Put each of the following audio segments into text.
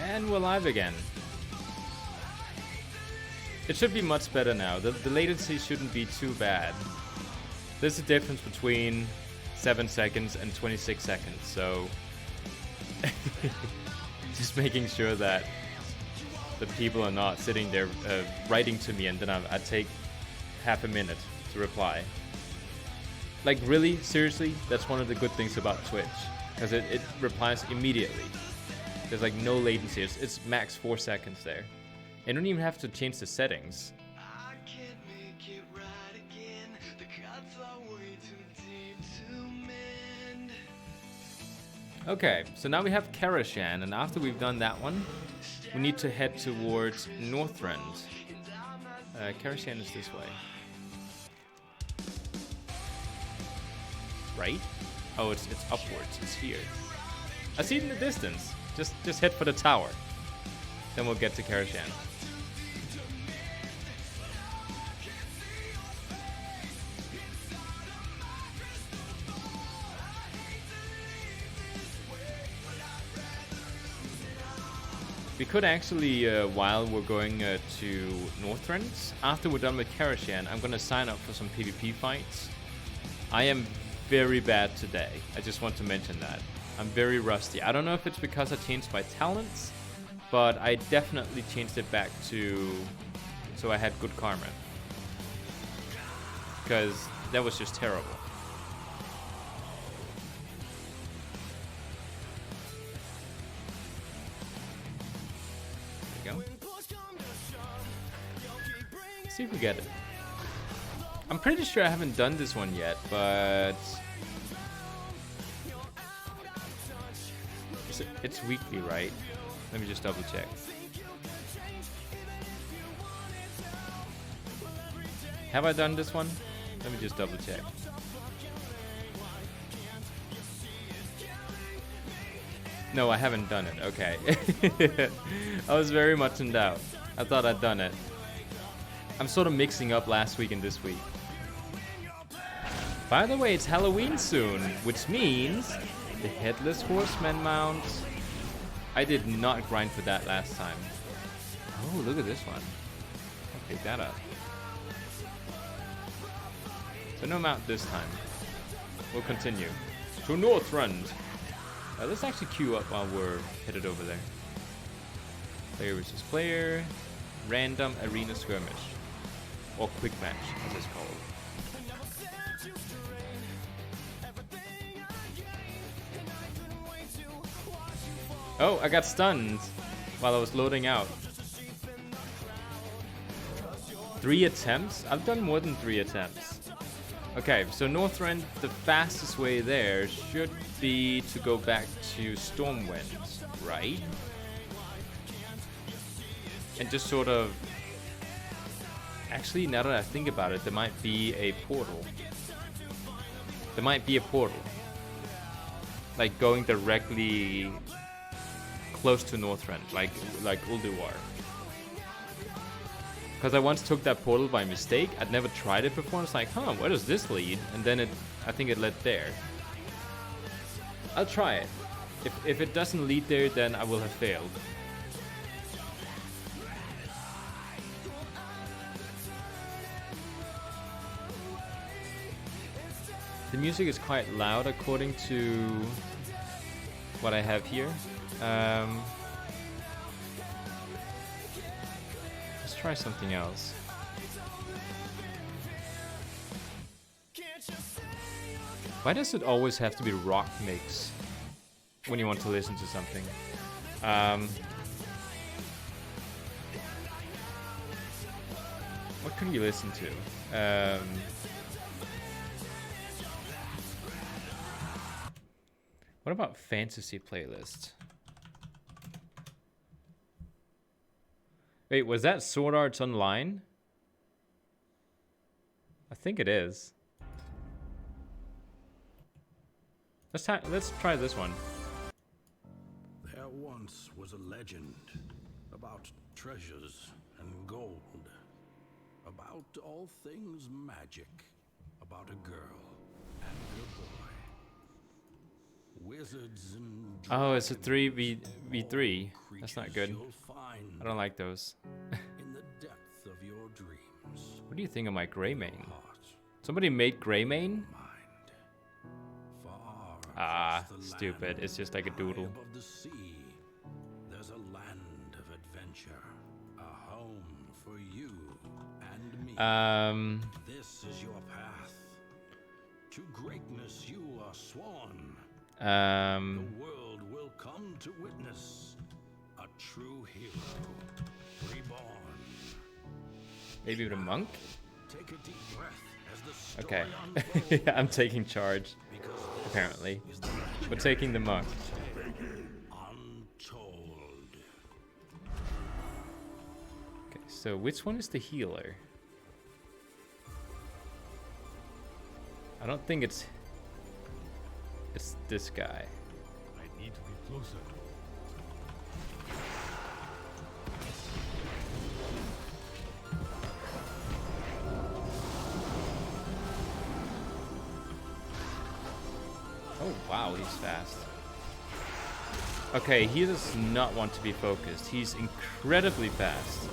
And we're live again. It should be much better now. The latency shouldn't be too bad. There's a difference between 7 seconds and 26 seconds, so just making sure that the people are not sitting there writing to me and then I take half a minute to reply. Like, really, seriously, that's one of the good things about Twitch, because it replies immediately. There's like no latency. It's max 4 seconds there. You don't even have to change the settings. I can't make it right again. The cuts are way too deep to mend. Okay, so now we have Karashan, and after we've done that one, we need to head towards Northrend. Karashan is this way. Right? Oh, it's upwards. It's here. I see it in the distance. Just head for the tower. Then we'll get to Karashan. We could actually, while we're going to Northrend, after we're done with Karashan, I'm gonna sign up for some PvP fights. I am very bad today. I just want to mention that. I'm very rusty. I don't know if it's because I changed my talents, but I definitely changed it back to so I had good karma. Because that was just terrible. There we go. Let's see if we get it. I'm pretty sure I haven't done this one yet, but it's weekly, right? Let me just double check. Have I done this one? Let me just double check. No, I haven't done it. Okay. I was very much in doubt. I thought I'd done it. I'm sort of mixing up last week and this week. By the way, it's Halloween soon, which means the Headless Horseman mount. I did not grind for that last time. Oh, look at this one. I'll pick that up. So no mount this time. We'll continue to Northrend. Let's actually queue up while we're headed over there. Player versus player. Random arena skirmish. Or quick match, as it's called. Oh, I got stunned while I was loading out. 3 attempts? I've done more than 3 attempts. Okay, so Northrend, the fastest way there should be to go back to Stormwind, right? And just sort of... Actually, now that I think about it, there might be a portal. There might be a portal. Like going directly close to Northrend, like Ulduar. Because I once took that portal by mistake. I'd never tried it before. It's like, huh, where does this lead? And then I think it led there. I'll try it. If it doesn't lead there, then I will have failed. The music is quite loud according to what I have here. Let's try something else. Why does it always have to be rock mix when you want to listen to something? What can you listen to? What about fantasy playlist? Wait, was that Sword Arts Online? I think it is. Let's try this one. There once was a legend about treasures and gold, about all things magic, about a girl and a boy. Wizards and Oh, it's a dragons, 3v3. all That's not creatures good. you'll find I don't like those. in the depth of your dreams. What do you think of my Greymane? Heart, Somebody made Greymane? mind. Far Ah, across the stupid. land, It's just like a high doodle. above the sea, there's a land of adventure, a home for you and me. This is your path. To greatness you are sworn. The world will come to witness a true hero reborn. Maybe the monk? Take a deep breath as the story Okay. unfolds, I'm taking charge, because this apparently. is the We're taking the monk. untold. Okay, so which one is the healer? I don't think it's this guy. I need to be closer. Oh wow, he's fast. Okay, he does not want to be focused. He's incredibly fast.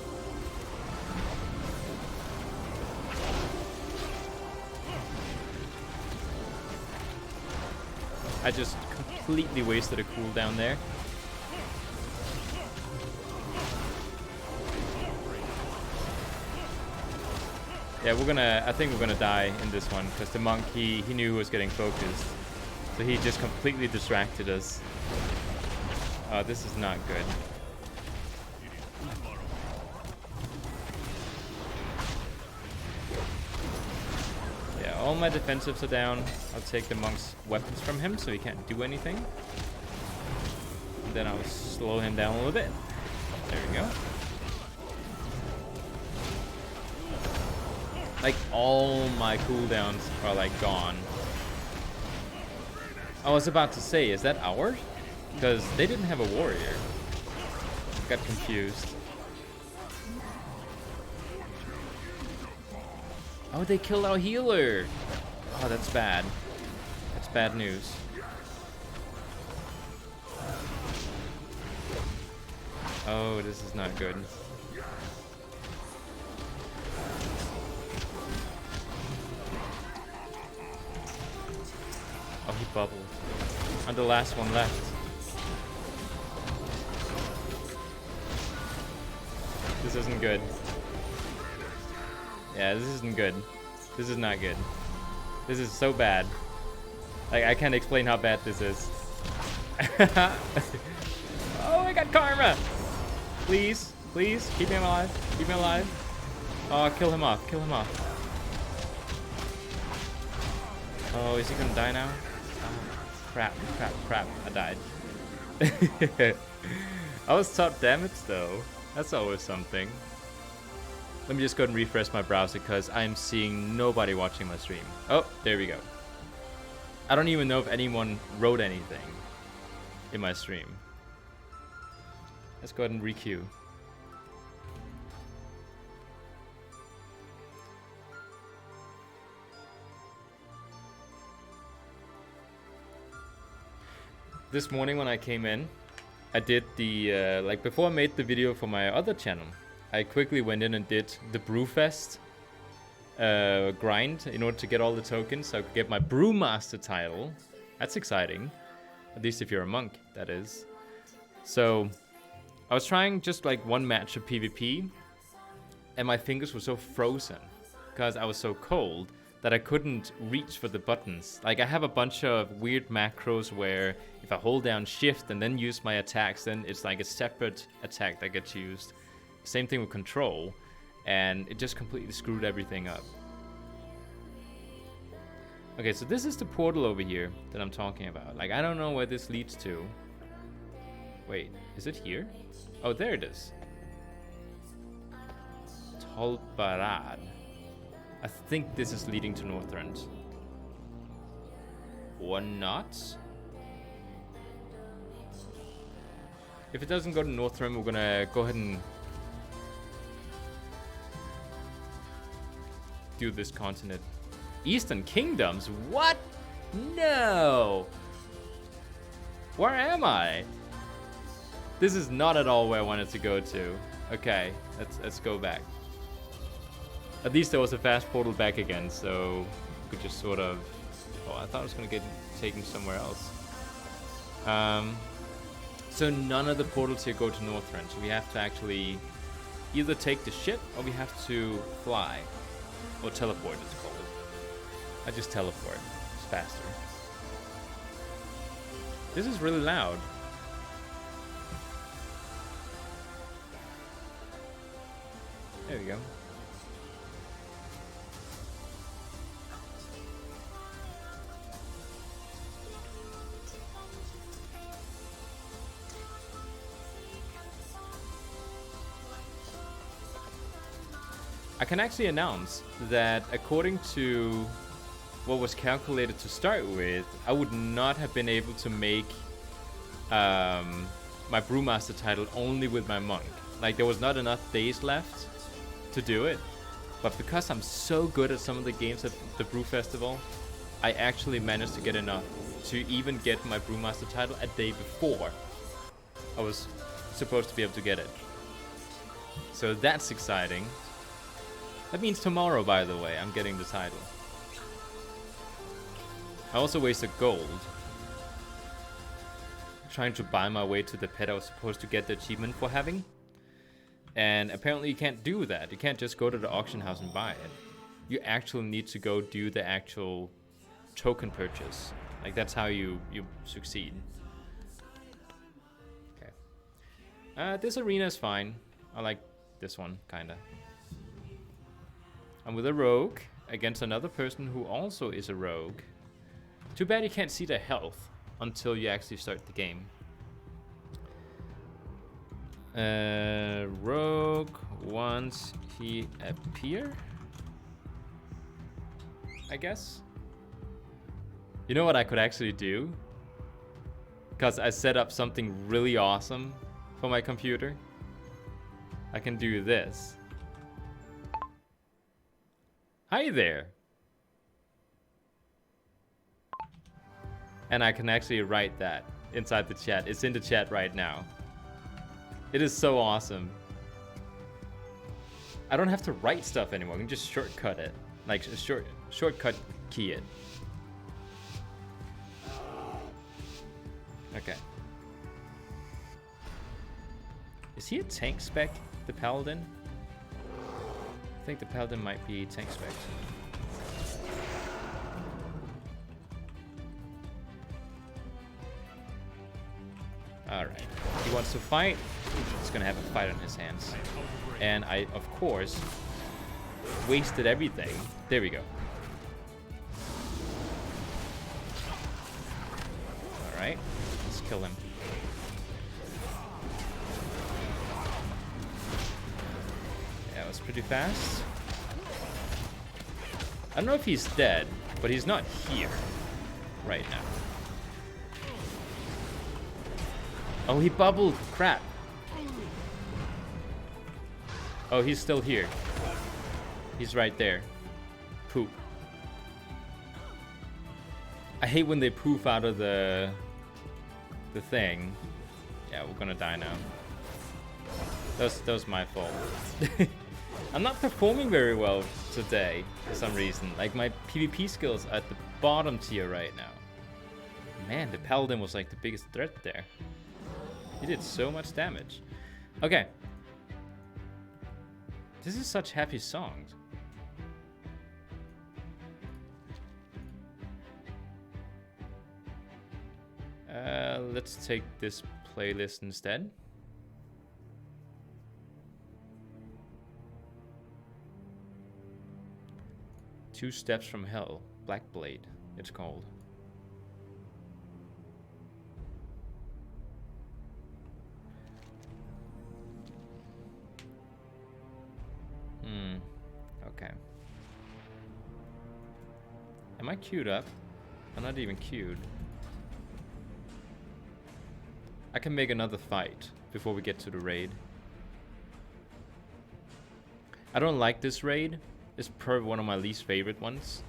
I just completely wasted a cooldown there. Yeah, I think we're gonna die in this one, because the monk, he knew he was getting focused. So he just completely distracted us. Oh, this is not good. Yeah, all my defensives are down. I'll take the monk's weapons from him so he can't do anything. And then I'll slow him down a little bit. There we go. Like, all my cooldowns are like gone. I was about to say, is that ours? Because they didn't have a warrior. Got confused. Oh, they killed our healer. Oh, that's bad. That's bad news. Oh, this is not good. Oh, he bubbled. I'm the last one left. This isn't good. Yeah, this isn't good. This is not good. This is so bad. Like, I can't explain how bad this is. Oh, I got karma! Please, please, keep me alive. Keep me alive. Oh, kill him off. Kill him off. Oh, is he gonna die now? Crap, crap, crap. I died. I was top damage though. That's always something. Let me just go and refresh my browser because I'm seeing nobody watching my stream. Oh, there we go. I don't even know if anyone wrote anything in my stream. Let's go ahead and requeue. This morning when I came in, I did the, like before I made the video for my other channel, I quickly went in and did the Brewfest grind in order to get all the tokens so I could get my Brewmaster title. That's exciting. At least if you're a monk, that is. So, I was trying just like one match of PvP, and my fingers were so frozen because I was so cold that I couldn't reach for the buttons. Like, I have a bunch of weird macros where if I hold down shift and then use my attacks, then it's like a separate attack that gets used. Same thing with control, and it just completely screwed everything up. Okay, so this is the portal over here that I'm talking about. Like, I don't know where this leads to. Wait, is it here? Oh, there it is. Tolbarad. I think this is leading to Northrend. Or not? If it doesn't go to Northrend, we're gonna go ahead and do this continent. Eastern Kingdoms? What? No! Where am I? This is not at all where I wanted to go to. Okay, let's go back. At least there was a fast portal back again, so we could just sort of... Oh, I thought I was gonna get taken somewhere else. So none of the portals here go to Northrend, so we have to actually either take the ship or we have to fly. Or teleport, it's called. I just teleport. It's faster. This is really loud. There we go. I can actually announce that according to what was calculated to start with, I would not have been able to make my Brewmaster title only with my monk. Like, there was not enough days left to do it. But because I'm so good at some of the games at the Brew Festival, I actually managed to get enough to even get my Brewmaster title a day before I was supposed to be able to get it. So that's exciting. That means tomorrow, by the way, I'm getting the title. I also wasted gold trying to buy my way to the pet I was supposed to get the achievement for having. And apparently you can't do that. You can't just go to the auction house and buy it. You actually need to go do the actual token purchase. Like, that's how you succeed. Okay. This arena is fine. I like this one, kinda. I'm with a rogue against another person who also is a rogue. Too bad you can't see their health until you actually start the game. Rogue once he appear, I guess. You know what I could actually do? Because I set up something really awesome for my computer. I can do this. Hi there. And I can actually write that inside the chat. It's in the chat right now. It is so awesome. I don't have to write stuff anymore. I can just shortcut it. Like, shortcut key it. Okay. Is he a tank spec, the Paladin? I think the Paladin might be tank spec. Alright. He wants to fight. He's gonna have a fight on his hands. And I, of course, wasted everything. There we go. Alright. Let's kill him. Yeah, it was pretty fast. I don't know if he's dead, but he's not here right now. Oh, he bubbled. Crap. Oh, he's still here. He's right there. Poop. I hate when they poof out of the thing. Yeah, we're gonna die now. That was my fault. I'm not performing very well today for some reason. Like, my PvP skills are at the bottom tier right now. Man, the Paladin was like the biggest threat there. He did so much damage. Okay. This is such happy songs. Let's take this playlist instead. Two Steps from Hell, Black Blade, it's called. Okay. Am I queued up? I'm not even queued. I can make another fight before we get to the raid. I don't like this raid. It's probably one of my least favorite ones.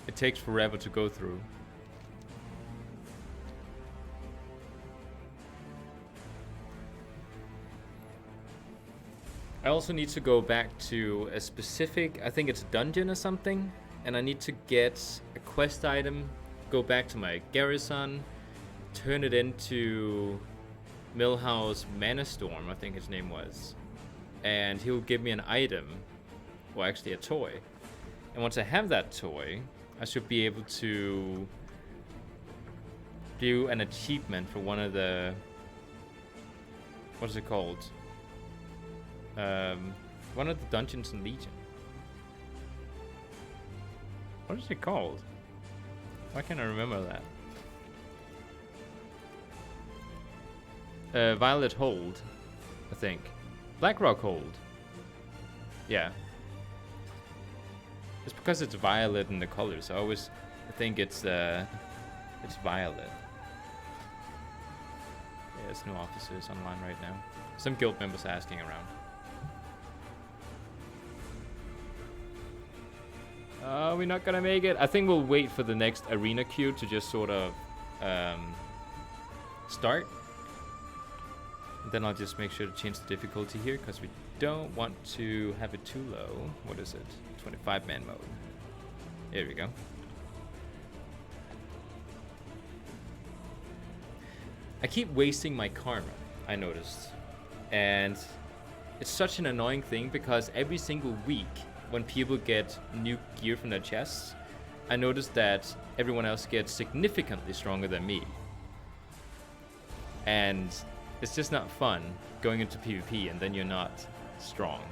It takes forever to go through. I also need to go back to a specific, I think it's a dungeon or something, and I need to get a quest item, go back to my garrison, turn it into Millhouse Manastorm, I think his name was, and he'll give me an item, or actually a toy. And once I have that toy, I should be able to do an achievement for one of the, what is it called? One of the dungeons in Legion. What is it called? Why can't I remember that? Violet Hold, I think. Blackrock Hold. Yeah. It's because it's violet in the colors. I always think it's violet. Yeah, there's no officers online right now. Some guild members asking around. We're not gonna make it. I think we'll wait for the next arena queue to just sort of start. And then I'll just make sure to change the difficulty here because we don't want to have it too low. What is it? 25-man mode. There we go. I keep wasting my karma, I noticed. And it's such an annoying thing because every single week when people get new gear from their chests, I notice that everyone else gets significantly stronger than me. And it's just not fun going into PvP and then you're not strong.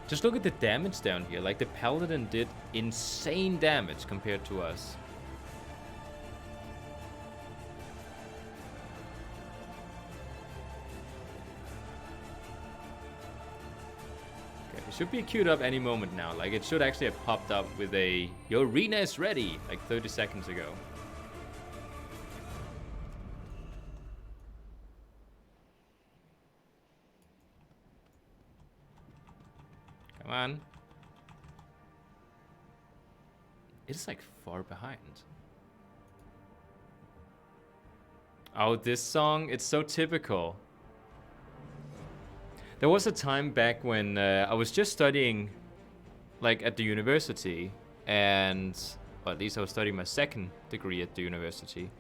Just look at the damage down here. Like the Paladin did insane damage compared to us. It should be queued up any moment now. Like it should actually have popped up with a "Your arena is ready" like 30 seconds ago. Come on. It's like far behind. Oh, this song, it's so typical. There was a time back when I was just studying, like at the university, and well, at least I was studying my second degree at the university.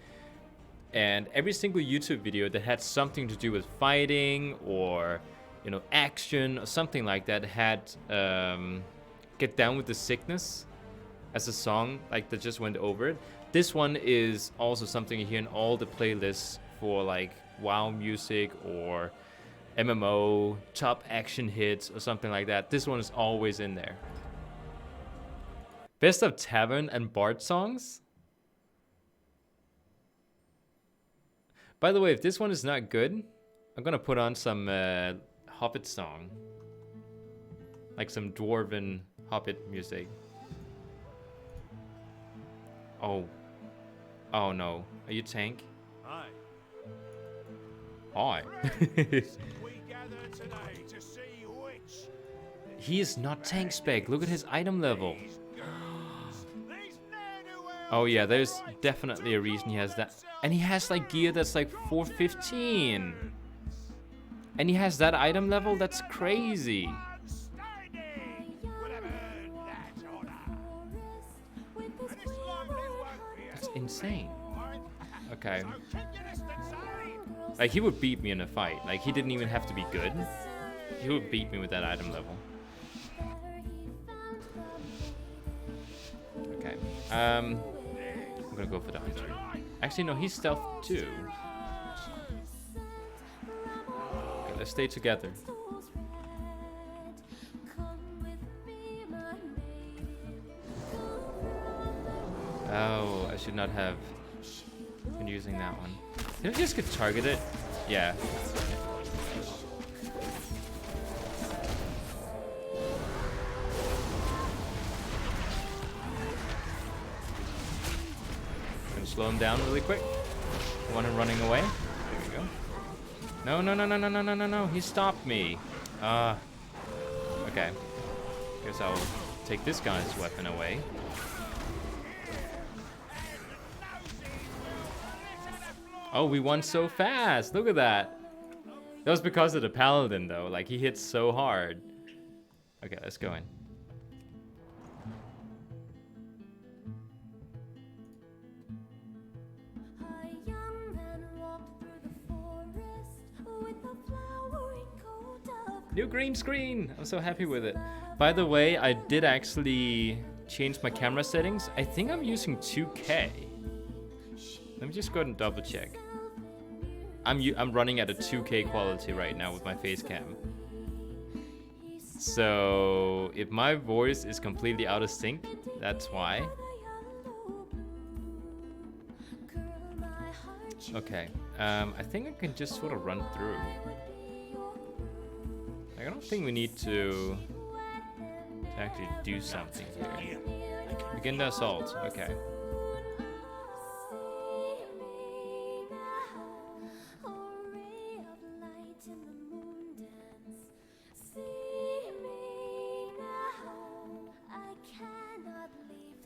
And every single YouTube video that had something to do with fighting or, you know, action or something like that had "Get Down with the Sickness" as a song, like that just went over it. This one is also something you hear in all the playlists for like WoW music or MMO, top action hits or something like that. This one is always in there. Best of Tavern and Bard songs? By the way, if this one is not good, I'm gonna put on some Hobbit song. Like some dwarven Hobbit music. Oh. Oh no. Are you tank? Aye. Aye. We gather today to see which. He is not tank spec. Look at his item level. These ne'er-do-wells Oh yeah, there's have the right definitely to a reason he has that. call And he has like gear that's like 415. And he has that item level? That's crazy. Outstanding! Would have earned that honor. And it's lovely work for you. That's insane. Okay. So keep your distance, eh? Like he would beat me in a fight. Like he didn't even have to be good. He would beat me with that item level. Okay. I'm gonna go for the hunter. Actually no, he's stealth too. Okay, let's stay together. Oh, I should not have been using that one. Did I just get targeted? Yeah. Gonna slow him down really quick. The one running away. There we go. No, no, no, no, no, no, no, no, no. He stopped me. Okay. Guess I'll take this guy's weapon away. Oh, we won so fast. Look at that. That was because of the paladin though. Like he hits so hard. Okay, let's go in. New green screen! I'm so happy with it. By the way, I did actually change my camera settings. I think I'm using 2K. Let me just go ahead and double check. I'm running at a 2K quality right now with my face cam. So if my voice is completely out of sync, that's why. Okay, I think I can just sort of run through. I don't think we need to actually do something here. Begin the assault. Okay.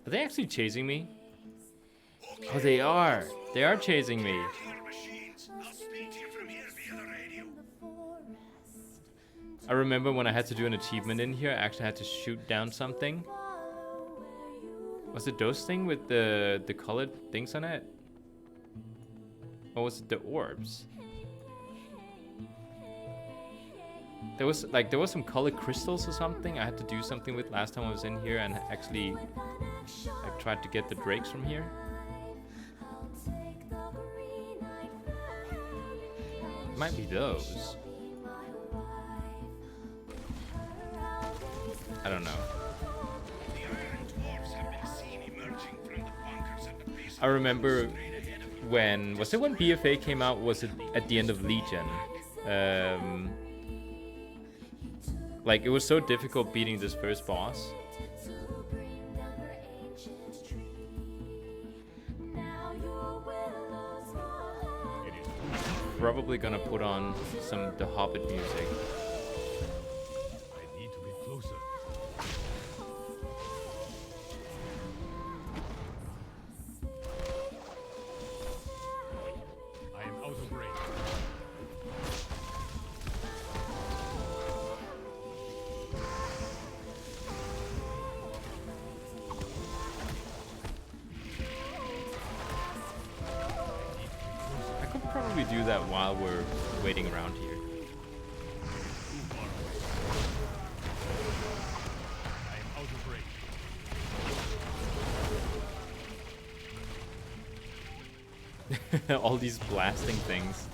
Are they actually chasing me? Oh, they are. They are chasing me. I remember when I had to do an achievement in here, I actually had to shoot down something. Was it those thing with the colored things on it? Or was it the orbs? There was some colored crystals or something I had to do something with last time I was in here, and actually I tried to get the drakes from here. It might be those. I don't know. I remember when BFA came out? Was it at the end of Legion? Like it was so difficult beating this first boss. Probably gonna put on the Hobbit music. I need to be closer. I am out of range. I could probably do that while we're waiting around here. I am out of range. All these blasting things.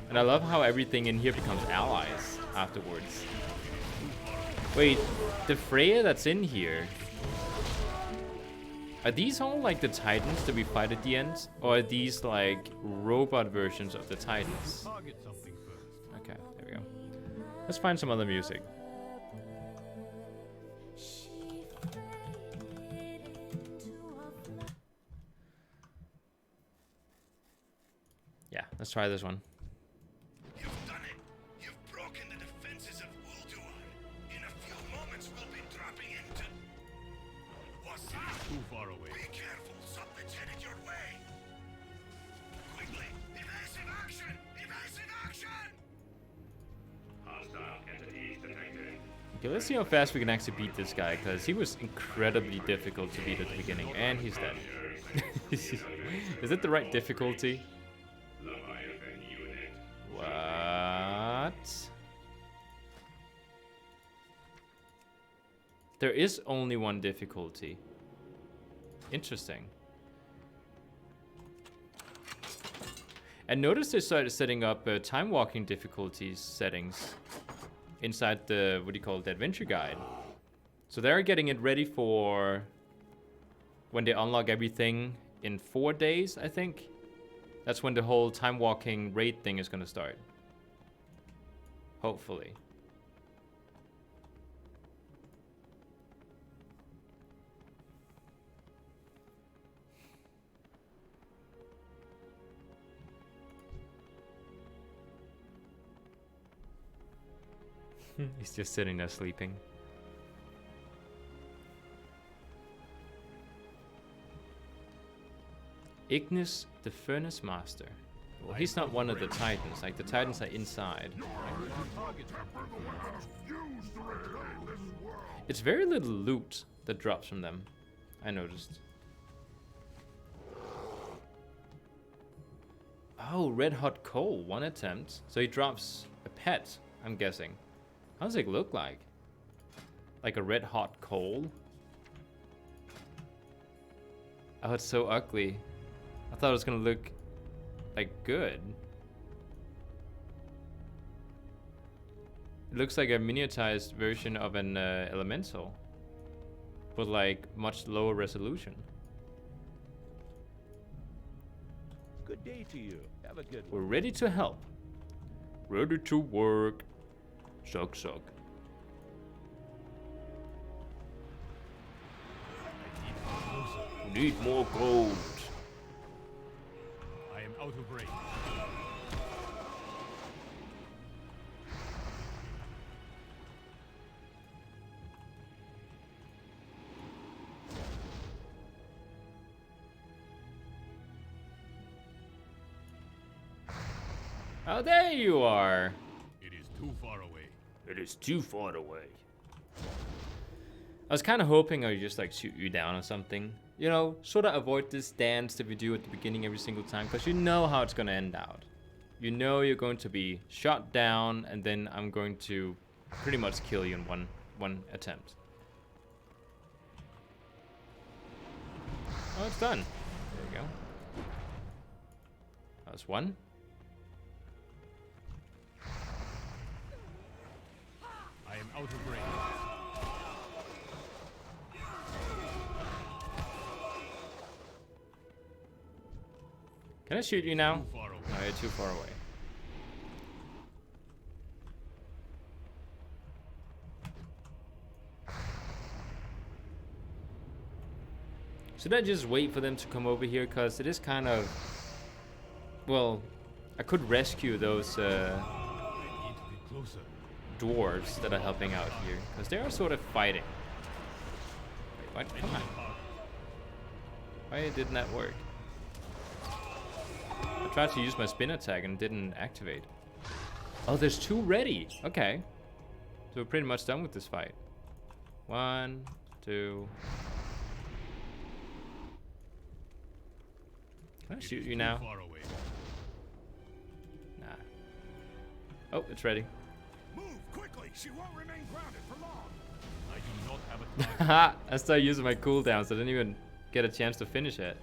And I love how everything in here becomes allies afterwards. Wait, the Freya that's in here, are these all like the Titans that we fight at the end? Or are these like robot versions of the Titans? Target something first. Okay, there we go. Let's find some other music. Yeah, let's try this one. You've done it. You've broken the defenses of Ulduar. In a few moments, we'll be dropping into. What's that? Too far away. Be careful. Something's headed your way. Quickly, evasive action! Evasive action! Hostile entities detected. Okay, let's see how fast we can actually beat this guy, because he was incredibly difficult to beat at the beginning, and he's dead. Is it the right difficulty? What? There is only one difficulty. Interesting. And notice they started setting up time walking difficulties settings inside the, what do you call it, the adventure guide. So they're getting it ready for when they unlock everything in 4 days, I think. That's when the whole time walking raid thing is gonna start. Hopefully. He's just sitting there sleeping. Ignis, the Furnace Master. Well, he's not one of the Titans. Like, the Titans are inside. It's very little loot that drops from them, I noticed. Oh, red hot coal, 1 attempt. So he drops a pet, I'm guessing. How does it look like? Like a red hot coal? Oh, it's so ugly. I thought it was gonna look like good. It looks like a miniaturized version of an elemental, with like much lower resolution. Good day to you. Have a good We're one. ready to help. Ready to work. Suck, suck. Need more gold. I am out of range. Oh, there you are. It is too far away. It is too far away. I was kind of hoping I would just like shoot you down or something. You know, sort of avoid this dance that we do at the beginning every single time, because you know how it's going to end out. You know you're going to be shot down, and then I'm going to pretty much kill you in one attempt. Oh, it's done. There we go. That was one. I am out of range. Can I shoot you now? Too far away. No, you're too far away. Should I just wait for them to come over here? Because it is kind of... Well, I could rescue those I need to be closer. dwarves that are helping out here. Because they are sort of fighting. Wait, what? Come on. Why didn't that work? I tried to use my spin attack and it didn't activate. Oh, there's 2 ready. Okay. So we're pretty much done with this fight. 1, 2. Can I shoot you now? Far away. Nah. Oh, it's ready. Move quickly. She won't remain grounded for long. I do not have a target. Haha, I started using my cooldowns. I didn't even get a chance to finish it.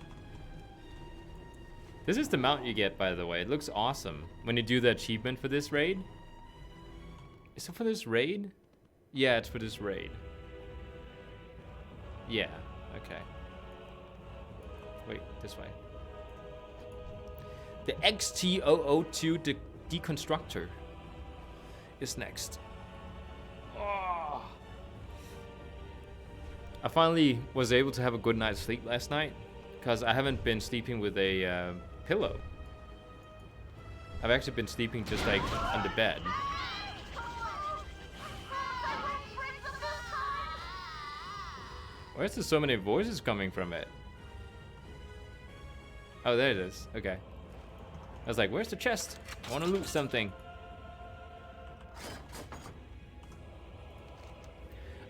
This is the mount you get, by the way. It looks awesome when you do the achievement for this raid. Is it for this raid? Yeah, it's for this raid. Yeah, okay. Wait, this way. The XT002 deconstructor is next. Oh. I finally was able to have a good night's sleep last night, because I haven't been sleeping with a pillow. I've actually been sleeping just like on the bed. Why is there so many voices coming from it? Oh, there it is. Okay. I was like, where's the chest? I want to loot something.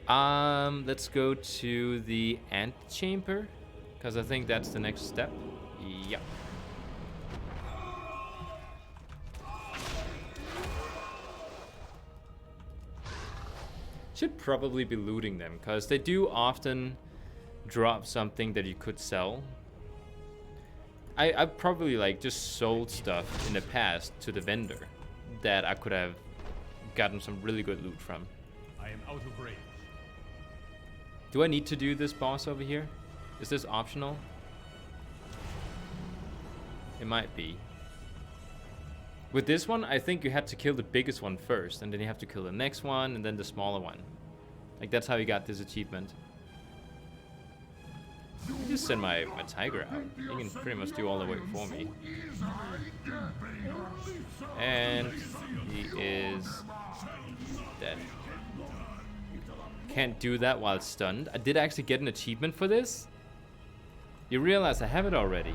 Let's go to the antechamber, because I think that's the next step. Yep. Should probably be looting them, because they do often drop something that you could sell. I've probably like just sold stuff in the past to the vendor that I could have gotten some really good loot from. I am out of range. Do I need to do this boss over here? Is this optional? It might be. With this one, I think you had to kill the biggest one first, and then you have to kill the next one, and then the smaller one. Like, that's how you got this achievement. I just send my tiger out. He can pretty much do all the work for me. And he is dead. Can't do that while stunned. I did actually get an achievement for this. You realize I have it already.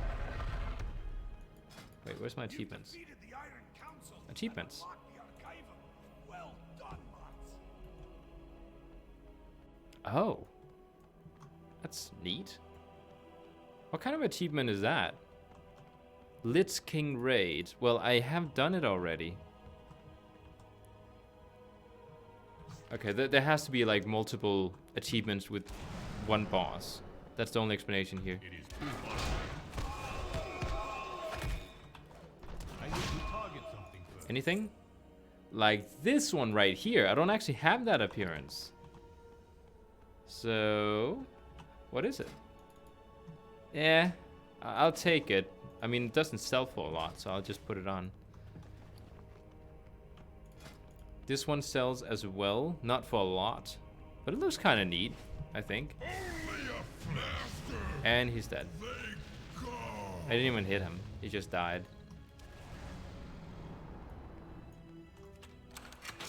Wait, where's my achievements? Defeated the Iron Council and Achievements. unlocked the Archivum. Well done, Mats. Oh. That's neat. What kind of achievement is that? Lich King Raid. Well, I have done it already. Okay, there has to be like multiple achievements with one boss. That's the only explanation here. It is too far away. I need to target something first. Anything? Like this one right here. I don't actually have that appearance. So, what is it? Yeah, I'll take it. I mean, it doesn't sell for a lot, so I'll just put it on. This one sells as well, not for a lot, but it looks kind of neat, I think. And he's dead. I didn't even hit him. He just died.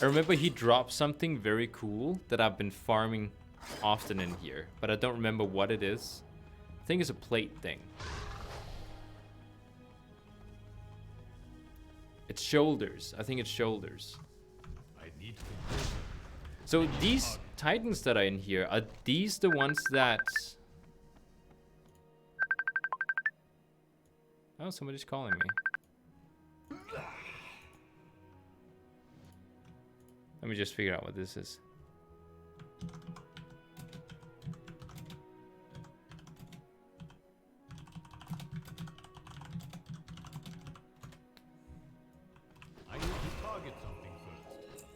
I remember he dropped something very cool that I've been farming often in here, but I don't remember what it is. I think it's a plate thing. It's shoulders. I think it's shoulders. I need to be closer. So these titans that are in here, are these the ones that... Oh, somebody's calling me. Let me just figure out what this is. I need to target something first.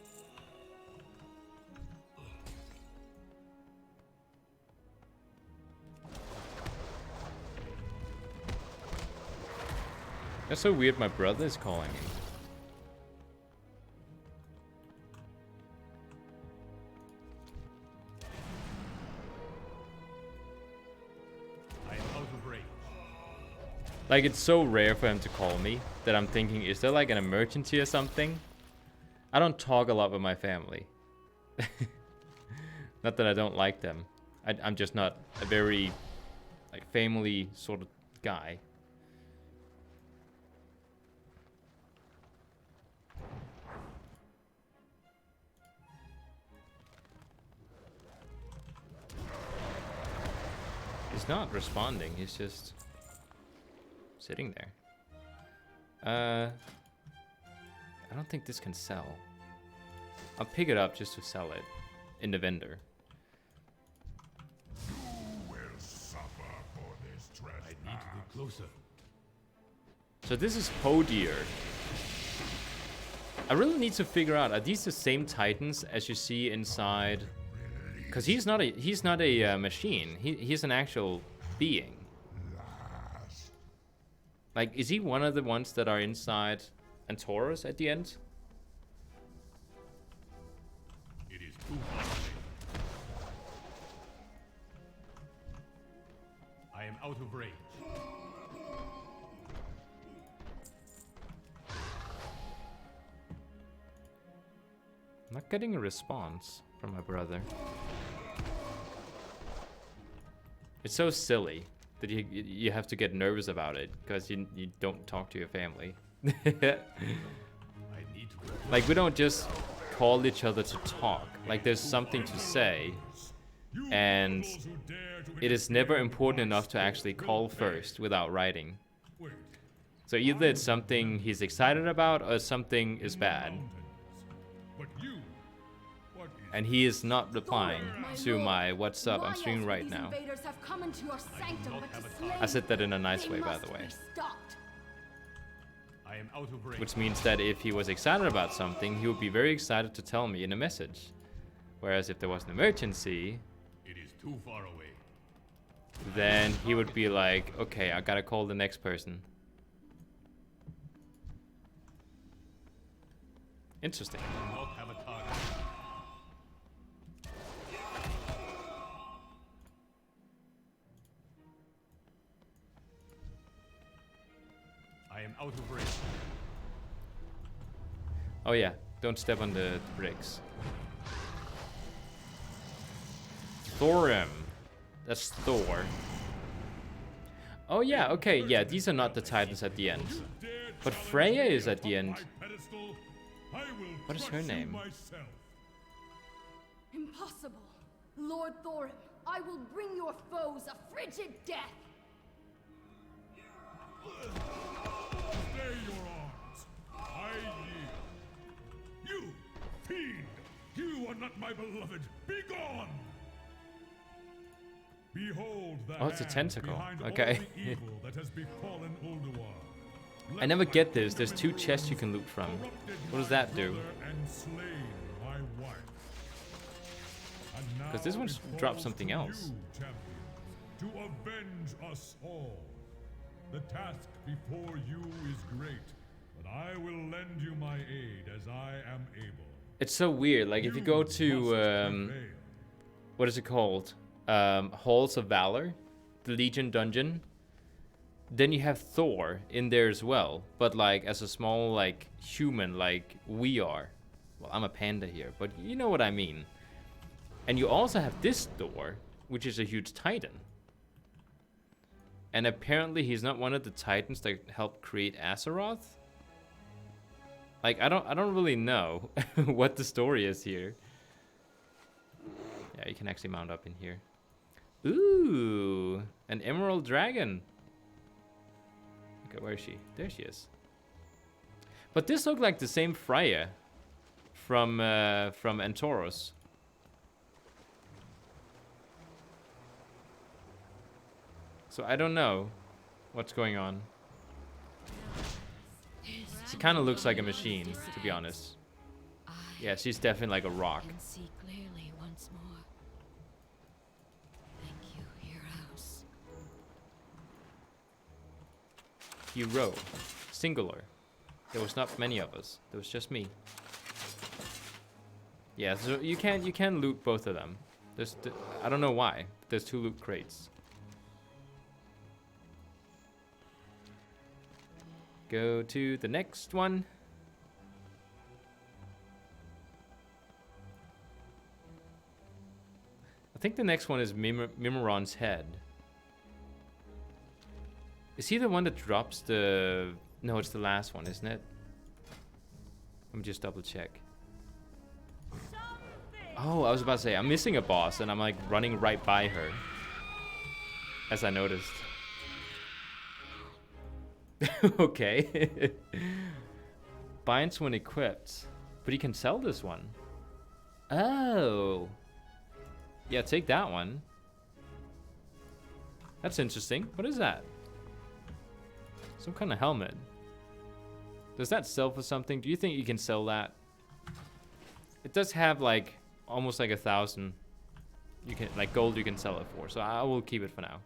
That's so weird, my brother is calling me. I am out of range. Like, it's so rare for him to call me that I'm thinking, is there like an emergency or something? I don't talk a lot with my family. Not that I don't like them. I'm just not a very like family sort of guy. He's not responding, he's just sitting there. I don't think this can sell. I'll pick it up just to sell it in the vendor. Will suffer for this I need to trespass. be closer. So this is Podier. I really need to figure out, are these the same titans as you see inside? Because he's not a machine. He's an actual being. Like, is he one of the ones that are inside Antorus at the end? It is too far away. I am out of range. I'm not getting a response from my brother. It's so silly that you have to get nervous about it because you don't talk to your family. I need to be Like, we don't just call each other to talk. Like, there's something to say, and it is never important enough to actually call first without writing. So either it's something he's excited about or something is bad. But you, what is And he is not replying My to lord, my what's up, I'm why streaming else right these now. invaders have come into your sanctum, but to have a slay I said that in a nice they way, by must the way. be stopped. I am out of range. Which means that if he was excited about something, he would be very excited to tell me in a message. Whereas if there was an emergency, It is too far away. then he would be like, okay, I gotta call the next person. Interesting. I do not have a target. I am out of range. Oh yeah, don't step on the bricks. Thorim. That's Thor. Oh yeah, okay, yeah, these are not the Titans at the end. But Freya is at the end. What is her name? Impossible. Lord Thorin, I will bring your foes a frigid death. Stay your arms. I yield. You, fiend! You are not my beloved. Be gone! Behold the Oh, it's a hand tentacle. behind Okay. all the evil that has befallen Ulduar. I never get this. There's 2 chests you can loot from. What does that do? Because this one drops something else. To avenge us all. The task before you is great, but I will lend you my aid as I am able. It's so weird. Like if you go to what is it called? Halls of Valor, the Legion dungeon. Then you have Thor in there as well, but like as a small like human like we are. Well, I'm a panda here, but you know what I mean. And you also have this Thor, which is a huge titan. And apparently he's not one of the titans that helped create Azeroth. Like I don't really know what the story is here. Yeah, you can actually mount up in here. Ooh, an emerald dragon. Okay, where is she? There she is. But this looked like the same Freya from Antoros. So I don't know what's going on. She kind of looks like a machine, to be honest. Yeah, she's definitely like a rock. Can see clearly once more. Thank you, heroes. Hero, singular. There was not many of us. There was just me. Yeah, so you can loot both of them. I don't know why. There's 2 loot crates. Go to the next one. I think the next one is Mimiron's head. Is he the one that drops the... No, it's the last one, isn't it? Let me just double check. Oh, I was about to say, I'm missing a boss and I'm like running right by her. As I noticed. Okay. Binds when equipped. But he can sell this one. Oh. Yeah, take that one. That's interesting. What is that? Some kind of helmet. Does that sell for something? Do you think you can sell that? It does have like almost like 1,000. You can like gold you can sell it for. So I will keep it for now.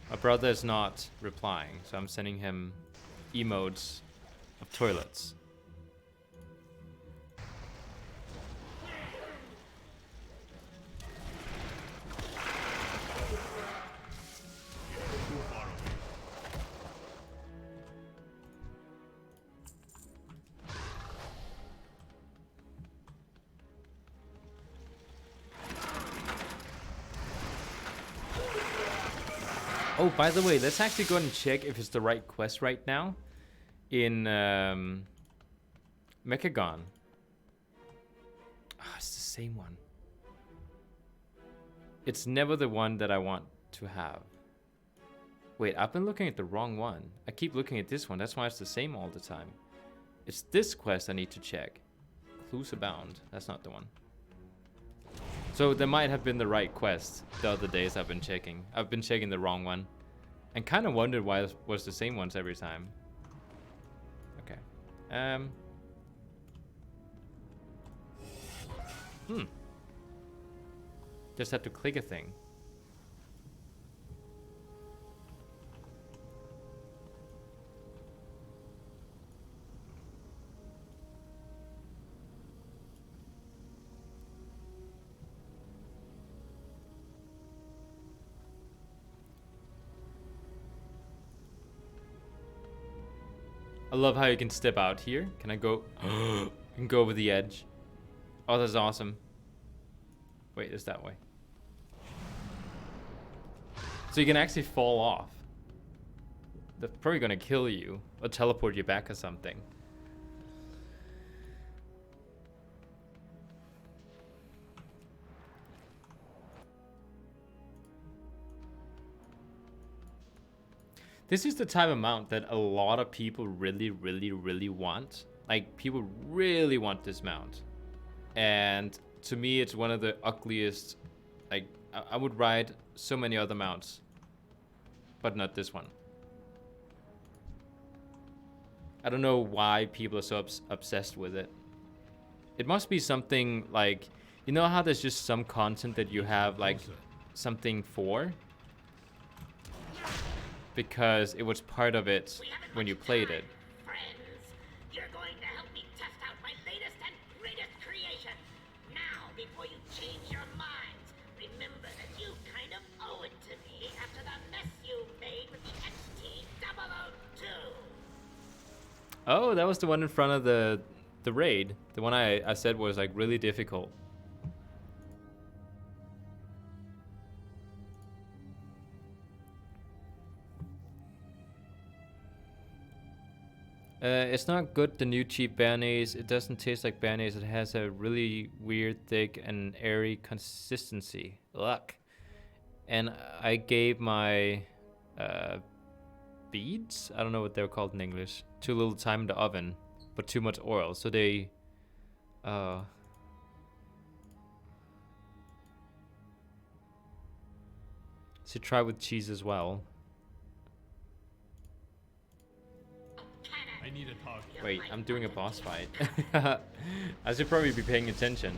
My brother is not replying, so I'm sending him emotes of toilets. Oh, by the way, let's actually go and check if it's the right quest right now in Mechagon. Ah, it's the same one. It's never the one that I want to have. Wait, I've been looking at the wrong one. I keep looking at this one. That's why it's the same all the time. It's this quest I need to check. Clues Abound. That's not the one. So there might have been the right quest the other days I've been checking. I've been checking the wrong one. And kind of wondered why it was the same ones every time. Okay. Just have to click a thing. I love how you can step out here. Can I go? You can go over the edge. Oh, that's awesome. Wait, it's that way. So you can actually fall off. They're probably gonna kill you or teleport you back or something. This is the type of mount that a lot of people really, really, really want. Like, people really want this mount. And to me, it's one of the ugliest. Like, I would ride so many other mounts, but not this one. I don't know why people are so obsessed with it. It must be something like, you know how there's just some content that you have like something for? Because it was part of it when you played it. Friends, you're going to help me test out my latest and greatest creation. Now, before you change your minds, remember that you kind of owe it to me after the mess you made with the XT002. Oh, that was the one in front of the raid. The one I said was like really difficult. It's not good, the new cheap bayonnaise. It doesn't taste like bayonnaise. It has a really weird, thick, and airy consistency. Ugh. And I gave my beads, I don't know what they're called in English, too little time in the oven, but too much oil. So they... So try with cheese as well. I need to talk. Wait, I'm doing a boss fight. I should probably be paying attention.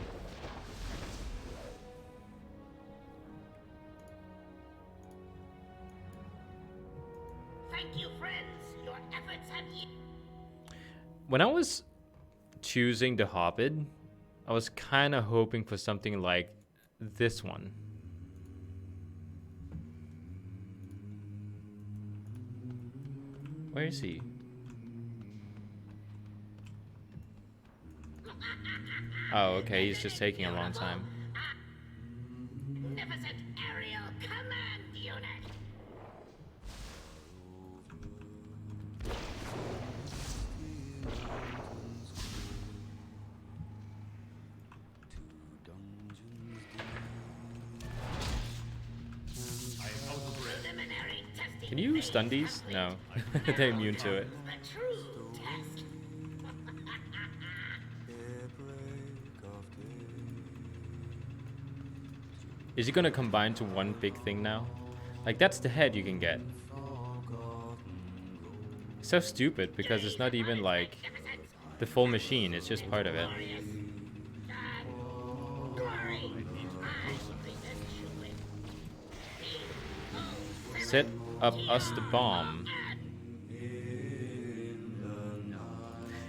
Thank you, friends. Your efforts have When I was choosing the Hobbit, I was kind of hoping for something like this one. Where is he? Oh, okay, he's just taking a long time. Magnificent aerial command unit. Preliminary testing. Can you stun these? No, they're immune to it. The true test. Is he gonna combine to one big thing now? Like, that's the head you can get. So stupid, because it's not even like the full machine, it's just part of it. Set up us the bomb.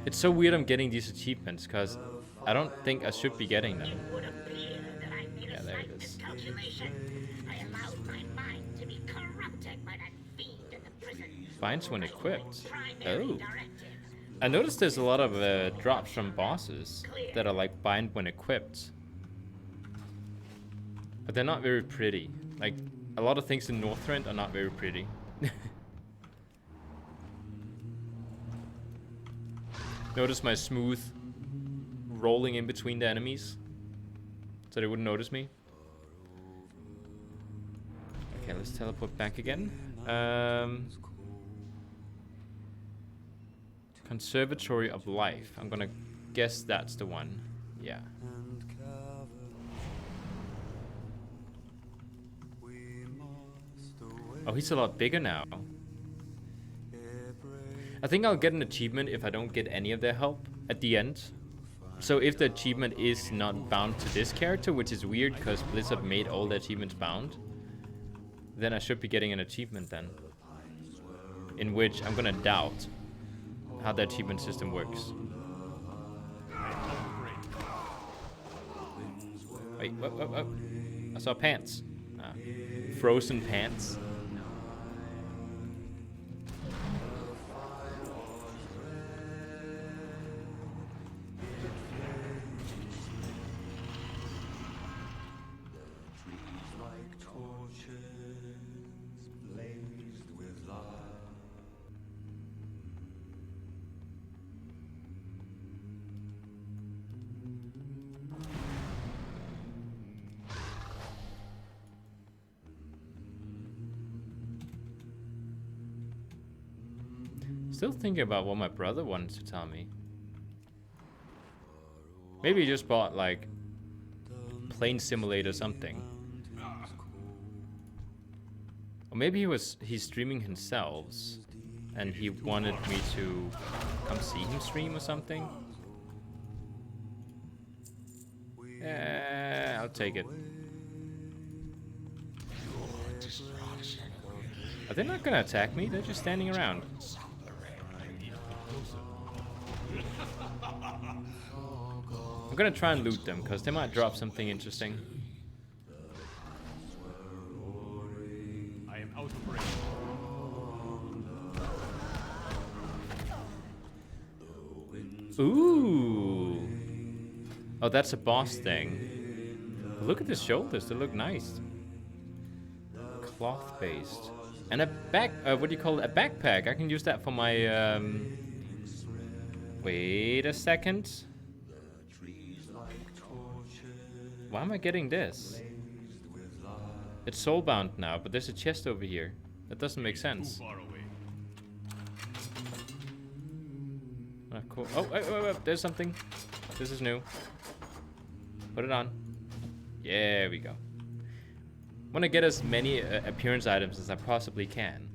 It's so weird I'm getting these achievements, because I don't think I should be getting them. Yeah, there it is. I allowed my mind to be corrupted by that fiend in the prison. Binds when equipped. Primary Oh. directive. I noticed there's a lot of drops from bosses that are like bind when equipped. But they're not very pretty. Like, a lot of things in Northrend are not very pretty. Notice my smooth rolling in between the enemies, so they wouldn't notice me. Okay, let's teleport back again. Conservatory of Life. I'm gonna guess that's the one. Yeah. Oh, he's a lot bigger now. I think I'll get an achievement if I don't get any of their help at the end. So if the achievement is not bound to this character, which is weird because Blizzard made all the achievements bound, then I should be getting an achievement then. In which I'm gonna doubt how the achievement system works. Wait, what? I saw pants. Ah, frozen pants. Still thinking about what my brother wanted to tell me. Maybe he just bought like Plane Simulator something. Or maybe he's streaming himself and he wanted me to come see him stream or something. I'll take it. Are they not gonna attack me? They're just standing around. I'm gonna try and loot them, because they might drop something interesting. I am out of range. Ooh! Oh, that's a boss thing. Look at the shoulders, they look nice. Cloth-based. And a what do you call it? A backpack. I can use that for my, Wait a second. Why am I getting this? It's soulbound now, but there's a chest over here. That doesn't make sense. Too far away. Ah, cool. Oh, wait, there's something. This is new. Put it on. Yeah, we go. Want to get as many appearance items as I possibly can.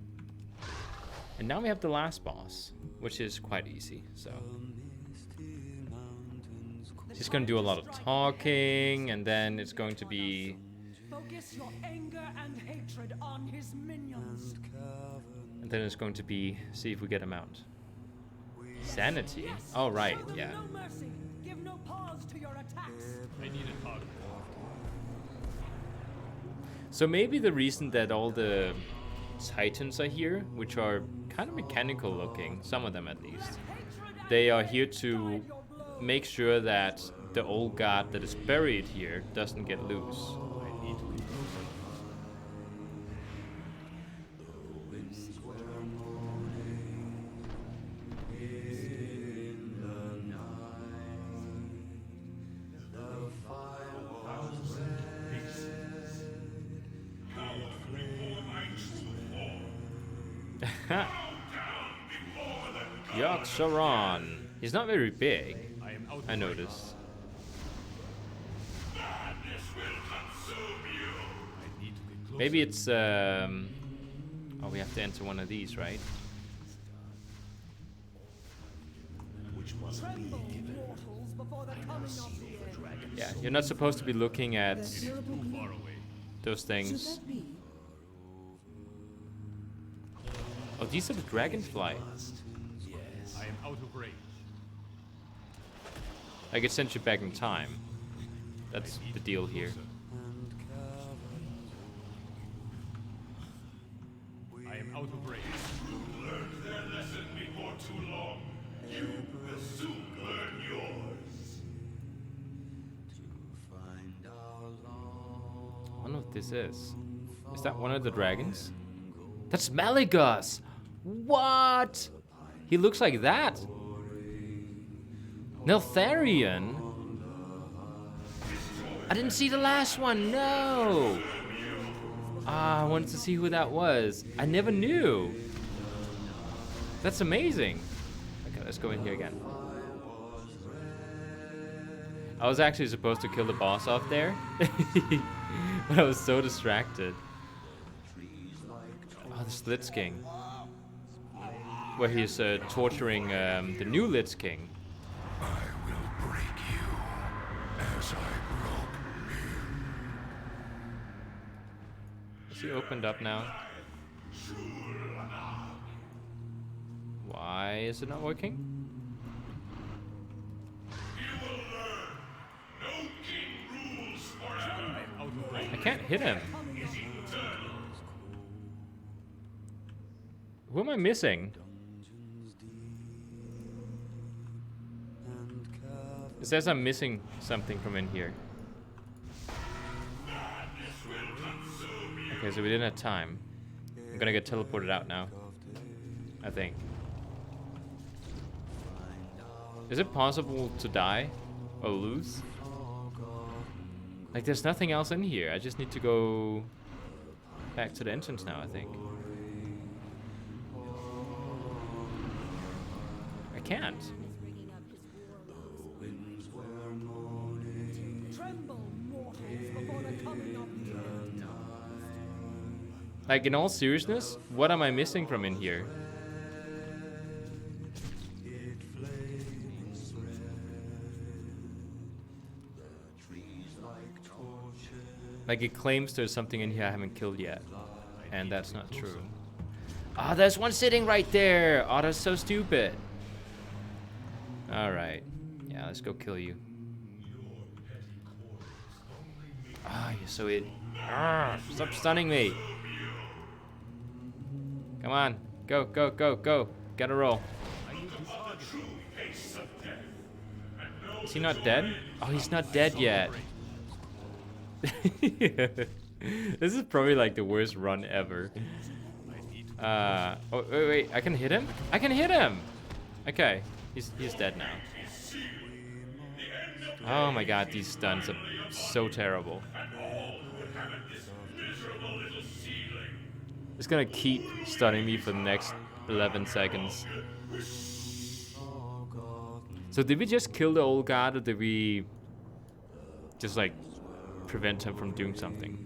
And now we have the last boss, which is quite easy, so. He's going to do a lot of talking, and then it's going to be... Focus your anger and hatred on his minions. And then it's going to be, see if we get him out. Sanity? Yes. Oh, right, Show them yeah. no mercy. Give no pause to your attacks. I need a target. So maybe the reason that all the titans are here, which are kind of mechanical looking, some of them at least, they are here to make sure that the old god that is buried here doesn't get loose. I need to be closer. Yoxaron. He's not very big, I am out of I range. noticed. Madness will consume you. I need to get closer. Maybe it's, oh, we have to enter one of these, right? Tremble, mortals, before the coming of the end. Yeah, you're not supposed to be looking at Too far away. those things. Oh, these are the dragonfly. I am out of range. I could send you back in time. That's the deal here. I am out of range. Learned their lesson before too long. You will soon learn yours. I don't know what this is. Is that one of the dragons? That's Malygos! What? He looks like that. Neltharion? I didn't see the last one, no! Ah, I wanted to see who that was. I never knew. That's amazing. Okay, let's go in here again. I was actually supposed to kill the boss off there, but I was so distracted. Oh, the Lich King. Where he's torturing the new Lich King. I will break you as I broke Is he opened up now? Why is it not working? No king rules forever. Out of range. I can't hit him. Who am I missing? It says I'm missing something from in here. Madness will consume Okay, so we didn't have time. I'm gonna get teleported out now. I think. Is it possible to die or lose? Like, there's nothing else in here. I just need to go back to the entrance now, I think. I can't. Tremble, mortals, before the coming of the end. Like, in all seriousness, what am I missing from in here? Like, it claims there's something in here I haven't killed yet. And that's not true. Ah, there's one sitting right there! Oh, that's so stupid. Alright. Yeah, let's go kill you. Ah, you're so it. Stop stunning me. Come on. Go, go, go, go. Gotta roll. Is he not dead? Oh, he's not dead yet. This is probably like the worst run ever. Oh, wait, I can hit him? I can hit him! Okay, he's dead now. Oh my god, these stuns are so terrible. It's gonna keep stunning me for the next 11 seconds. So did we just kill the old guard, or did we just like prevent him from doing something?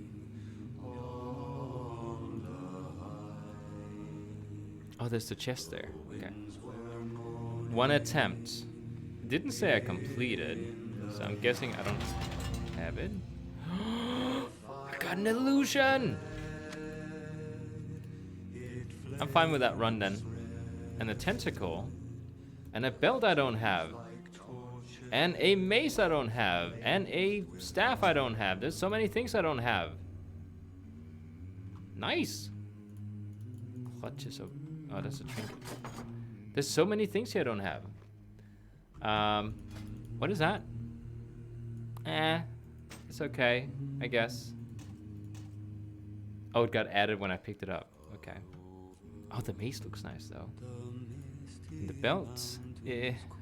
Oh, there's the chest there. Okay. One attempt. It didn't say I completed, so I'm guessing I don't have it. I got an illusion! I'm fine with that run then. And a tentacle. And a belt I don't have. And a mace I don't have. And a staff I don't have. There's so many things I don't have. Nice. Clutches of... Oh, that's a trinket. There's so many things here I don't have. What is that? It's okay, I guess. Oh, it got added when I picked it up. Okay. Oh, the mace looks nice though. And the belt,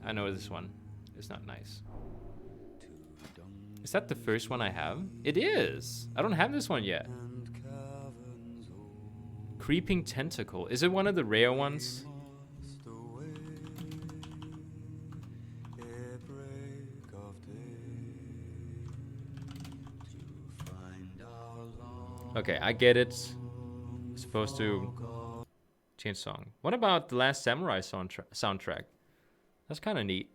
I know this one. It's not nice. Is that the first one I have? It is! I don't have this one yet. Creeping tentacle. Is it one of the rare ones? Okay, I get it. It's supposed to change song. What about the Last Samurai soundtrack? That's kind of neat.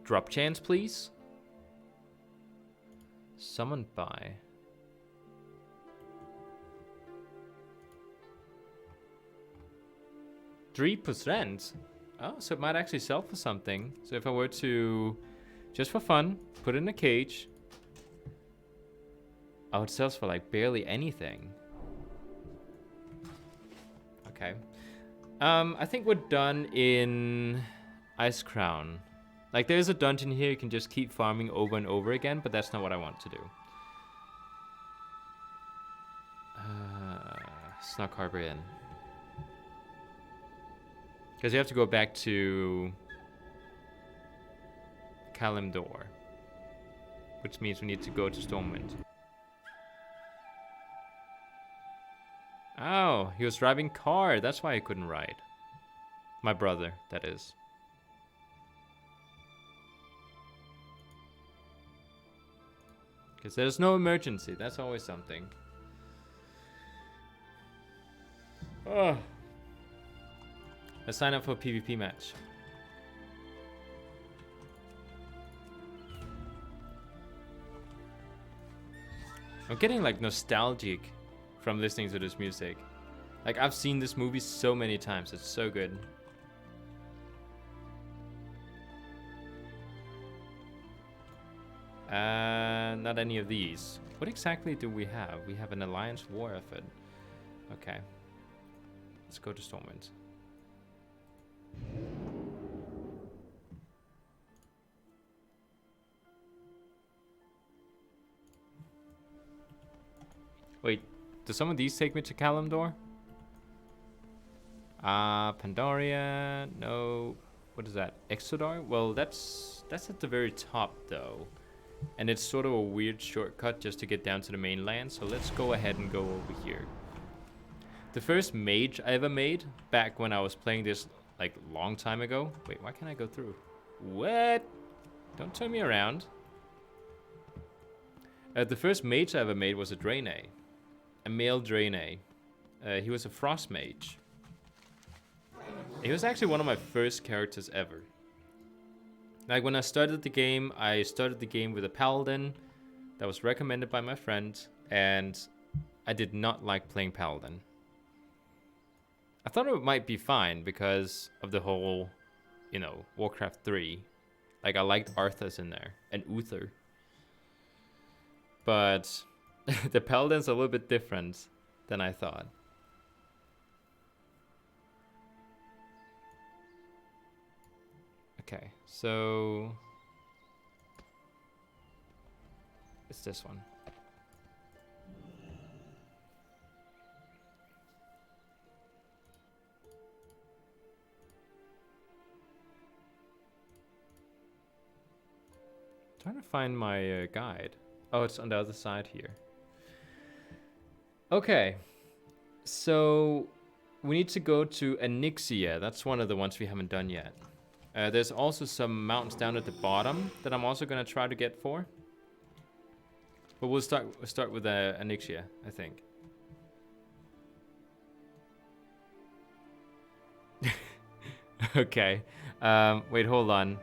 Drop chance, please. Summoned by. %. Oh, so it might actually sell for something. So if I were to, just for fun, put it in a cage. Oh, it sells for like barely anything. Okay. I think we're done in Ice Crown. Like, there's a dungeon here you can just keep farming over and over again, but that's not what I want to do. Snuck Harbor Inn. Because you have to go back to Kalimdor, which means we need to go to Stormwind. Oh, he was driving car. That's why he couldn't ride. My brother, that is. Because there's no emergency. That's always something. Oh. Let's sign up for a PvP match. I'm getting like nostalgic from listening to this music. Like, I've seen this movie so many times. It's so good. Not any of these. What exactly do we have? We have an alliance war effort. Okay. Let's go to Stormwind. Do some of these take me to Kalimdor? Pandaria, no. What is that? Exodar? Well, that's at the very top though. And it's sort of a weird shortcut just to get down to the mainland. So let's go ahead and go over here. The first mage I ever made, back when I was playing this like long time ago. Wait, why can't I go through? What? Don't turn me around. The first mage I ever made was a Draenei. A male Draenei. He was a frost mage. He was actually one of my first characters ever. Like when I started the game with a paladin that was recommended by my friend, and I did not like playing paladin. I thought it might be fine because of the whole, you know, Warcraft 3. Like I liked Arthas in there and Uther. But the paladin's a little bit different than I thought. Okay, so it's this one. Trying to find my guide. Oh, it's on the other side here. Okay, so we need to go to Onyxia. That's one of the ones we haven't done yet. There's also some mountains down at the bottom that I'm also gonna try to get for. But we'll start with Onyxia, I think. Okay. Wait, hold on.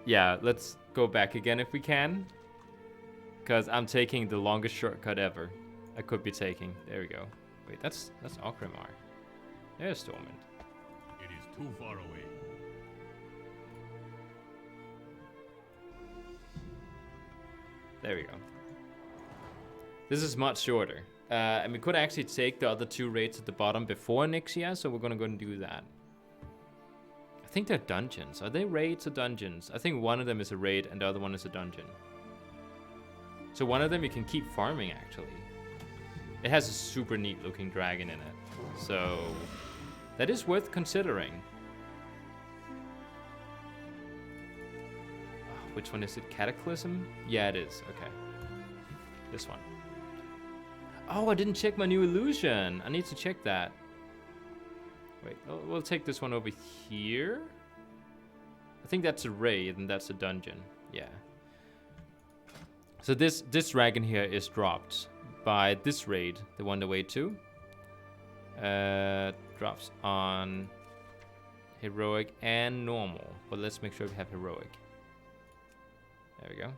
Yeah, let's go back again if we can. Because I'm taking the longest shortcut ever. I could be taking. There we go. Wait, that's Okrimar. There's Stormwind. It is too far away. There we go. This is much shorter. And we could actually take the other two raids at the bottom before Onyxia, so we're gonna go and do that. I think they're dungeons. Are they raids or dungeons? I think one of them is a raid and the other one is a dungeon. So one of them you can keep farming, actually. It has a super neat looking dragon in it. So that is worth considering. Which one is it? Cataclysm? Yeah, it is. Okay. This one. Oh, I didn't check my new illusion. I need to check that. Wait, we'll take this one over here. I think that's a raid and that's a dungeon. Yeah. So this dragon here is dropped by this raid, the one the way to. Drops on heroic and normal. But let's make sure we have heroic. There we go.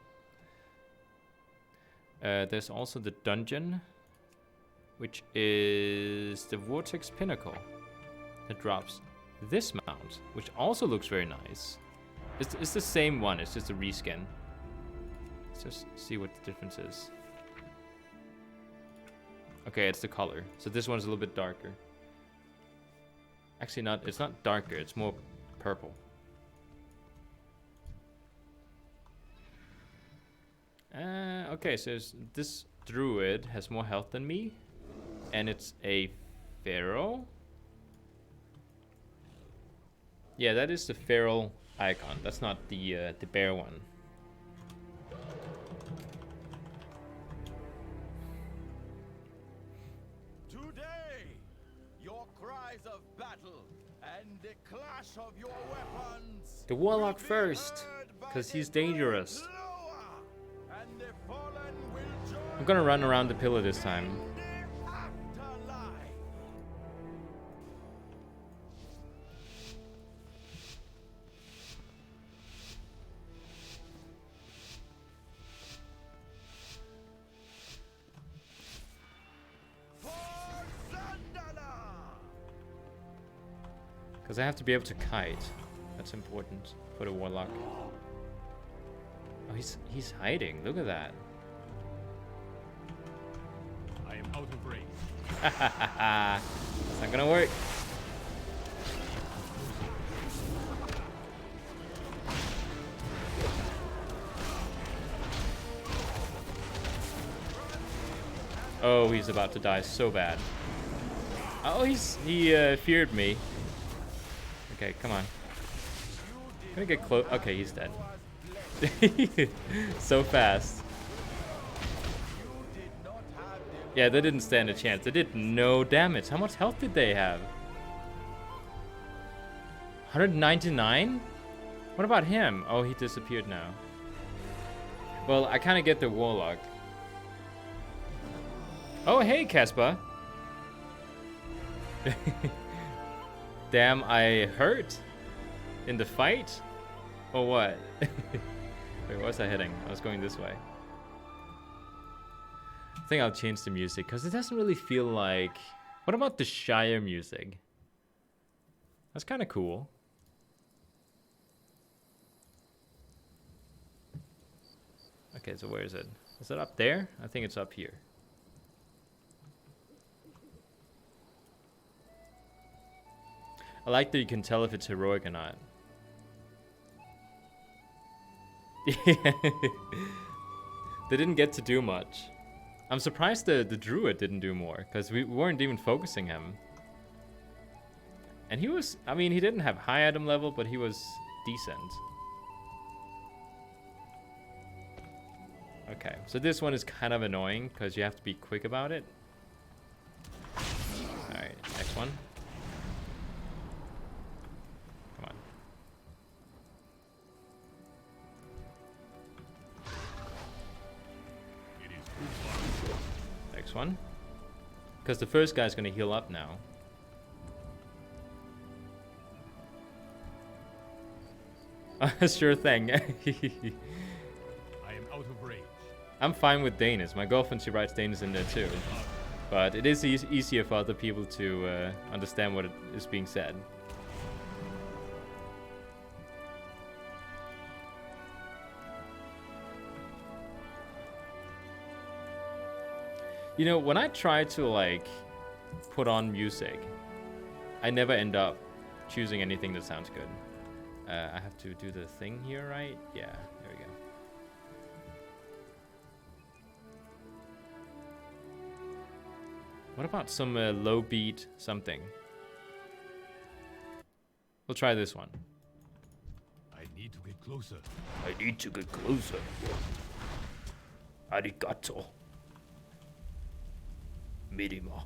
There's also the dungeon, which is the Vortex Pinnacle. That drops this mount, which also looks very nice. It's the same one, it's just a reskin. Let's just see what the difference is. Okay, it's the color. So this one's a little bit darker. Actually not, it's not darker, it's more purple. Okay, so this druid has more health than me. And it's a feral. Yeah, that is the feral icon. That's not the bear one. Today, your cries of battle and the clash of your weapons. The warlock first, because he's dangerous. I'm gonna run around the pillar this time. Because I have to be able to kite. That's important for the warlock. Oh, he's hiding. Look at that. I am out of range. It's not gonna work. Oh, he's about to die so bad. Oh, he feared me. Okay, come on. I'm gonna get close. Okay, he's dead. So fast. Yeah, they didn't stand a chance. They did no damage. How much health did they have? 199? What about him? Oh, he disappeared now. Well, I kind of get the warlock. Oh, hey, Casper. Damn, I hurt in the fight? Or what? Wait, where was I heading? I was going this way. I think I'll change the music because it doesn't really feel like... What about the Shire music? That's kind of cool. Okay, so where is it? Is it up there? I think it's up here. I like that you can tell if it's heroic or not. They didn't get to do much. I'm surprised the druid didn't do more, because we weren't even focusing him. And he was, I mean, he didn't have high item level, but he was decent. Okay, so this one is kind of annoying, because you have to be quick about it. Alright, next one. Come on. Next one. Because the first guy's going to heal up now. Sure thing. I am out of range. I'm fine with Danish. My girlfriend, she writes Danish in there too. But it is easier for other people to understand what is being said. You know, when I try to like put on music, I never end up choosing anything that sounds good. I have to do the thing here, right? Yeah, there we go. What about some low beat something? We'll try this one. I need to get closer. I need to get closer. Arigato. Minima.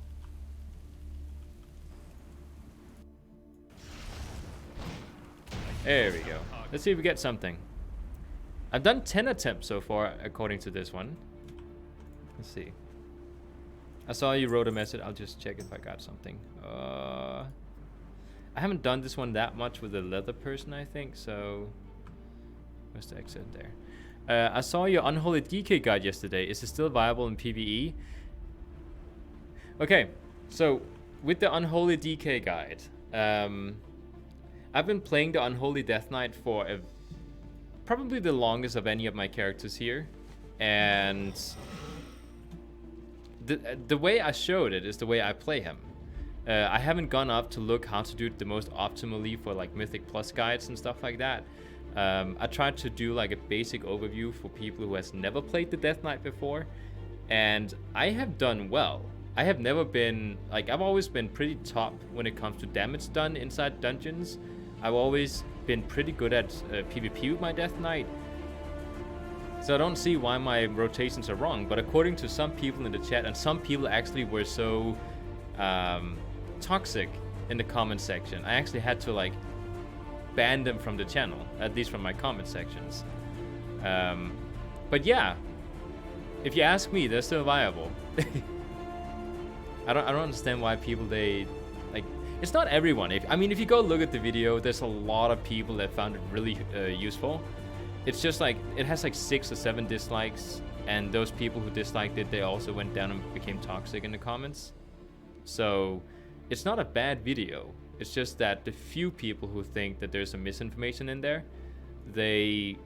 There we go. Let's see if we get something. I've done 10 attempts so far, according to this one. Let's see. I saw you wrote a message. I'll just check if I got something. I haven't done this one that much with the leather person, I think, so... Where's the exit there? I saw your Unholy DK guide yesterday. Is it still viable in PvE? Okay, so with the Unholy DK guide, I've been playing the Unholy Death Knight for probably the longest of any of my characters here, and the way I showed it is the way I play him. I haven't gone up to look how to do it the most optimally for like Mythic Plus guides and stuff like that. I tried to do like a basic overview for people who has never played the Death Knight before, and I have done well. I have never been, like, I've always been pretty top when it comes to damage done inside dungeons. I've always been pretty good at PvP with my Death Knight. So I don't see why my rotations are wrong, but according to some people in the chat, and some people actually were so toxic in the comment section, I actually had to, like, ban them from the channel, at least from my comment sections. But yeah, if you ask me, they're still viable. I don't understand why people, they like, it's not everyone. I mean if you go look at the video, there's a lot of people that found it really useful. It's just like it has like 6 or 7 dislikes, and those people who disliked it, they also went down and became toxic in the comments. So it's not a bad video. It's just that the few people who think that there's some misinformation in there, they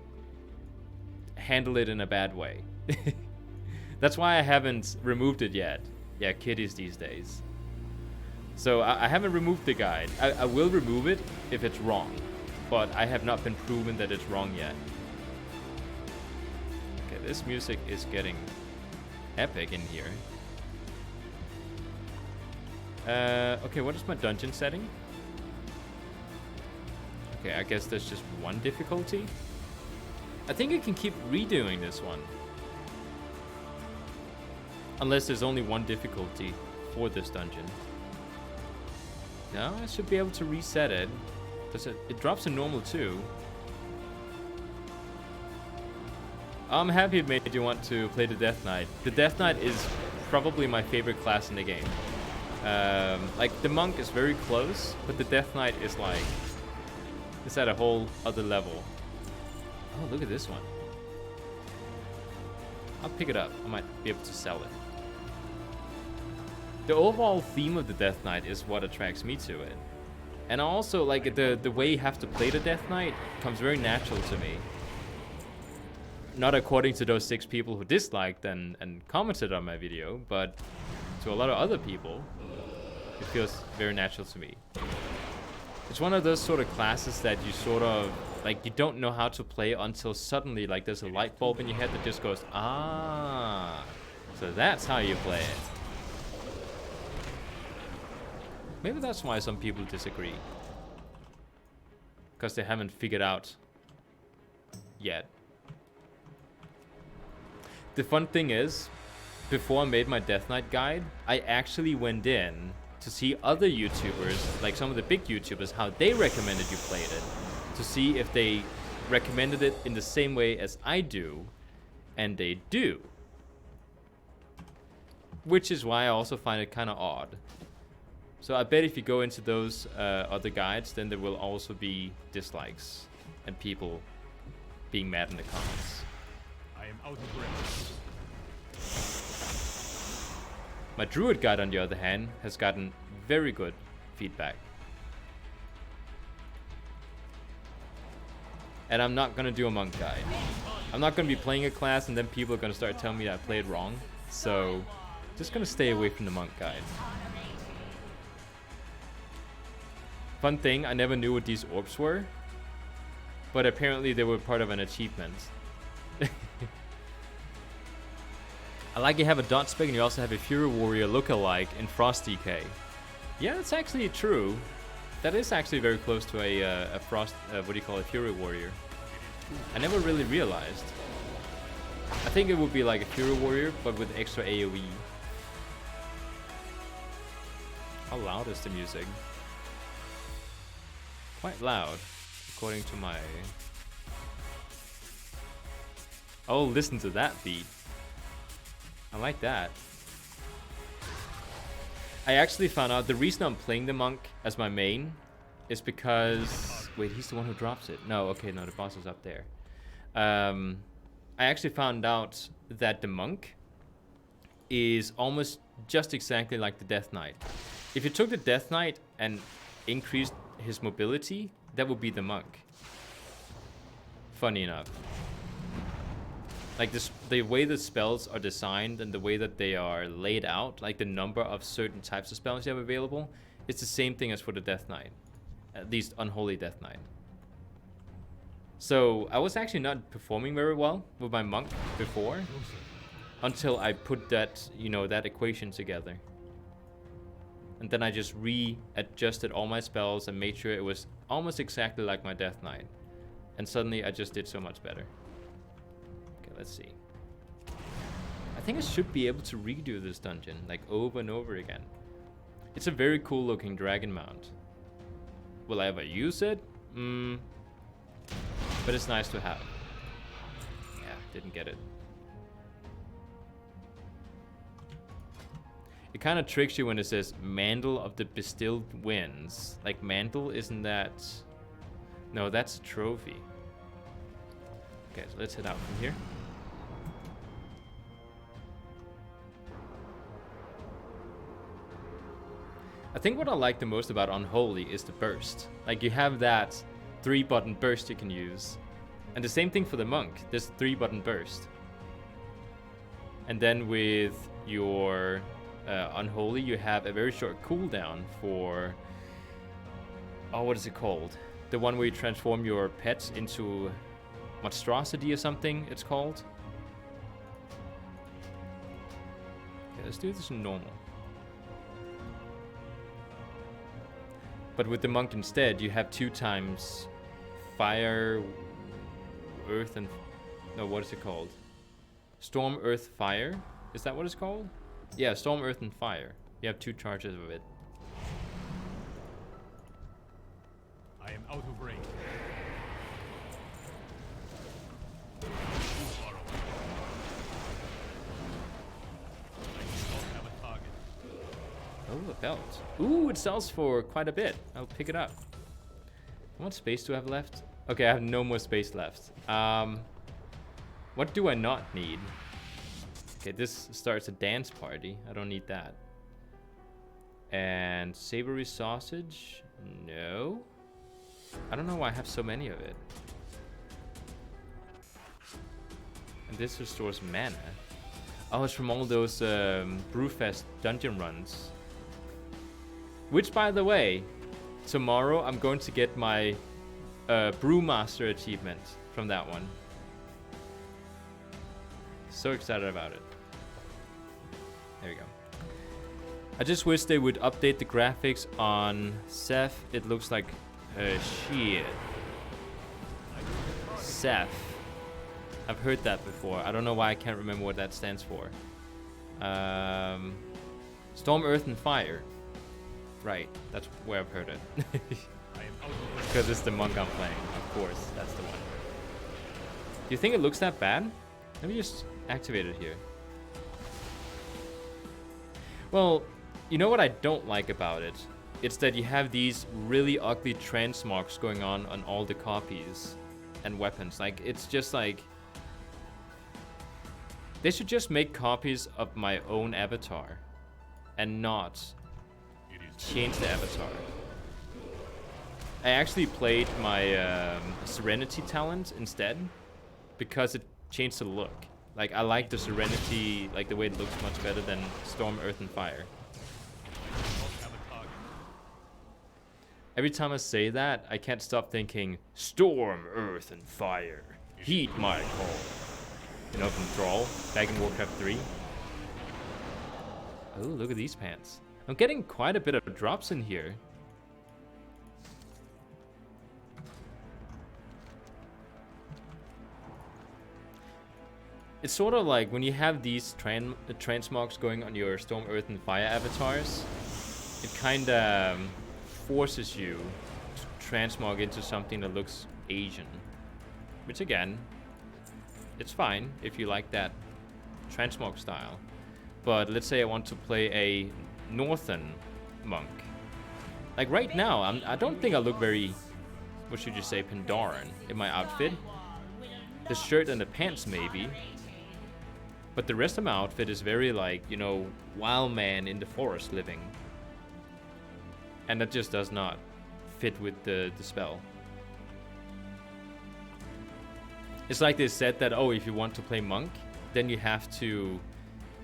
handle it in a bad way. That's why I haven't removed it yet. Yeah, kitties these days. So I haven't removed the guide. I will remove it if it's wrong, but I have not been proven that it's wrong yet. Okay, this music is getting epic in here. Okay, what is my dungeon setting? Okay, I guess there's just one difficulty. I think I can keep redoing this one. Unless there's only one difficulty for this dungeon. No, I should be able to reset it. Does it drops in normal too. I'm happy it made you want to play the Death Knight. The Death Knight is probably my favorite class in the game. Like, the Monk is very close, but the Death Knight is like... it's at a whole other level. Oh, look at this one. I'll pick it up. I might be able to sell it. The overall theme of the Death Knight is what attracts me to it. And also, like, the way you have to play the Death Knight comes very natural to me. Not according to those 6 people who disliked and commented on my video, but to a lot of other people, it feels very natural to me. It's one of those sort of classes that you sort of, like, you don't know how to play until suddenly, like, there's a light bulb in your head that just goes, ah, so that's how you play it. Maybe that's why some people disagree. Because they haven't figured out yet. The fun thing is, before I made my Death Knight guide, I actually went in to see other YouTubers, like some of the big YouTubers, how they recommended you played it. To see if they recommended it in the same way as I do. And they do. Which is why I also find it kind of odd. So I bet if you go into those other guides, then there will also be dislikes. And people being mad in the comments. I am out of breath. My Druid guide, on the other hand, has gotten very good feedback. And I'm not gonna do a Monk guide. I'm not gonna be playing a class and then people are gonna start telling me that I played wrong. So, just gonna stay away from the Monk guide. Fun thing, I never knew what these orbs were. But apparently they were part of an achievement. I like you have a dot spec and you also have a Fury Warrior lookalike in Frost DK. Yeah, that's actually true. That is actually very close to a Frost, what do you call it, Fury Warrior. I never really realized. I think it would be like a Fury Warrior, but with extra AoE. How loud is the music? Quite loud, according to my... Oh, listen to that beat. I like that. I actually found out the reason I'm playing the Monk as my main is because... Wait, he's the one who drops it. No, okay, no, the boss is up there. I actually found out that the Monk is almost just exactly like the Death Knight. If you took the Death Knight and increased his mobility, that would be the Monk. Funny enough. Like this, the way the spells are designed and the way that they are laid out, like the number of certain types of spells you have available, it's the same thing as for the Death Knight. At least Unholy Death Knight. So I was actually not performing very well with my Monk before, until I put that, you know, that equation together. And then I just readjusted all my spells and made sure it was almost exactly like my Death Knight. And suddenly I just did so much better. Let's see. I think I should be able to redo this dungeon, like, over and over again. It's a very cool looking dragon mount. Will I ever use it? But it's nice to have. Yeah, didn't get it. It kind of tricks you when it says Mantle of the Bestilled Winds. Like, Mantle, isn't that... No, that's a trophy. Okay, so let's head out from here. I think what I like the most about Unholy is the burst. Like, you have that 3-button burst you can use. And the same thing for the Monk. This 3-button burst. And then with your Unholy, you have a very short cooldown for... Oh, what is it called? The one where you transform your pets into monstrosity or something, it's called. Okay, let's do this in normal. But with the monk instead, you have 2 times fire, earth, and... No, what is it called? Storm, earth, fire? Is that what it's called? Yeah, storm, earth, and fire. You have 2 charges of it. I am out of range. Oh, a belt. Ooh, it sells for quite a bit. I'll pick it up. How much space do I have left? Okay, I have no more space left. What do I not need? Okay, this starts a dance party. I don't need that. And savory sausage? No. I don't know why I have so many of it. And this restores mana. Oh, it's from all those Brewfest dungeon runs. Which, by the way, tomorrow I'm going to get my Brewmaster achievement from that one. So excited about it. There we go. I just wish they would update the graphics on Seth. It looks like shit. Seth. I've heard that before. I don't know why I can't remember what that stands for. Storm, Earth, and Fire. Right, that's where I've heard it. Because it's the monk I'm playing. Of course, that's the one. Do you think it looks that bad? Let me just activate it here. Well, you know what I don't like about it? It's that you have these really ugly transmarks going on all the copies and weapons. Like, it's just like... They should just make copies of my own avatar and not change the avatar. I actually played my Serenity talent instead because it changed the look. Like, I like the Serenity, like the way it looks much better than Storm, Earth, and Fire. Every time I say that, I can't stop thinking, Storm, Earth, and Fire, heed my call. You know, from Thrall, back in Warcraft 3. Oh, look at these pants. I'm getting quite a bit of drops in here. It's sort of like when you have these transmogs going on your Storm, Earth, and Fire avatars, it kind of forces you to transmog into something that looks Asian. Which again, it's fine if you like that transmog style. But let's say I want to play a Northern monk. Like right now, I don't think I look very, what should you say, Pandaren in my outfit. The shirt and the pants maybe. But the rest of my outfit is very like, you know, wild man in the forest living. And that just does not fit with the spell. It's like they said that, oh, if you want to play monk, then you have to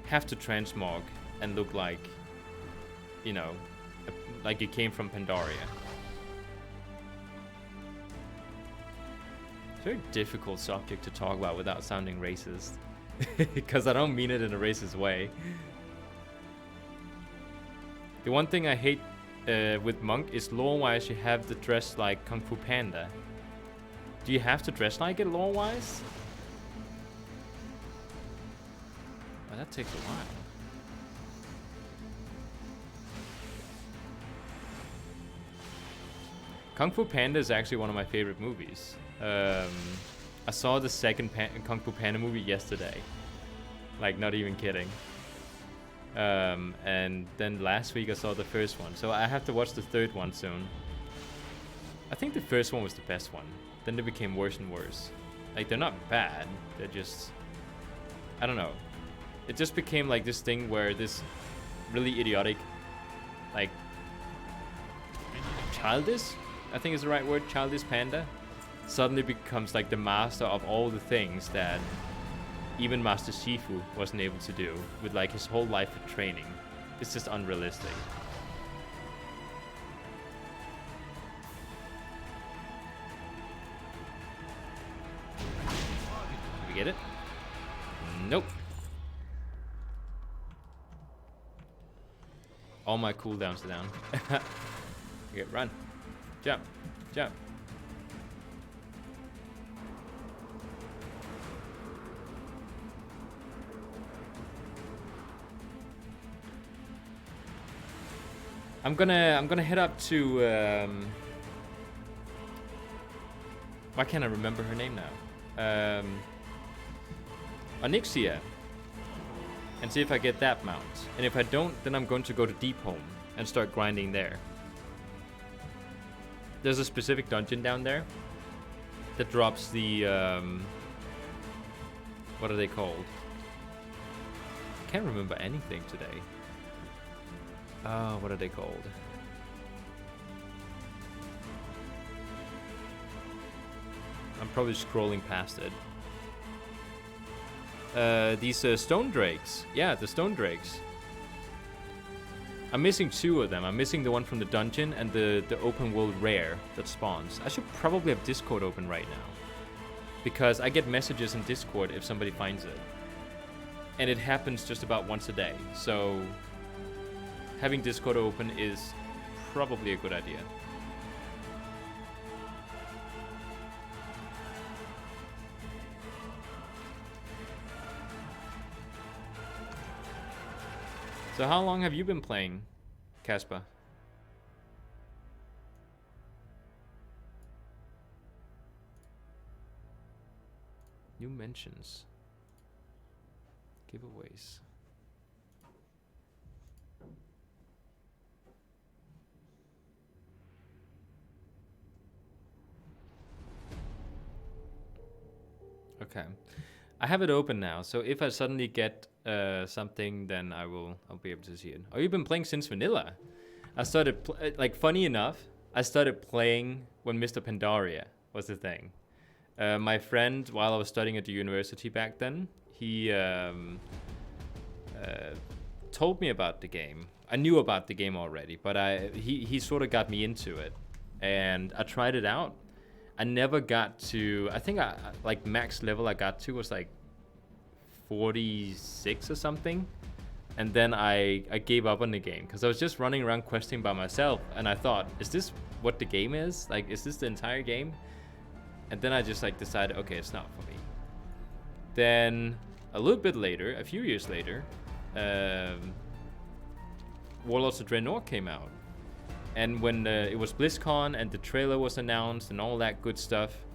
transmog and look like, you know, like you came from Pandaria. It's a very difficult subject to talk about without sounding racist. Because I don't mean it in a racist way. The one thing I hate with monk is lore-wise you have to dress like Kung Fu Panda. Do you have to dress like it lore-wise? Well, that takes a while. Kung Fu Panda is actually one of my favorite movies. I saw the second Kung Fu Panda movie yesterday. Like, not even kidding. And then last week I saw the first one. So I have to watch the third one soon. I think the first one was the best one. Then they became worse and worse. Like, they're not bad. They're just... I don't know. It just became like this thing where this really idiotic, like, childish, I think is the right word, childish panda, suddenly becomes like the master of all the things that even Master Shifu wasn't able to do with like his whole life of training. It's just unrealistic. Did we get it? Nope. All my cooldowns are down. I Okay, run. Jump. Jump. I'm gonna head up to why can't I remember her name now? Onyxia. And see if I get that mount. And if I don't, then I'm going to go to Deepholm and start grinding there. There's a specific dungeon down there that drops the what are they called? I can't remember anything today. What are they called? I'm probably scrolling past it. These stone drakes. Yeah, the stone drakes. I'm missing 2 of them. I'm missing the one from the dungeon and the open world rare that spawns. I should probably have Discord open right now, because I get messages in Discord if somebody finds it. And it happens just about once a day. So having Discord open is probably a good idea. So how long have you been playing, Casper? New mentions. Giveaways. Okay. I have it open now, so if I suddenly get something, then I'll be able to see it. Oh, you've been playing since vanilla. I started like, funny enough, I started playing when Mr. Pandaria was the thing. My friend, while I was studying at the university back then, he told me about the game. I knew about the game already, but he sort of got me into it, and I tried it out. I never got to, I think like max level I got to was like 46 or something. And then I gave up on the game because I was just running around questing by myself, and I thought, is this what the game is? Like, is this the entire game? And then I just like decided, okay, it's not for me. Then a little bit later, a few years later, Warlords of Draenor came out. And when it was BlizzCon and the trailer was announced and all that good stuff,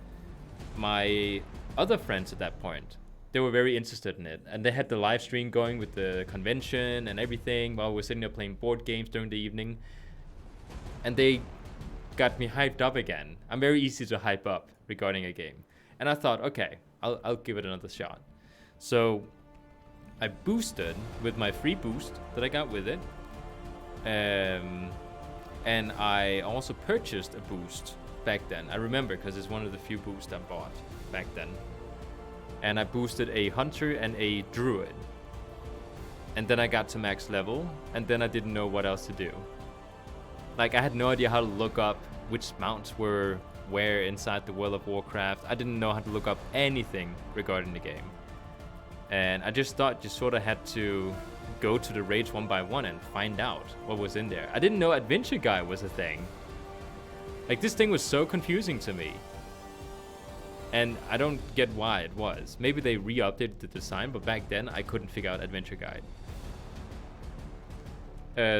my other friends at that point, they were very interested in it. And they had the live stream going with the convention and everything while we were sitting there playing board games during the evening. And they got me hyped up again. I'm very easy to hype up regarding a game. And I thought, okay, I'll give it another shot. So I boosted with my free boost that I got with it. And I also purchased a boost back then. I remember because it's one of the few boosts I bought back then. And I boosted a hunter and a druid. And then I got to max level, and then I didn't know what else to do. Like, I had no idea how to look up which mounts were where inside the World of Warcraft. I didn't know how to look up anything regarding the game. And I just thought you sort of had to go to the raids one by one and find out what was in there. I didn't know Adventure Guide was a thing. Like, this thing was so confusing to me. And I don't get why it was. Maybe they re-updated the design, but back then I couldn't figure out Adventure Guide.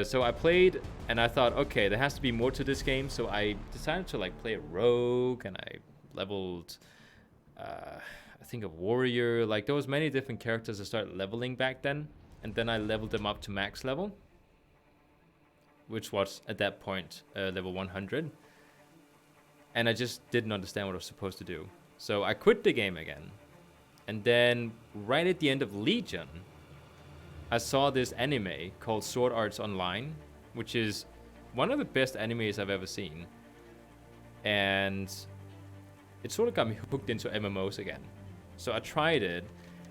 So I played, and I thought, okay, there has to be more to this game. So I decided to like play a rogue, and I leveled, I think a warrior. Like, there was many different characters I started leveling back then. And then I leveled them up to max level, which was at that point level 100. And I just didn't understand what I was supposed to do. So I quit the game again. And then right at the end of Legion, I saw this anime called Sword Arts Online, which is one of the best animes I've ever seen. And it sort of got me hooked into MMOs again. So I tried it,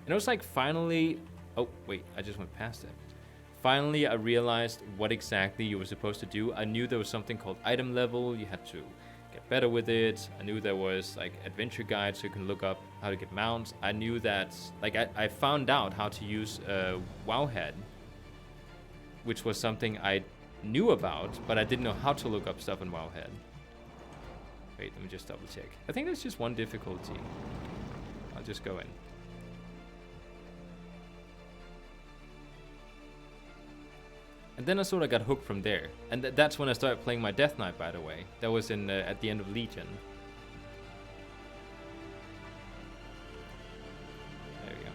and it was like finally... Oh, wait, I just went past it. Finally, I realized what exactly you were supposed to do. I knew there was something called item level. You had to get better with it. I knew there was like adventure guides so you can look up how to get mounts. I knew that, like, I found out how to use Wowhead, which was something I knew about, but I didn't know how to look up stuff in Wowhead. Wait, let me just double check. I think there's just one difficulty. I'll just go in. And then I sort of got hooked from there. And that's when I started playing my Death Knight, by the way. That was in at the end of Legion. There we go.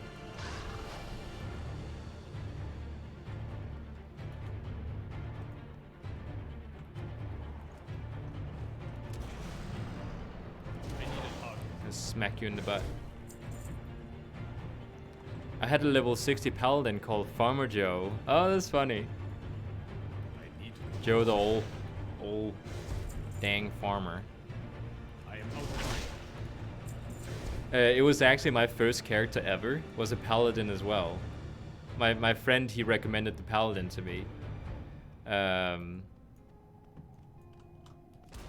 I need a hug. And smack you in the butt. I had a level 60 paladin called Farmer Joe. Oh, that's funny. Joe the old dang farmer. I am out. It was actually my first character ever. Was a paladin as well. My friend, he recommended the paladin to me. I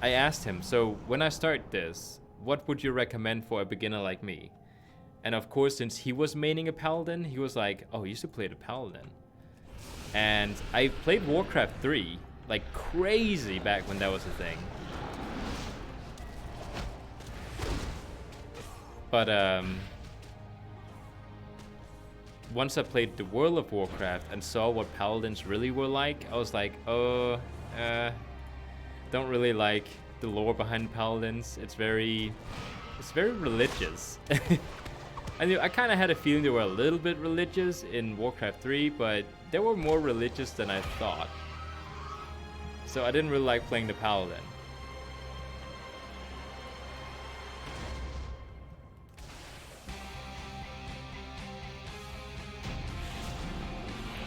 asked him, so when I start this, what would you recommend for a beginner like me? And of course, since he was maining a paladin, he was like, oh, you should play the paladin. And I played Warcraft 3 like crazy back when that was a thing. But once I played the World of Warcraft and saw what paladins really were like, I was like, oh, don't really like the lore behind paladins. It's very religious. I kind of had a feeling they were a little bit religious in Warcraft 3, but they were more religious than I thought. So I didn't really like playing the paladin.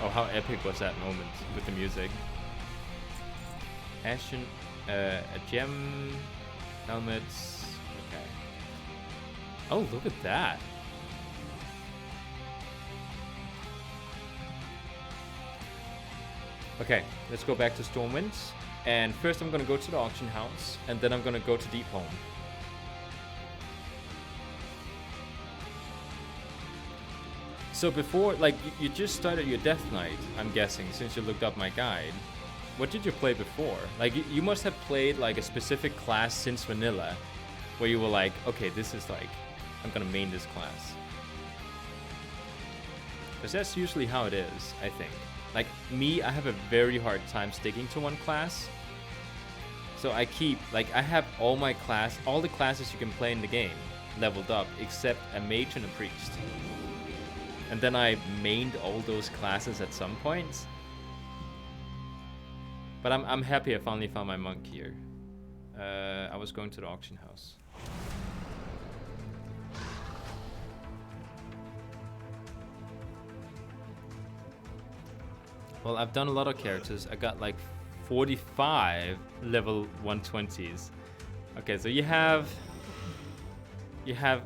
Oh, how epic was that moment with the music. Ashen, a gem, helmets, okay. Oh, look at that. Okay, let's go back to Stormwind. And first I'm gonna go to the auction house, and then I'm gonna go to Deepholm. So before, like, you just started your Death Knight, I'm guessing, since you looked up my guide. What did you play before? Like, you must have played, like, a specific class since vanilla, where you were like, okay, this is, like, I'm gonna main this class. Because that's usually how it is, I think. Like, me, I have a very hard time sticking to one class. So I keep, like, I have all the classes you can play in the game leveled up, except a mage and a priest. And then I mained all those classes at some point. But I'm happy I finally found my monk here. I was going to the auction house. Well, I've done a lot of characters. I got like 45 level 120s. Okay, so you have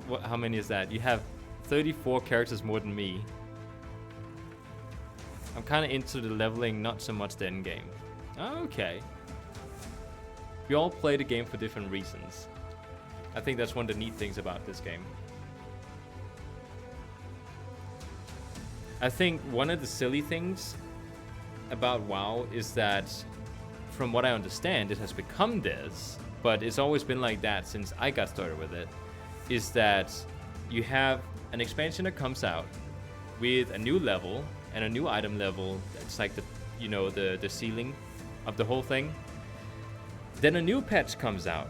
what, how many is that? You have 34 characters more than me. I'm kind of into the leveling, not so much the end game. Okay. We all play the game for different reasons. I think that's one of the neat things about this game. I think one of the silly things about WoW is that, from what I understand, it has become this, but it's always been like that since I got started with it, is that you have an expansion that comes out with a new level and a new item level. It's like the ceiling of the whole thing. Then a new patch comes out.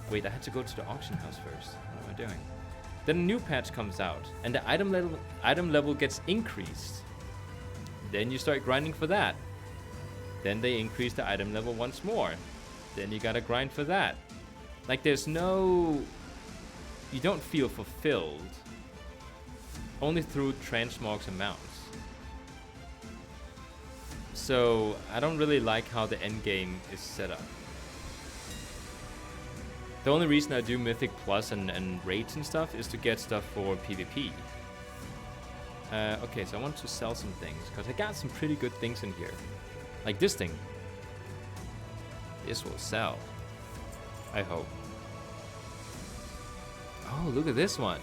Wait, I had to go to the auction house first. What am I doing? Then a new patch comes out, and the item level gets increased. Then you start grinding for that. Then they increase the item level once more. Then you gotta grind for that. Like, there's no... You don't feel fulfilled. Only through transmogs and mounts. So, I don't really like how the end game is set up. The only reason I do Mythic Plus and raids and stuff is to get stuff for PvP. Okay, so I want to sell some things, because I got some pretty good things in here. Like this thing. This will sell. I hope. Oh, look at this one.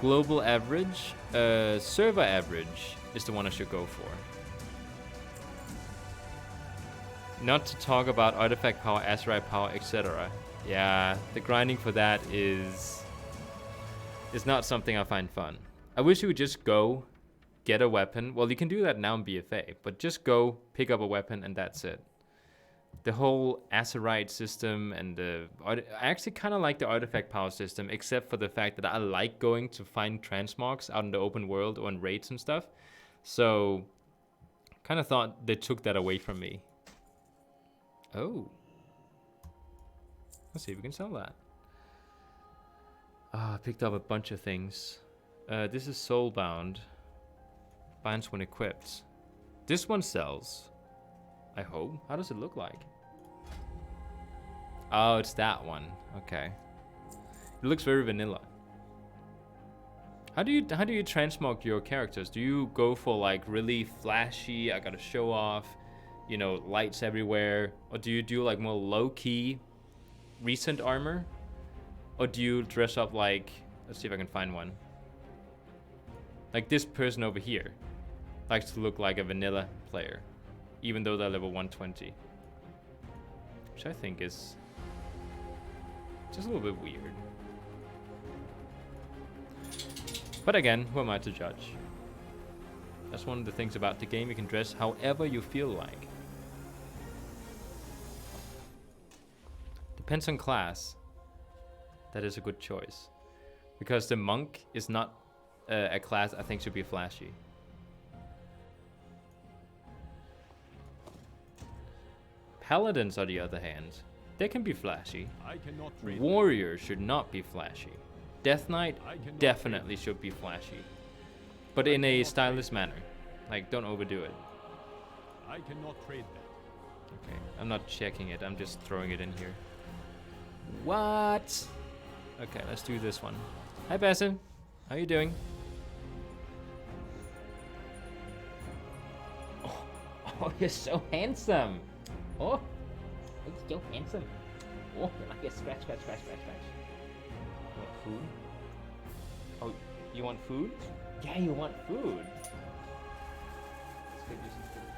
Global average. Server average is the one I should go for. Not to talk about artifact power, azerite power, etc. Yeah, the grinding for that is not something I find fun. I wish you would just go get a weapon. Well, you can do that now in BFA, but just go pick up a weapon and that's it. The whole azerite system and I actually kind of like the artifact power system, except for the fact that I like going to find transmogs out in the open world or in raids and stuff. So, kind of thought they took that away from me. Oh. Let's see if we can sell that. Ah, I picked up a bunch of things. This is soulbound. Binds when equipped. This one sells. I hope. How does it look like? Oh, it's that one. Okay. It looks very vanilla. How do you transmog your characters? Do you go for like really flashy, I gotta show off, you know, lights everywhere? Or do you do like more low-key recent armor? Or do you dress up like, let's see if I can find one. Like this person over here likes to look like a vanilla player, even though they're level 120. Which I think is just a little bit weird. But again, who am I to judge? That's one of the things about the game. You can dress however you feel like. Depends on class. That is a good choice. Because the monk is not a class I think should be flashy. Paladins, on the other hand, they can be flashy. Warriors should not be flashy. Death Knight definitely should be flashy, but in a stylish manner. Like, don't overdo it. I cannot trade that. Okay, I'm not checking it. I'm just throwing it in here. What? Okay, let's do this one. Hi, Basim. How you doing? Oh, you're so handsome. Oh, you're so handsome. Oh, I get scratch. You want food? Oh, you want food? Yeah, you want food. Let's get you some food.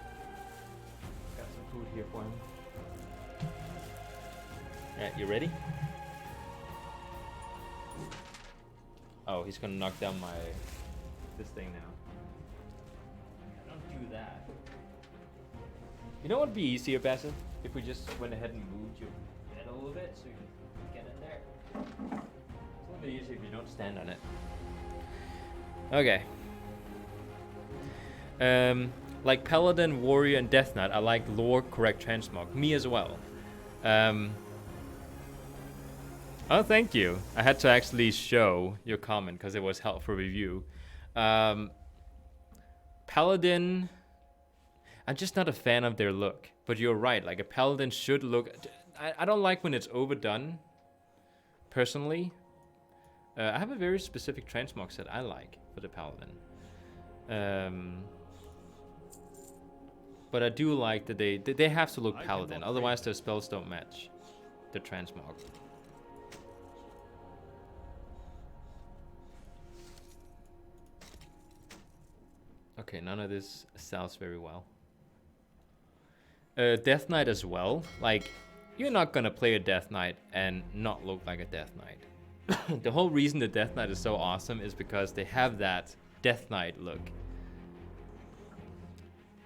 Got some food here for him. Yeah, you ready? Oh, he's gonna knock down this thing now. Don't do that. You know what would be easier, Bassett? If we just went ahead and moved your bed a little bit so you can get in there. It's a little bit easier if you don't stand on it. Okay. Like Paladin, Warrior, and Death Knight, I like lore correct transmog. Me as well. Oh, thank you. I had to actually show your comment because it was helpful review. Paladin, I'm just not a fan of their look. But you're right, like a Paladin should look... I don't like when it's overdone, personally. I have a very specific transmog set I like for the Paladin. But I do like that they have to look Paladin, otherwise their spells don't match the transmog. Okay, none of this sells very well. Death Knight as well. Like, you're not gonna play a Death Knight and not look like a Death Knight. The whole reason the Death Knight is so awesome is because they have that Death Knight look.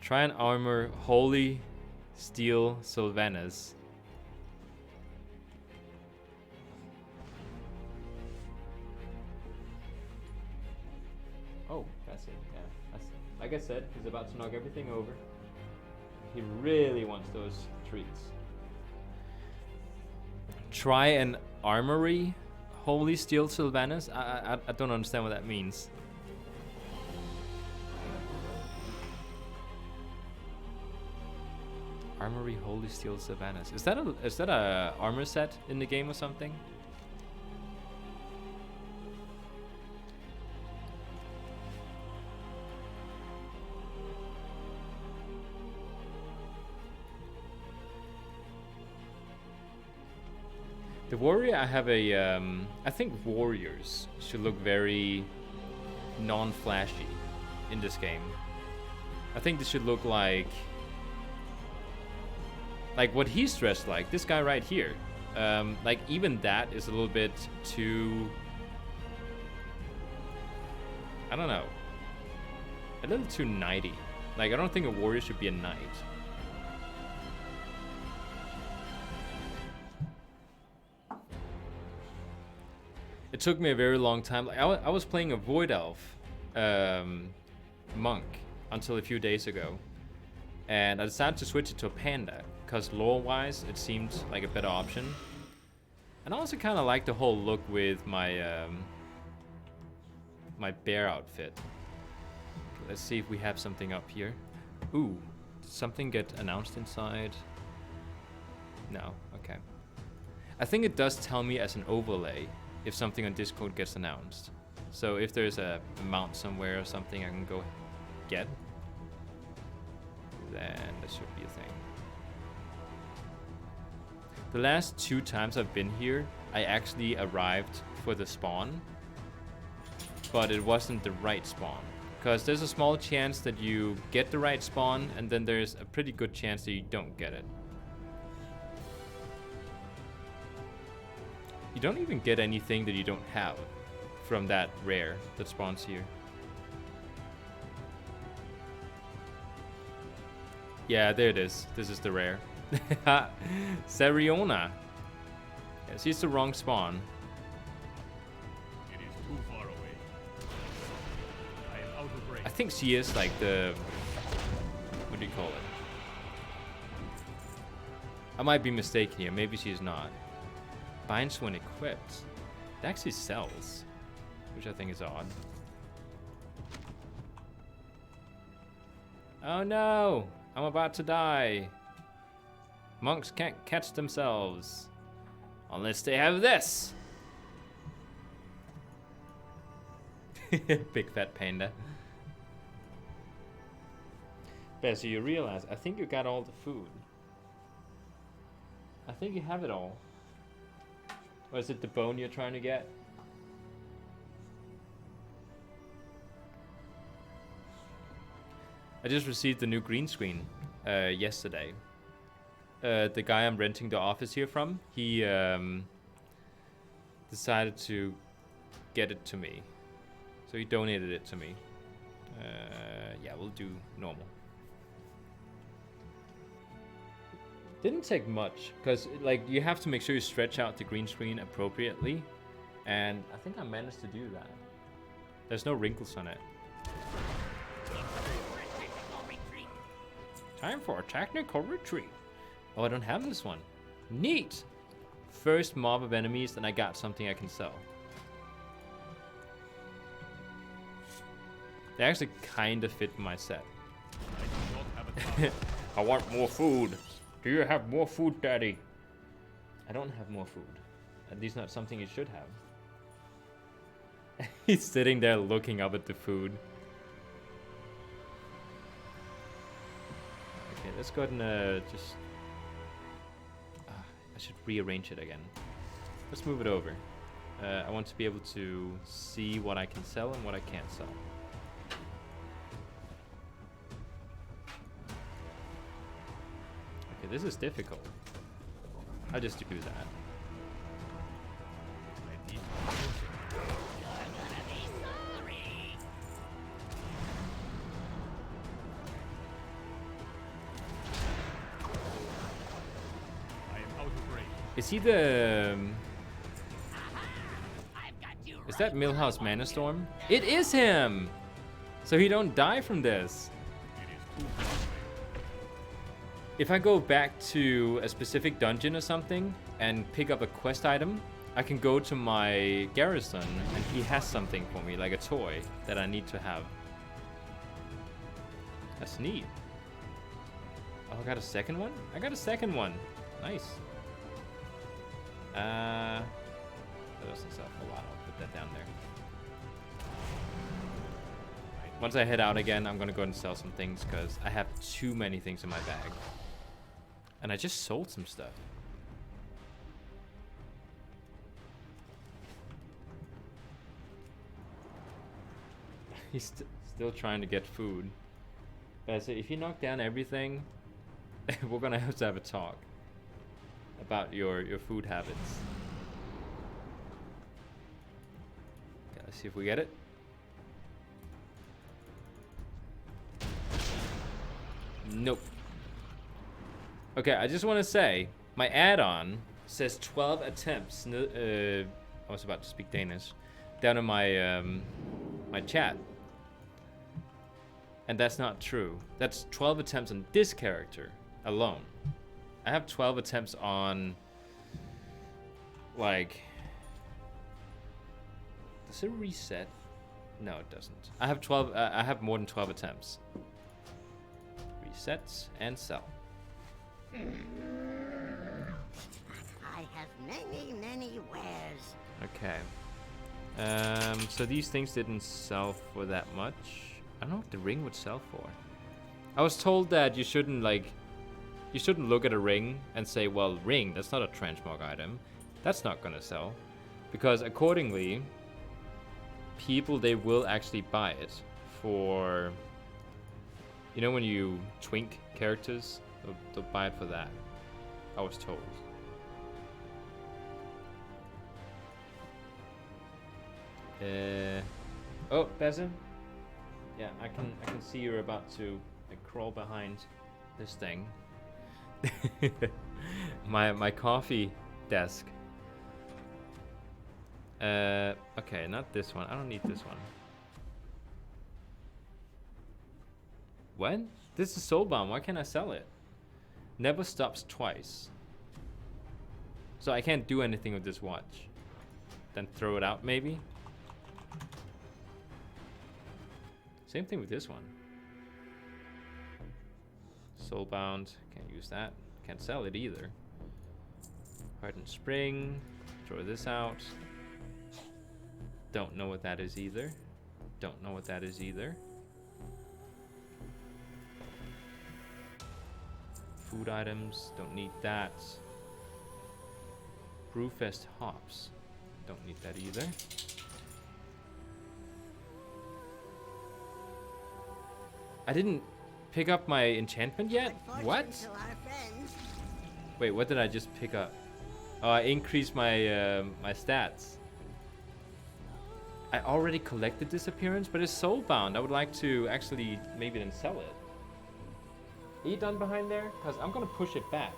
Try and armor Holy Steel Sylvanas. Oh, that's it. Yeah, that's it. Like I said, he's about to knock everything over. He really wants those treats. Try an armory Holy Steel Sylvanas? I don't understand what that means. Armory Holy Steel Sylvanas. Is that a armor set in the game or something? The warrior, I have a, I think warriors should look very non-flashy in this game. I think they should look like like what he's dressed like, this guy right here. Like even that is a little bit too, I don't know, a little too knighty. Like I don't think a warrior should be a knight. It took me a very long time. Like I was playing a void elf monk until a few days ago, and I decided to switch it to a panda because lore-wise it seemed like a better option. And I also kind of like the whole look with my my bear outfit. Okay, let's see if we have something up here. Ooh, did something get announced inside? No, okay. I think it does tell me as an overlay if something on Discord gets announced. So if there's a mount somewhere or something I can go get, then that should be a thing. The last 2 times I've been here, I actually arrived for the spawn, but it wasn't the right spawn. Because there's a small chance that you get the right spawn, and then there's a pretty good chance that you don't get it. You don't even get anything that you don't have from that rare that spawns here. Yeah, there it is. This is the rare. Sariona. Yeah, she's the wrong spawn. It is too far away. I am out of range. I think she is like the... What do you call it? I might be mistaken here. Maybe she's not. Binds when equipped. It actually sells, which I think is odd. Oh no! I'm about to die. Monks can't catch themselves unless they have this. Big fat panda. But so you realize, I think you got all the food. I think you have it all. Or is it the bone you're trying to get? I just received the new green screen yesterday. The guy I'm renting the office here from, he decided to get it to me. So he donated it to me. Yeah, we'll do normal. Didn't take much, because like you have to make sure you stretch out the green screen appropriately, and I think I managed to do that. There's no wrinkles on it. Time for a technical retreat. Oh, I don't have this one. Neat! First mob of enemies, and I got something I can sell. They actually kind of fit my set. I want more food. Do you have more food, Daddy? I don't have more food. At least not something you should have. He's sitting there looking up at the food. Okay, let's go ahead and just... I should rearrange it again. Let's move it over. I want to be able to see what I can sell and what I can't sell. Okay, this is difficult. I'll just do that. Is he the... Is that Millhouse Manastorm? It is him! So he don't die from this. If I go back to a specific dungeon or something and pick up a quest item, I can go to my garrison and he has something for me, like a toy that I need to have. That's neat. Oh, I got a second one? I got a second one. Nice. That doesn't sell for a while. I'll put that down there. Once I head out again, I'm gonna go and sell some things because I have too many things in my bag. And I just sold some stuff. He's still trying to get food. But I say, if you knock down everything, we're gonna have to have a talk. about your food habits. Okay, let's see if we get it. Nope. Okay, I just want to say, my add-on says 12 attempts. I was about to speak Danish. Down in my my chat. And that's not true. That's 12 attempts on this character alone. I have 12 attempts on, like, does it reset? No, it doesn't. I have 12. I have more than 12 attempts. Resets and sell. I have many wares. Okay. So these things didn't sell for that much. I don't know what the ring would sell for. I was told that you shouldn't look at a ring and say, well, ring, that's not a transmog item. That's not gonna sell. Because accordingly, people, they will actually buy it for, you know, when you twink characters, they'll buy it for that. I was told. Oh, Basim? Yeah, I can see you're about to like, crawl behind this thing. my coffee desk. Okay, not this one. I don't need this one. What? This is Soulbound. Why can't I sell it? Never stops twice. So I can't do anything with this watch. Then throw it out, maybe? Same thing with this one. Soulbound. Can't use that. Can't sell it either. Hardened Spring. Throw this out. Don't know what that is either. Don't know what that is either. Food items. Don't need that. Brewfest hops. Don't need that either. I didn't pick up my enchantment yet? What? Wait, what did I just pick up? Oh, I increased my my stats. I already collected this appearance, but it's soulbound. I would like to actually maybe then sell it. Are you done behind there? Because I'm gonna push it back.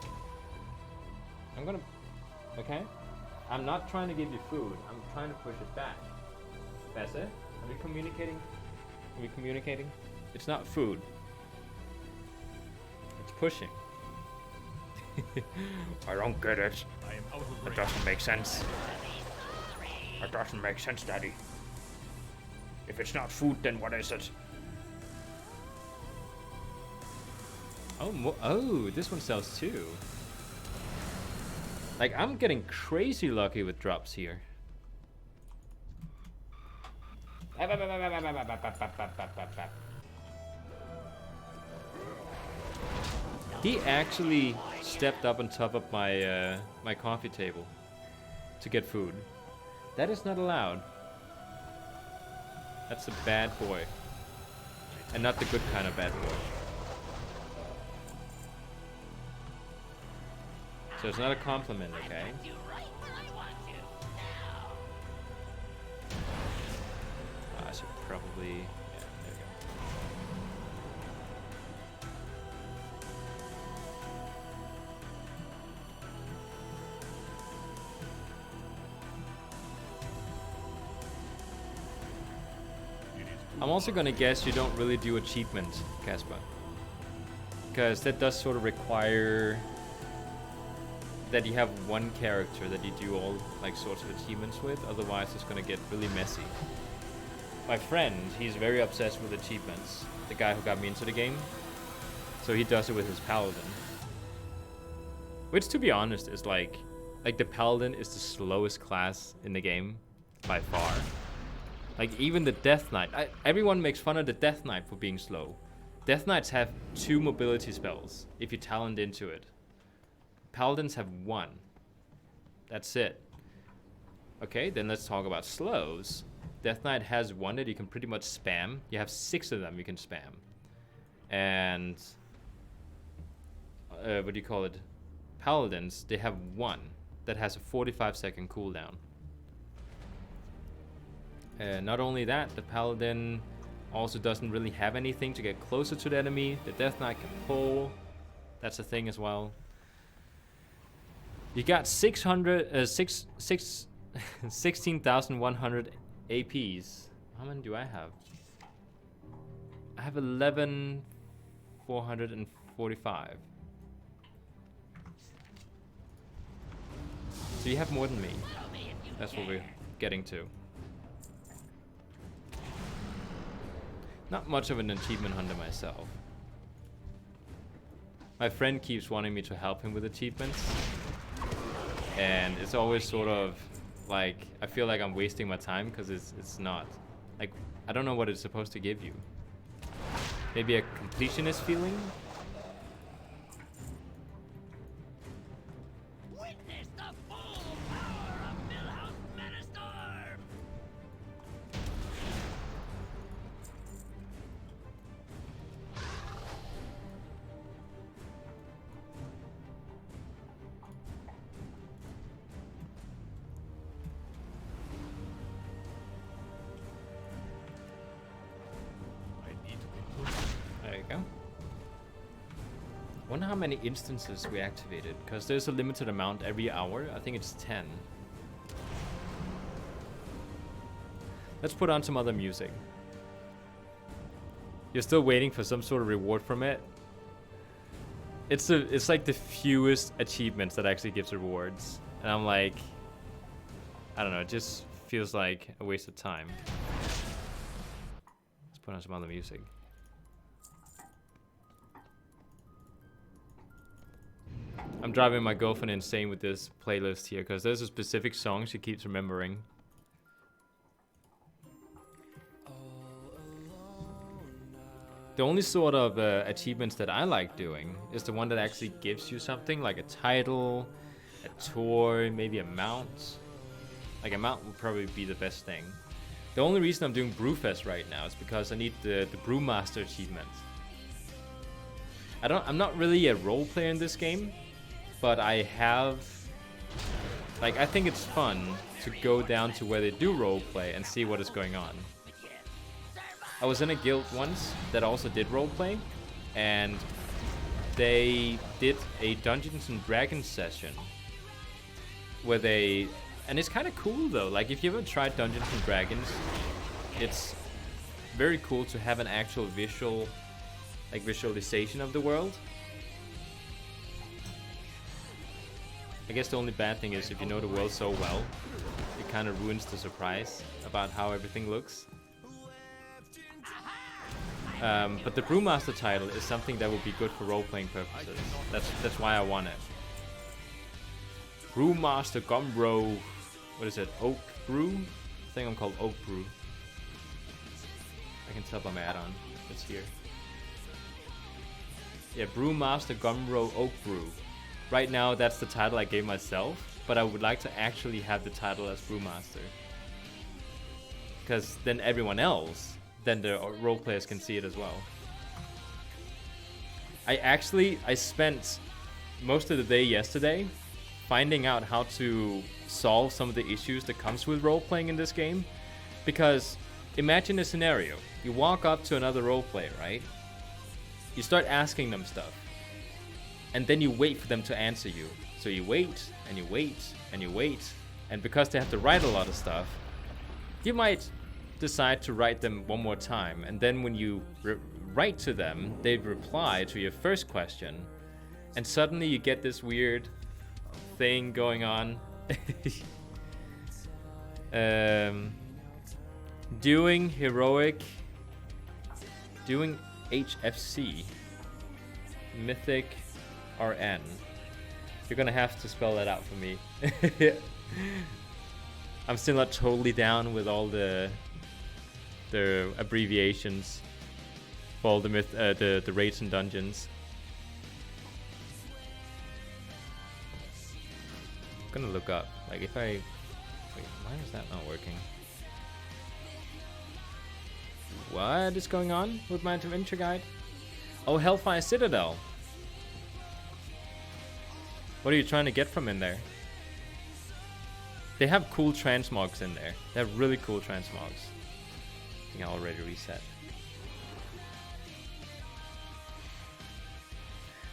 I'm gonna... Okay? I'm not trying to give you food. I'm trying to push it back. That's it? Are we communicating? Are we communicating? It's not food. It's pushing. I don't get it. I am out of It range. doesn't make sense. It doesn't make sense, Daddy. If it's not food, then what is it? Oh, oh, this one sells too. Like, I'm getting crazy lucky with drops here. He actually stepped up on top of my my coffee table to get food. That is not allowed. That's a bad boy. And not the good kind of bad boy. So it's not a compliment, okay? I should probably... Yeah, there we go. I'm also gonna guess you don't really do achievements, Casper. Because that does sort of require that you have one character that you do all like sorts of achievements with, otherwise it's gonna get really messy. My friend, he's very obsessed with achievements. The guy who got me into the game. So he does it with his paladin. Which, to be honest, is like the paladin is the slowest class in the game by far. Like even the Death Knight, everyone makes fun of the Death Knight for being slow. Death Knights have 2 mobility spells if you talent into it. Paladins have 1. That's it. Okay, then let's talk about slows. Death Knight has 1 that you can pretty much spam. You have 6 of them you can spam. And what do you call it? paladins, they have one that has a 45-second cooldown. Not only that, the paladin also doesn't really have anything to get closer to the enemy. The Death Knight can pull. That's a thing as well. You got 16,100 APs. How many do I have? I have 11,445. So you have more than me. That's what we're getting to. Not much of an achievement hunter myself. My friend keeps wanting me to help him with achievements. And it's always sort of like, I feel like I'm wasting my time because it's not. Like, I don't know what it's supposed to give you. Maybe a completionist feeling? Witness the full power of Millhouse Metastorm! There you go. Wonder how many instances we activated, because there's a limited amount every hour. I think it's 10. Let's put on some other music. You're still waiting for some sort of reward from it. It's like the fewest achievements that actually gives rewards, and I'm like, I don't know. It just feels like a waste of time. Let's put on some other music. I'm driving my girlfriend insane with this playlist here because there's a specific song she keeps remembering. The only sort of achievements that I like doing is the one that actually gives you something, like a title, a tour, maybe a mount. Like a mount would probably be the best thing. The only reason I'm doing Brewfest right now is because I need the Brewmaster achievement. I'm not really a role player in this game, but I have, like, I think it's fun to go down to where they do roleplay and see what is going on. I was in a guild once that also did roleplay, and they did a Dungeons and Dragons session where they, and it's kind of cool though. Like, if you ever tried Dungeons and Dragons, it's very cool to have an actual visual, like, visualization of the world. I guess the only bad thing is if you know the world so well, it kind of ruins the surprise about how everything looks. But the Brewmaster title is something that would be good for role-playing purposes. That's why I want it. Brewmaster Gumbro, what is it? Oak Brew? I think I'm called Oak Brew. I can tell by my add-on. It's here. Yeah, Brewmaster Gumbro Oak Brew. Right now, that's the title I gave myself, but I would like to actually have the title as Brewmaster. Because then everyone else, then the role players can see it as well. I spent most of the day yesterday finding out how to solve some of the issues that comes with role playing in this game. Because imagine a scenario. You walk up to another role player, right? You start asking them stuff. And then you wait for them to answer you. So you wait, and you wait, and you wait. And because they have to write a lot of stuff, you might decide to write them one more time. And then when you write to them, they reply to your first question. And suddenly you get this weird thing going on. Doing HFC. Mythic RN. You're gonna have to spell that out for me. I'm still not totally down with all the abbreviations for all the raids and dungeons. I'm gonna look up, like, if I wait, why is that not working? What is going on with my adventure guide? Oh, Hellfire Citadel. What are you trying to get from in there? They have cool transmogs in there. They have really cool transmogs. I think I already reset.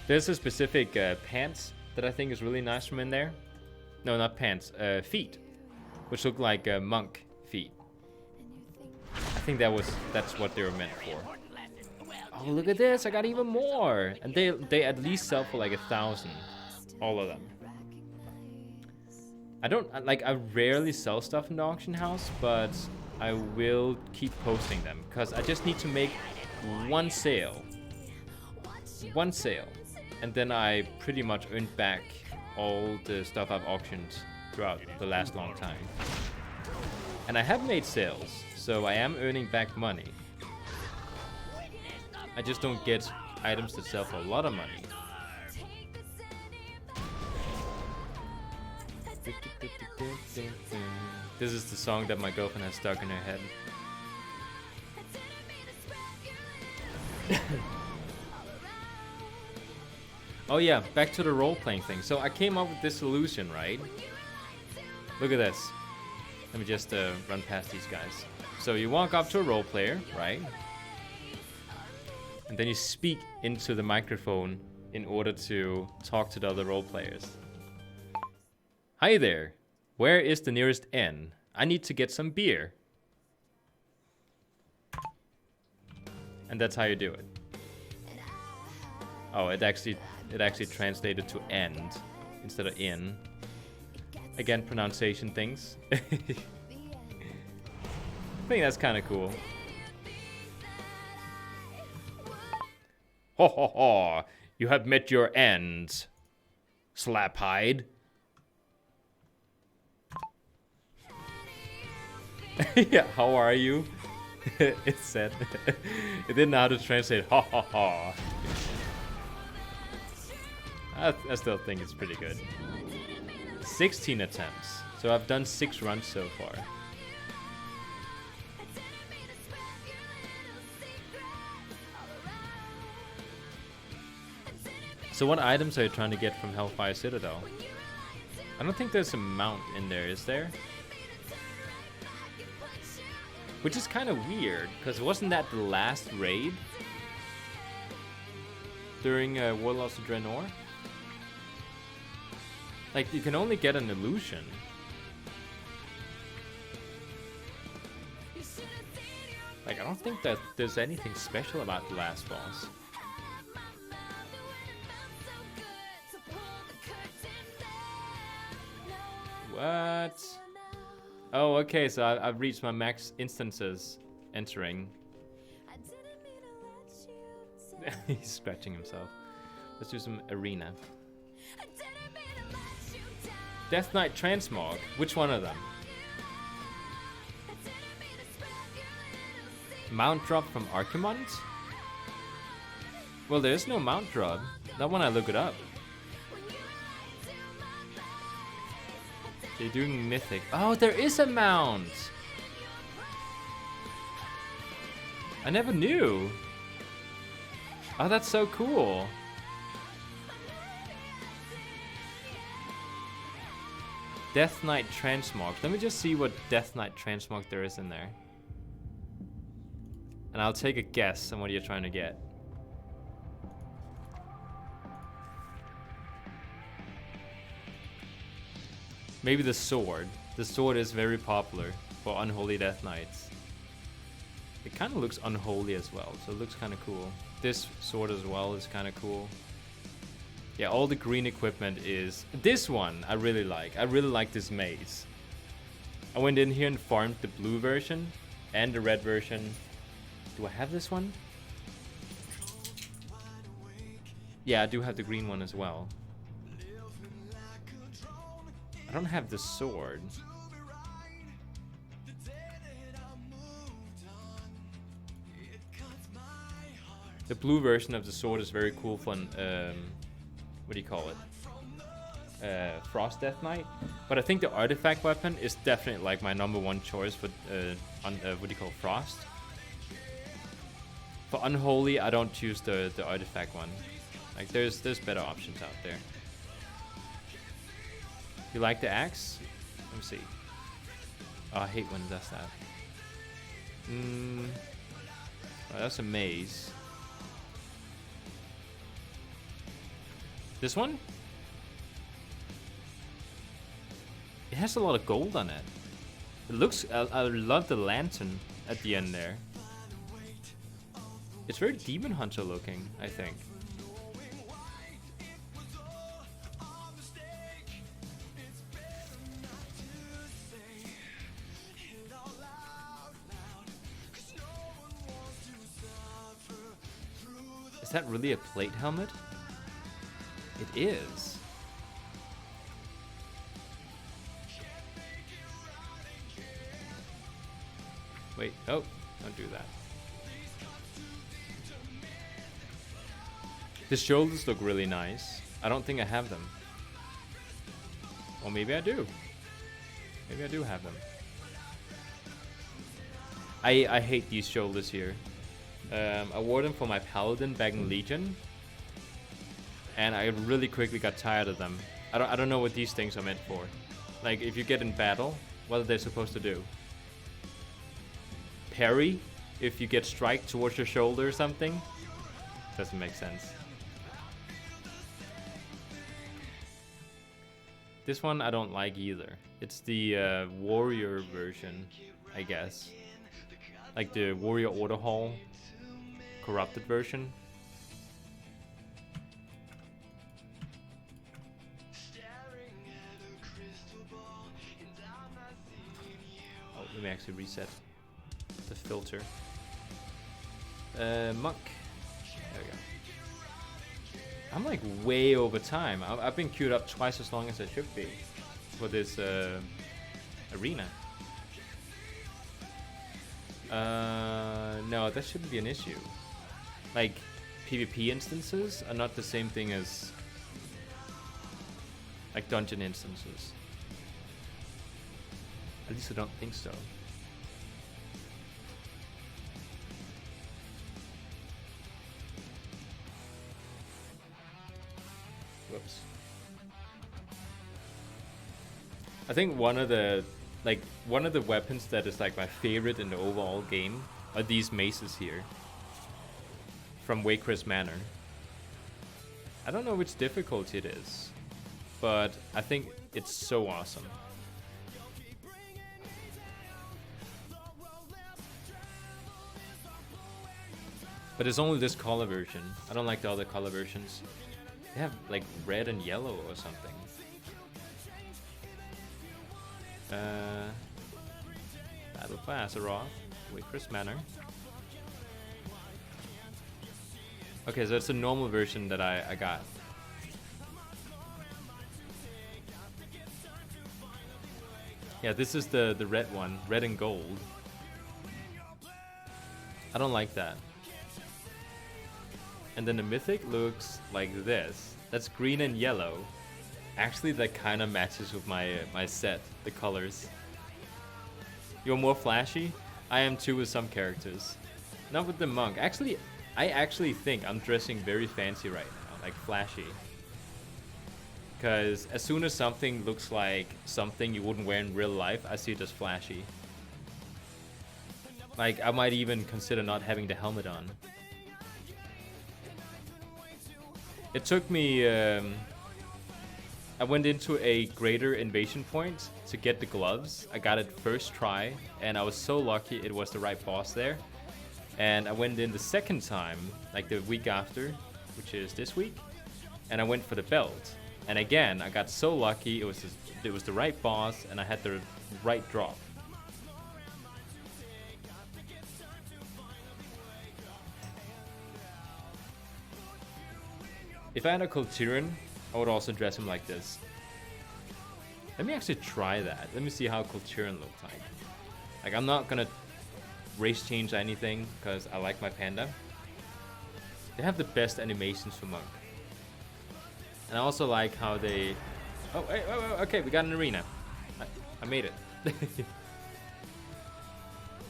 There's a specific pants that I think is really nice from in there. No, not pants. Feet, which look like monk feet. I think that's what they were meant for. Oh, look at this! I got even more, and they at least sell for like 1,000, all of them. I rarely sell stuff in the auction house, but I will keep posting them because I just need to make one sale, and then I pretty much earned back all the stuff I've auctioned throughout the last long time. And I have made sales, so I am earning back money. I just don't get items that sell for a lot of money. This is the song that my girlfriend has stuck in her head. Oh yeah, back to the role-playing thing. So I came up with this solution, right? Look at this. Let me just run past these guys. So you walk up to a role player, right? And then you speak into the microphone in order to talk to the other role players. Hi there. Where is the nearest inn? I need to get some beer. And that's how you do it. Oh, it actually translated to end instead of in. Again, pronunciation things. I think that's kind of cool. Ho ho ho! You have met your end, Slap-hide. Yeah, how are you? It said. It didn't know how to translate ha ha ha. I still think it's pretty good. 16 attempts. So I've done 6 runs so far. So what items are you trying to get from Hellfire Citadel? I don't think there's a mount in there, is there? Which is kind of weird, because wasn't that the last raid? During Warlords of Draenor? Like, you can only get an illusion. Like, I don't think that there's anything special about the last boss. What? Oh, okay, so I've reached my max instances entering. He's scratching himself. Let's do some arena. Death Knight Transmog. Which one of them? Mount drop from Archimond? Well, there's no mount drop. Not when I look it up. They're doing mythic. Oh, there is a mount! I never knew. Oh, that's so cool. Death Knight Transmog. Let me just see what Death Knight Transmog there is in there. And I'll take a guess on what you're trying to get. Maybe the sword. The sword is very popular for Unholy Death Knights. It kind of looks unholy as well, so it looks kind of cool. This sword as well is kind of cool. Yeah, all the green equipment is... This one I really like. I really like this maze. I went in here and farmed the blue version and the red version. Do I have this one? Yeah, I do have the green one as well. I don't have the sword. The blue version of the sword is very cool for what do you call it? Frost Death Knight. But I think the artifact weapon is definitely like my #1 choice for what do you call Frost. For Unholy, I don't choose the artifact one. Like there's better options out there. You like the axe? Let me see. Oh, I hate when it does that. Oh, that's a maze. This one? It has a lot of gold on it. It looks... I love the lantern at the end there. It's very Demon Hunter looking, I think. Is that really a plate helmet? It is. Wait, oh, don't do that. The shoulders look really nice. I don't think I have them. Or maybe I do. Maybe I do have them. I hate these shoulders here. I wore them for my paladin back in Legion, and I really quickly got tired of them. I don't know what these things are meant for. Like, if you get in battle, what are they supposed to do? Parry if you get strike towards your shoulder or something? Doesn't make sense. This one I don't like either. It's the warrior version, I guess. Like the warrior order hall corrupted version. Oh, let me actually reset the filter. Monk. There we go. I'm like way over time. I've been queued up twice as long as I should be for this arena. No, that shouldn't be an issue. Like, PvP instances are not the same thing as like dungeon instances. At least I don't think so. Whoops. I think one of the weapons that is like my favorite in the overall game are these maces here from Waycrest Manor. I don't know which difficulty it is, but I think it's so awesome. But it's only this color version. I don't like the other color versions. They have like red and yellow or something. Battle for Azeroth. Waycrest Manor. Okay, so it's a normal version that I got. Yeah, this is the red one. Red and gold. I don't like that. And then the mythic looks like this. That's green and yellow. Actually, that kind of matches with my set, the colors. You're more flashy? I am too with some characters. Not with the monk. Actually, I actually think I'm dressing very fancy right now, like flashy. Because as soon as something looks like something you wouldn't wear in real life, I see it as flashy. Like, I might even consider not having the helmet on. It took me, I went into a greater invasion point to get the gloves. I got it first try, and I was so lucky it was the right boss there. And I went in the second time, like the week after, which is this week, and I went for the belt. And again, I got so lucky, it was the right boss, and I had the right drop. If I had a Cultiran, I would also dress him like this. Let me actually try that. Let me see how Cultiran looks like. Like, I'm not gonna race change anything because I like my panda. They have the best animations for Monk. And I also like how they... Oh, wait, okay, we got an arena. I made it.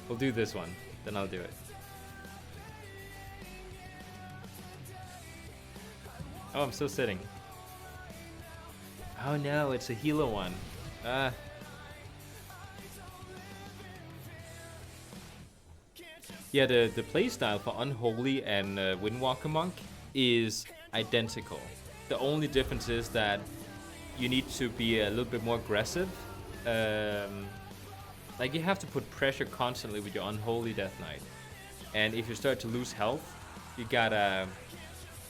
We'll do this one, then I'll do it. Oh, I'm still sitting. Oh no, it's a healer one. Yeah, the playstyle for Unholy and Windwalker Monk is identical. The only difference is that you need to be a little bit more aggressive. Like you have to put pressure constantly with your Unholy Death Knight. And if you start to lose health, you gotta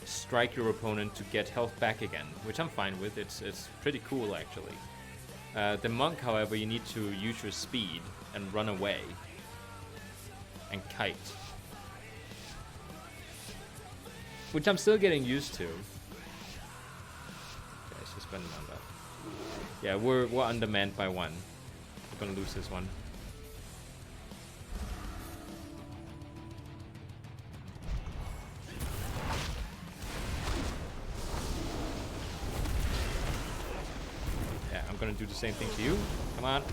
strike your opponent to get health back again, which I'm fine with. It's pretty cool actually. The Monk, however, you need to use your speed and run away. And kite. Which I'm still getting used to. Okay, let's just spend on that. Yeah, we're undermanned by one. We're gonna lose this one. Yeah, I'm gonna do the same thing to you. Come on.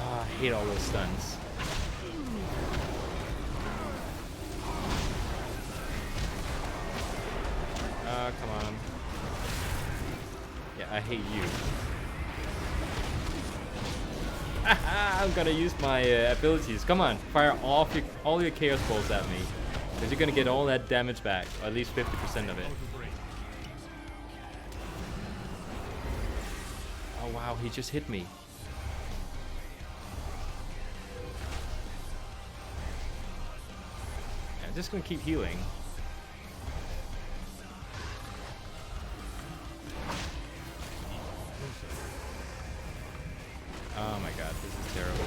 I hate all those stuns. Come on. Yeah, I hate you. I'm gonna use my abilities. Come on, fire all your chaos balls at me. Because you're gonna get all that damage back, or at least 50% of it. Oh wow, he just hit me. I'm just gonna keep healing. Oh my god, this is terrible.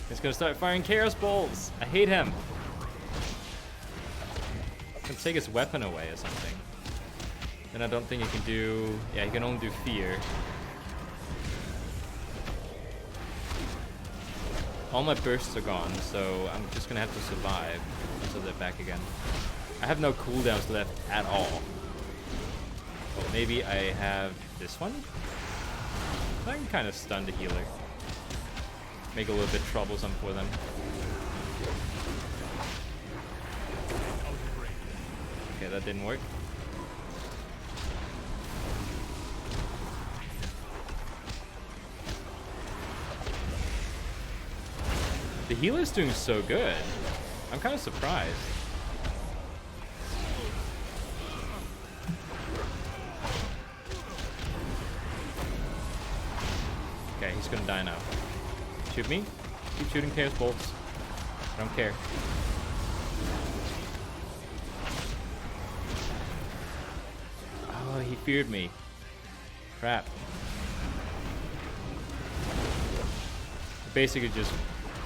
He's gonna start firing chaos bolts. I hate him. Can take his weapon away or something. Then I don't think he can do. Yeah, he can only do fear. All my bursts are gone, so I'm just gonna have to survive until they're back again. I have no cooldowns left at all. Well, maybe I have this one? I can kind of stun the healer. Make it a little bit troublesome for them. Okay, that didn't work. The healer's doing so good. I'm kind of surprised. Okay, he's gonna die now. Shoot me. Keep shooting chaos bolts. I don't care. Oh, he feared me. Crap. Basically just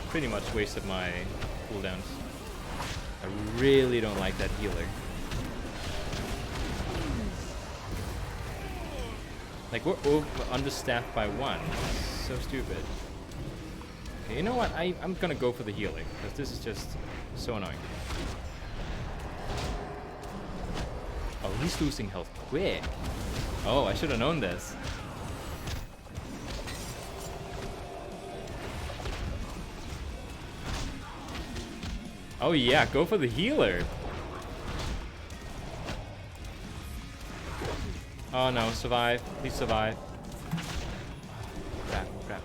pretty much wasted my cooldowns. I really don't like that healer. Like, we're understaffed by one. So stupid. Okay, you know what? I'm gonna go for the healer, because this is just so annoying. Oh, he's losing health quick. Oh, I should have known this. Oh yeah, go for the healer. Oh no, survive. Please survive. Crap, crap.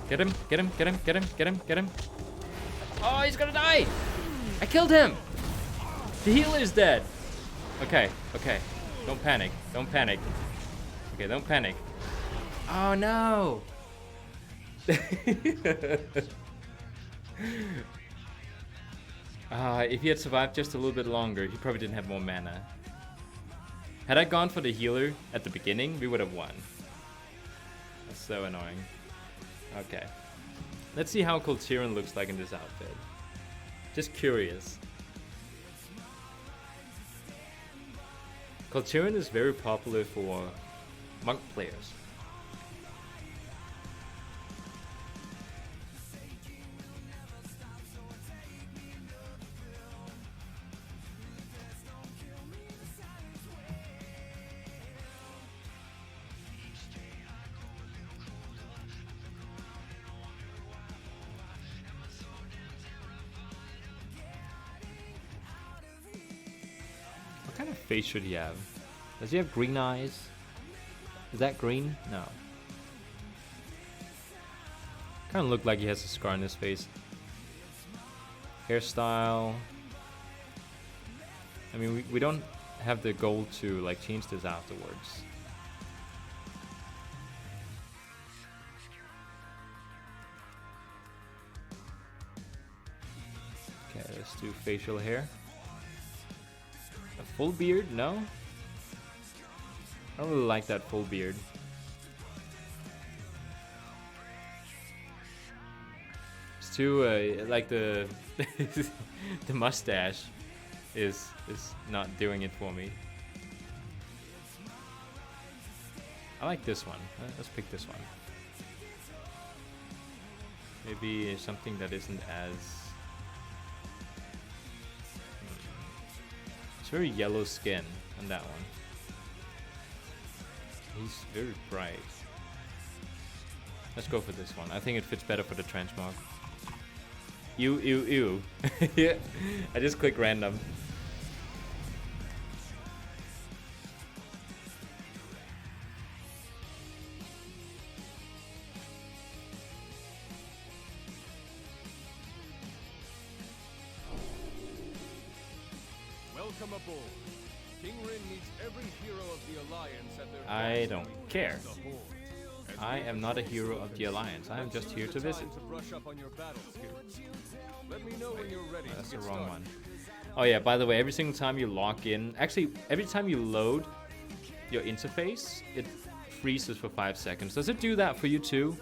Get him, get him, get him, get him, get him, get him. Oh, he's gonna die! I killed him! The healer's dead! Okay, okay. Don't panic, don't panic. Okay, don't panic. Oh no! If he had survived just a little bit longer, he probably didn't have more mana. Had I gone for the healer at the beginning, we would have won. That's so annoying. Okay. Let's see how Coltiran looks like in this outfit. Just curious. Coltiran is very popular for monk players. face should he have? Does he have green eyes? Is that green? No. Kind of look like he has a scar on his face. Hairstyle. I mean, we don't have the goal to like change this afterwards. Okay, let's do facial hair. A full beard? No? I don't really like that full beard. It's too like the the mustache is not doing it for me. I like this one. Let's pick this one. Maybe something that isn't as... It's very yellow skin on that one. He's very bright. Let's go for this one. I think it fits better for the transmog. Ew, ew, ew. Yeah, I just click random. Welcome aboard. King Rin needs every hero of the Alliance at their I don't care. I am not a hero of the Alliance. I am just here to visit. Let me know when you're ready. That's the wrong one. Oh yeah, by the way, every single time you log in, actually every time you load your interface, it freezes for 5 seconds. Does it do that for you too?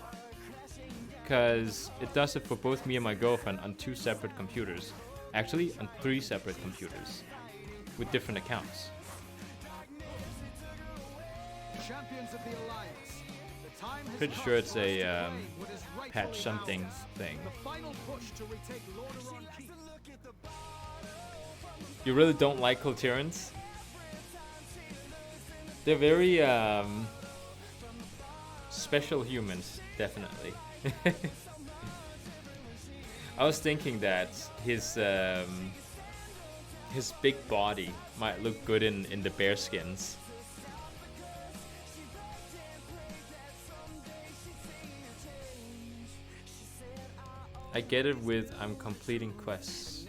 Because it does it for both me and my girlfriend on 2 separate computers. Actually, on 3 separate computers with different accounts. Champions of the Alliance. The time has Pretty come sure it's for us to a claim what is rightfully patch something ours. thing. The final push to retake Lordaeron Keep. You really don't like Colterans? They're very special humans, definitely. I was thinking that his big body might look good in the bear skins. I get it with I'm completing quests.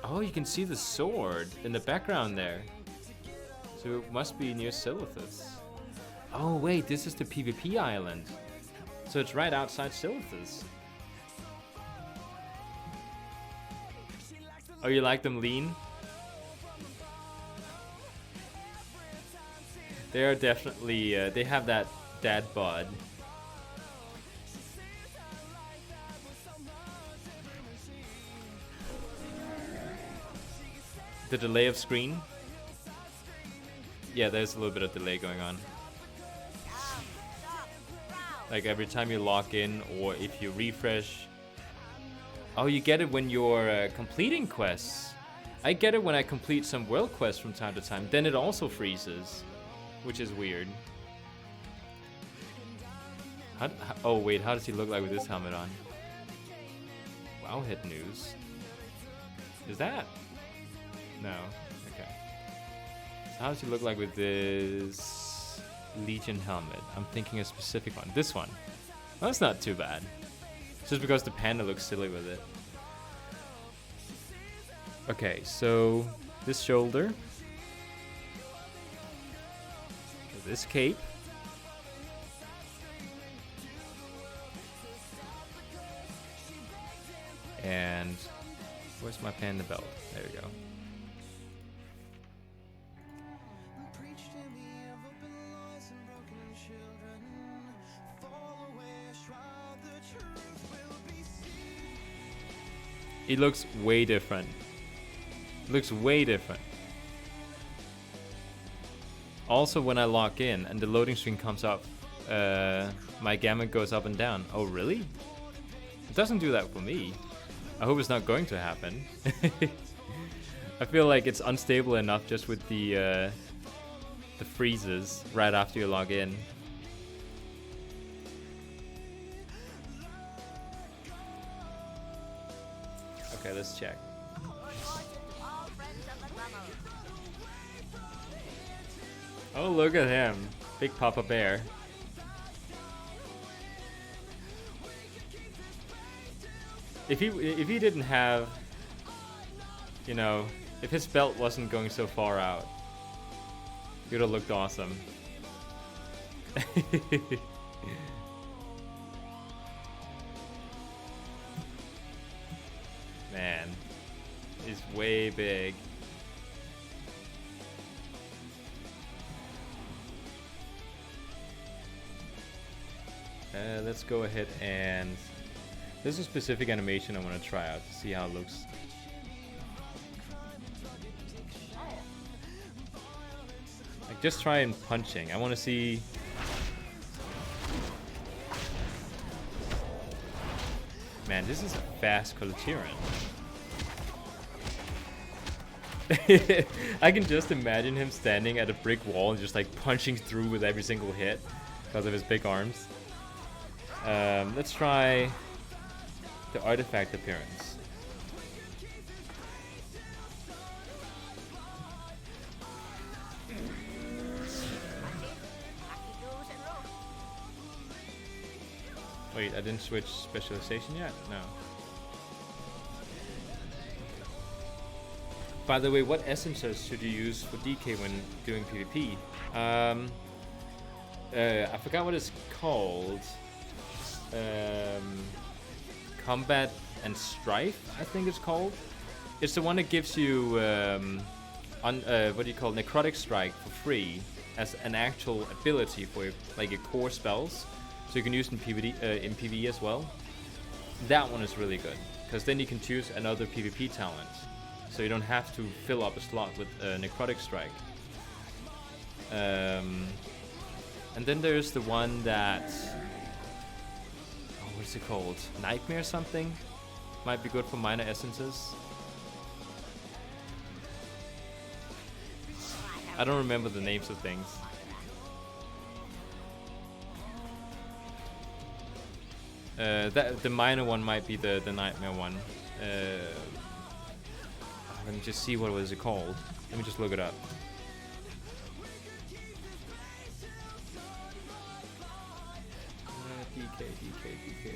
Oh, you can see the sword in the background there. So it must be near Silithus. Oh wait, this is the PvP island. So it's right outside Silithus. Oh, you like them lean? They are definitely, they have that dad bod. The delay of screen? Yeah, there's a little bit of delay going on. Like every time you log in or if you refresh. Oh, you get it when you're completing quests. I get it when I complete some world quests from time to time. Then it also freezes, which is weird. Oh wait, how does he look like with this helmet on? Wow, hit news. Is that? No. Okay. So how does he look like with this Legion helmet? I'm thinking a specific one. This one. Well, that's not too bad. It's just because the panda looks silly with it. Okay, so this shoulder. This cape. And where's my panda belt? There we go. It looks way different. Looks way different. Also, when I log in and the loading screen comes up, my gamut goes up and down. Oh, really? It doesn't do that for me. I hope it's not going to happen. I feel like it's unstable enough just with the the freezes right after you log in. Okay, let's check. Oh, look at him. Big Papa Bear. If he didn't have, you know, if his belt wasn't going so far out, he would have looked awesome. Man, he's way big. Let's go ahead and... There's a specific animation I want to try out to see how it looks. Like, just try and punching. I want to see... Man, this is a fast Colatiran. I can just imagine him standing at a brick wall and just like punching through with every single hit because of his big arms. Let's try the artifact appearance. Wait, I didn't switch specialization yet? No. By the way, what essences should you use for DK when doing PvP? I forgot what it's called. Combat and Strife, I think it's called. It's the one that gives you what do you call it? Necrotic Strike for free as an actual ability for like your core spells, so you can use it in PvE as well. That one is really good because then you can choose another PvP talent, so you don't have to fill up a slot with Necrotic Strike. And then there's the one that, what's it called? Nightmare something? Might be good for minor essences. I don't remember the names of things. The minor one might be the nightmare one. Let me just see what was it called. Let me just look it up. DK, there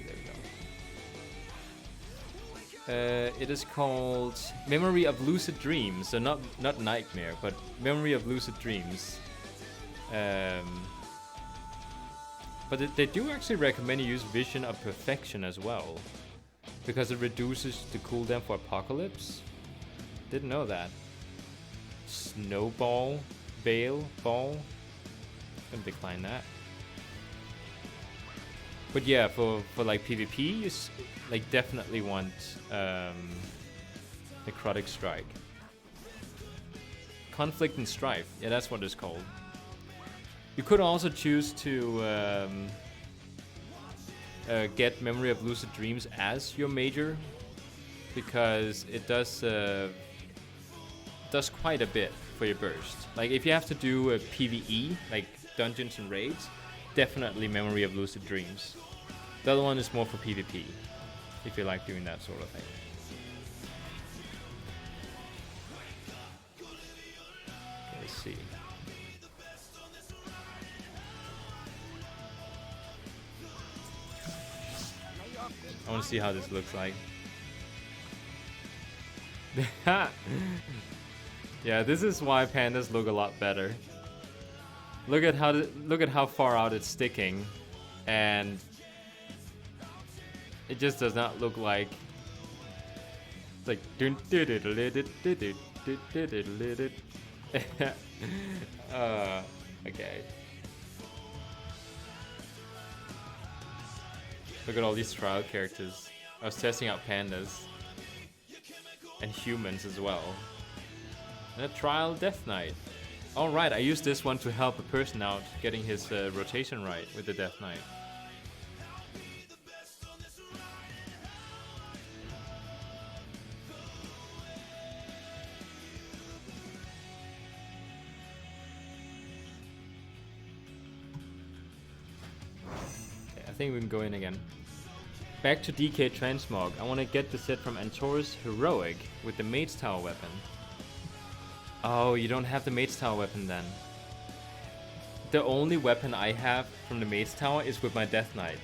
we go. It is called Memory of Lucid Dreams. So not Nightmare, but Memory of Lucid Dreams. But they do actually recommend you use Vision of Perfection as well, because it reduces the cooldown for Apocalypse. Didn't know that. Snowball, Bale, Ball. Gonna decline that. But yeah, for like PvP, you like definitely want Necrotic Strike. Conflict and Strife, yeah, that's what it's called. You could also choose to get Memory of Lucid Dreams as your major, because it does quite a bit for your burst. Like if you have to do a PvE, like dungeons and raids, definitely Memory of Lucid Dreams. The other one is more for PvP, if you like doing that sort of thing. Okay, let's see. I want to see how this looks like. Yeah, this is why pandas look a lot better. Look at how far out it's sticking, and it just does not look like it's like okay. Look at all these trial characters. I was testing out pandas and humans as well. And a trial Death Knight. Alright, I used this one to help a person out getting his rotation right with the Death Knight. think we can go in again. Back to DK Transmog. I want to get the set from Antor's Heroic with the Mage's Tower weapon. Oh, you don't have the Mage's Tower weapon then. The only weapon I have from the Mage's Tower is with my Death Knight.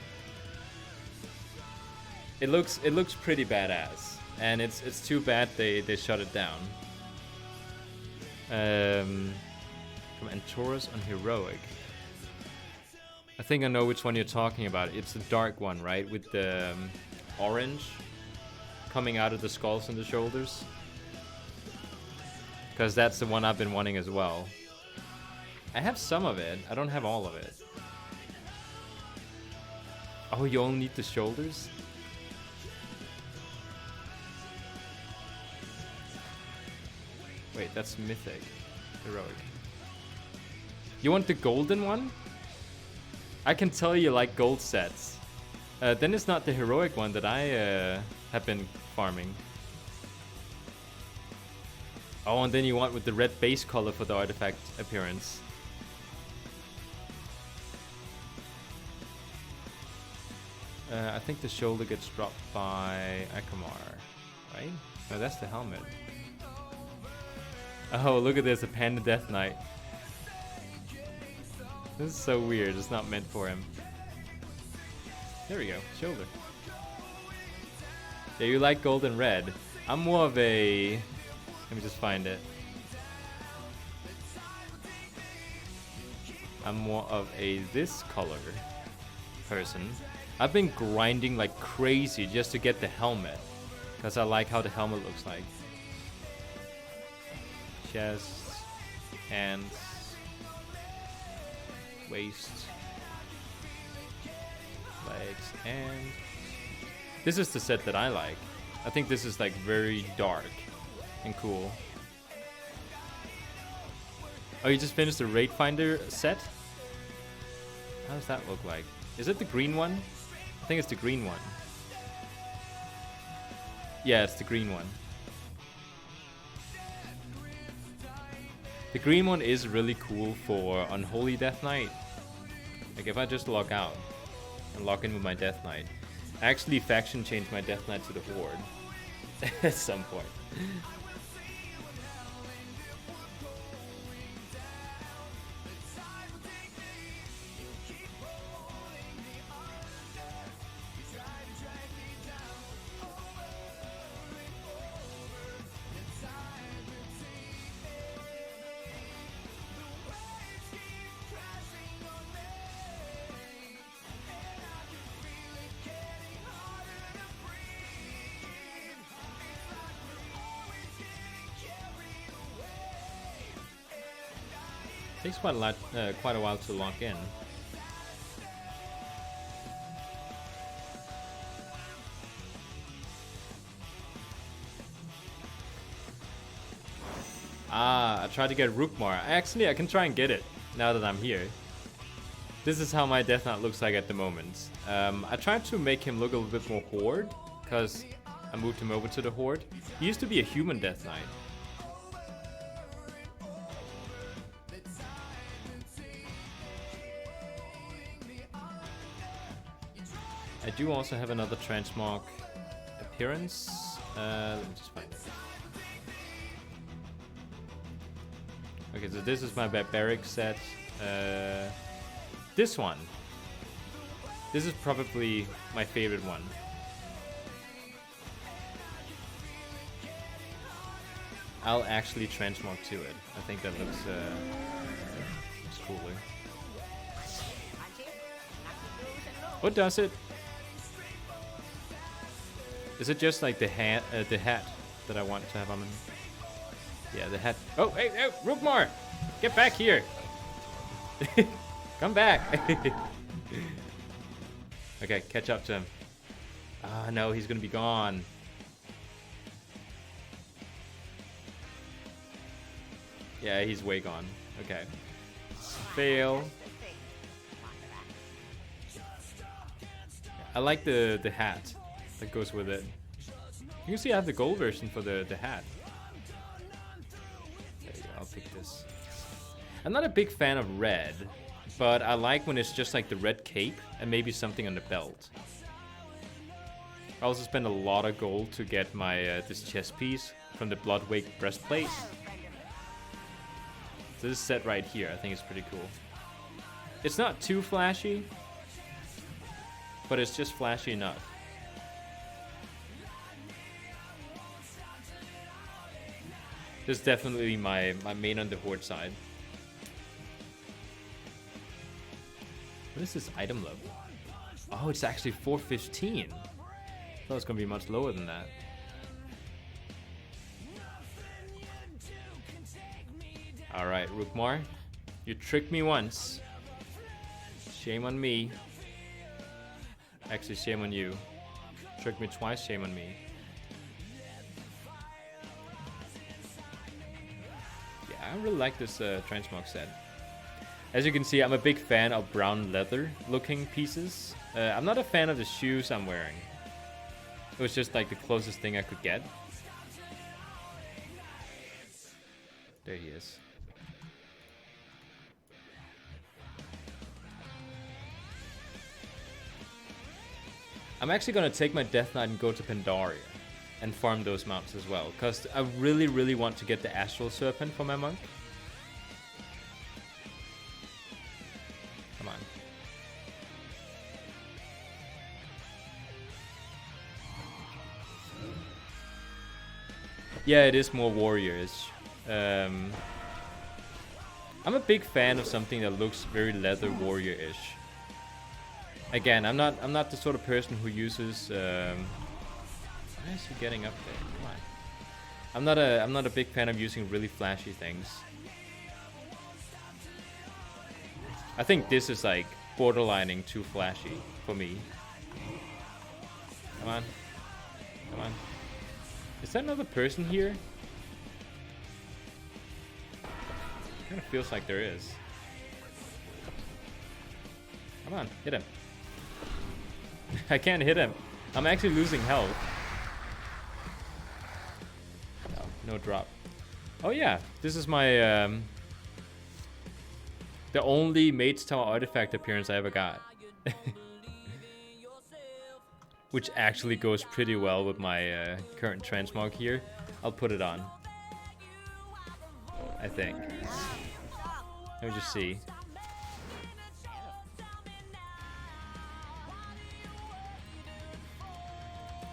It looks pretty badass, and it's too bad they shut it down. From Antor's on Heroic. I think I know which one you're talking about. It's the dark one, right? With the orange coming out of the skulls and the shoulders. Because that's the one I've been wanting as well. I have some of it. I don't have all of it. Oh, you only need the shoulders? Wait, that's Mythic. Heroic. You want the golden one? I can tell you like gold sets. Then it's not the heroic one that I have been farming. Oh, and then you want with the red base color for the artifact appearance. I think the shoulder gets dropped by Akamar, right? No, that's the helmet. Oh, look at this, a Panda Death Knight. This is so weird, it's not meant for him. There we go, shoulder. Yeah, you like gold and red. I'm more of a... Let me just find it. I'm more of a this color person. I've been grinding like crazy just to get the helmet. Because I like how the helmet looks like. Chest, hands, waist, legs, and this is the set that I like. I think this is like very dark and cool. Oh, you just finished the Raid Finder set? How does that look like? Is it the green one? I think it's the green one. Yeah, it's the green one. The green one is really cool for Unholy Death Knight. Like if I just log out and log in with my Death Knight, I actually faction change my Death Knight to the Horde at some point. Takes quite a while to lock in. Ah, I tried to get Rookmar. Actually, I can try and get it now that I'm here. This is how my Death Knight looks like at the moment. I tried to make him look a little bit more Horde, because I moved him over to the Horde. He used to be a human Death Knight. I do also have another transmog appearance. Let me just find it. Okay, so this is my barbaric set. This one. This is probably my favorite one. I'll actually transmog to it. I think that looks cooler. What does it? Is it just like the hat that I want to have on? Yeah, the hat. Oh, hey, Rookmar! Get back here! Come back! Okay, catch up to him. Ah, no, he's gonna be gone. Yeah, he's way gone. Okay. Fail. I like the hat that goes with it. You can see I have the gold version for the hat. There you go, I'll pick this. I'm not a big fan of red, But I like when it's just like the red cape and maybe something on the belt. I also spent a lot of gold to get my this chest piece from the Bloodwake breastplate. So this set right here, I think it's pretty cool. It's not too flashy, but it's just flashy enough. This is definitely my main on the Horde side. What is this item level? Oh, it's actually 415. I thought it was gonna be much lower than that. Alright, Rookmar. You tricked me once. Shame on me. Actually, shame on you. Tricked me twice, shame on me. Yeah, I really like this transmog set. As you can see, I'm a big fan of brown leather looking pieces. I'm not a fan of the shoes I'm wearing. It was just like the closest thing I could get. There he is. I'm actually gonna take my Death Knight and go to Pandaria and farm those mobs as well, because I really, really want to get the Astral Serpent for my monk. Come on. Yeah, it is more warriors. I'm a big fan of something that looks very leather warrior-ish. Again, I'm not the sort of person who uses. Why is he getting up there? Come on. I'm not a big fan of using really flashy things. I think this is like borderlining too flashy for me. Come on, come on. Is that another person here? Kind of feels like there is. Come on, hit him. I can't hit him. I'm actually losing health. No drop. Oh yeah, this is my the only Mage's Tower artifact appearance I ever got. Which actually goes pretty well with my current transmog here. I'll put it on, I think. Let me just see.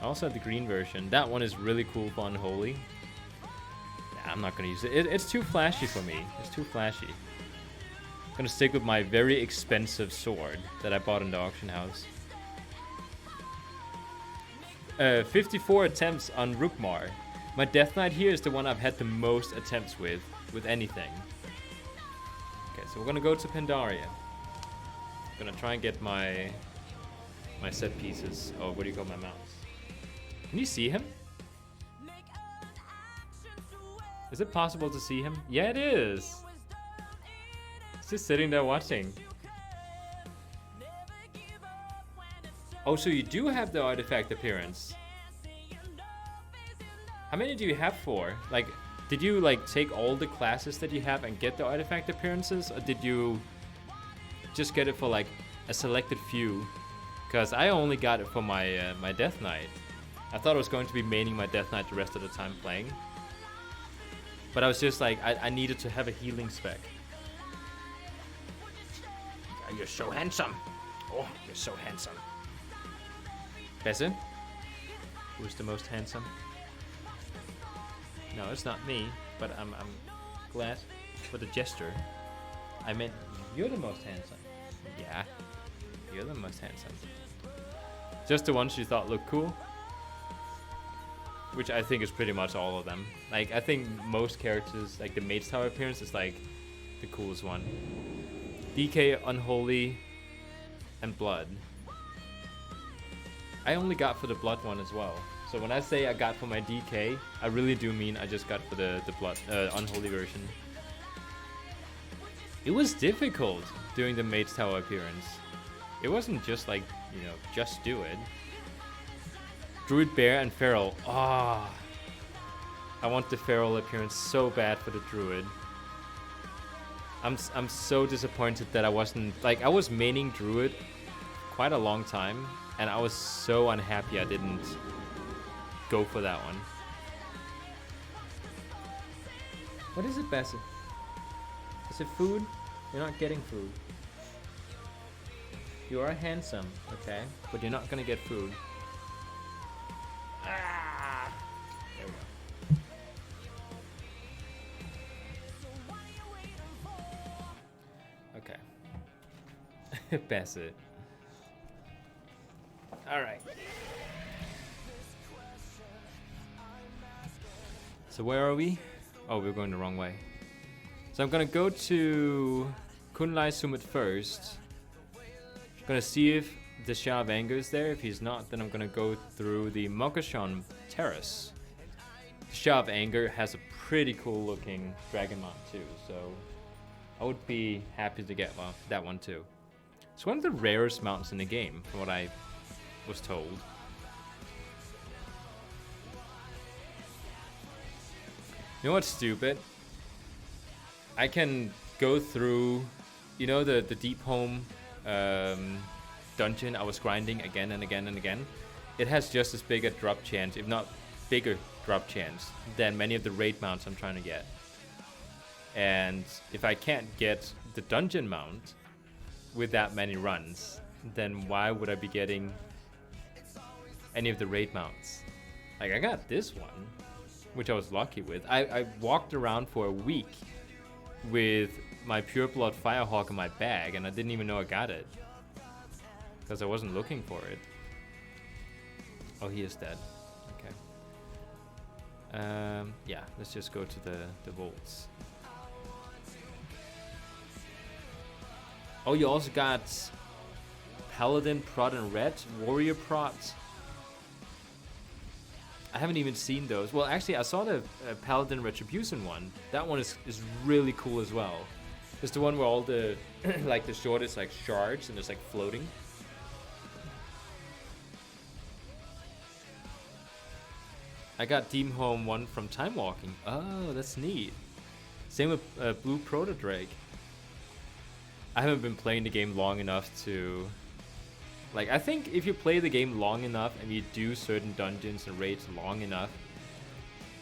I also have the green version. That one is really cool for Unholy. Nah, I'm not gonna use it. It's too flashy for me. It's too flashy. I'm gonna stick with my very expensive sword that I bought in the auction house. 54 attempts on Rookmar. My Death Knight here is the one I've had the most attempts with anything. Okay, so we're gonna go to Pandaria. Gonna try and get my set pieces. Oh, what do you call my mouse? Can you see him? Is it possible to see him? Yeah, it is. He's just sitting there watching. Oh, so you do have the artifact appearance. How many do you have for? Like, did you like take all the classes that you have and get the artifact appearances, or did you just get it for like a selected few? Because I only got it for my my Death Knight. I thought I was going to be maining my Death Knight the rest of the time playing. But I was just like, I needed to have a healing spec. You're so handsome. Oh, you're so handsome. Besse? Who's the most handsome? No, it's not me, but I'm glad for the gesture. I meant, you're the most handsome. Yeah, you're the most handsome. Just the ones you thought looked cool. Which I think is pretty much all of them. Like, I think most characters, like the Mage's Tower appearance is like the coolest one. DK, Unholy, and Blood. I only got for the Blood one as well. So when I say I got for my DK, I really do mean I just got for the Blood, Unholy version. It was difficult doing the Mage's Tower appearance. It wasn't just like, you know, just do it. Druid, Bear, and Feral. Ah, I want the Feral appearance so bad for the Druid. I'm so disappointed that I wasn't like I was maining druid quite a long time, and I was so unhappy I didn't go for that one. What is it, Bassett? Is it food? You're not getting food. You are handsome, okay, but you're not gonna get food. Ah! There we go. Okay. Bassett. Alright. So where are we? Oh, we're going the wrong way. So I'm gonna go to Kunlai Summit first. Gonna see if the Shah of Anger is there. If he's not, then I'm gonna go through the Mokashon Terrace. The Shah of Anger has a pretty cool looking dragon mount too, so I would be happy to get that one too. It's one of the rarest mounts in the game, from what I was told. You know what's stupid? I can go through, you know, the Deep Home dungeon I was grinding again and again and again. It has just as big a drop chance, if not bigger drop chance, than many of the raid mounts I'm trying to get. And if I can't get the dungeon mount with that many runs, then why would I be getting any of the raid mounts? Like, I got this one, which I was lucky with. I walked around for a week with my Pureblood Firehawk in my bag, and I didn't even know I got it because I wasn't looking for it. Oh, he is dead. Okay. Yeah, let's just go to the vaults. Oh, you also got Paladin Prot and Red, Warrior Prot. I haven't even seen those. Well, actually, I saw the Paladin Retribution one. That one is really cool as well. It's the one where all the like the sword is like shards and it's like floating. I got Deep Home one from Time Walking. Oh, that's neat. Same with Blue Proto Drake. I haven't been playing the game long enough to... Like, I think if you play the game long enough and you do certain dungeons and raids long enough,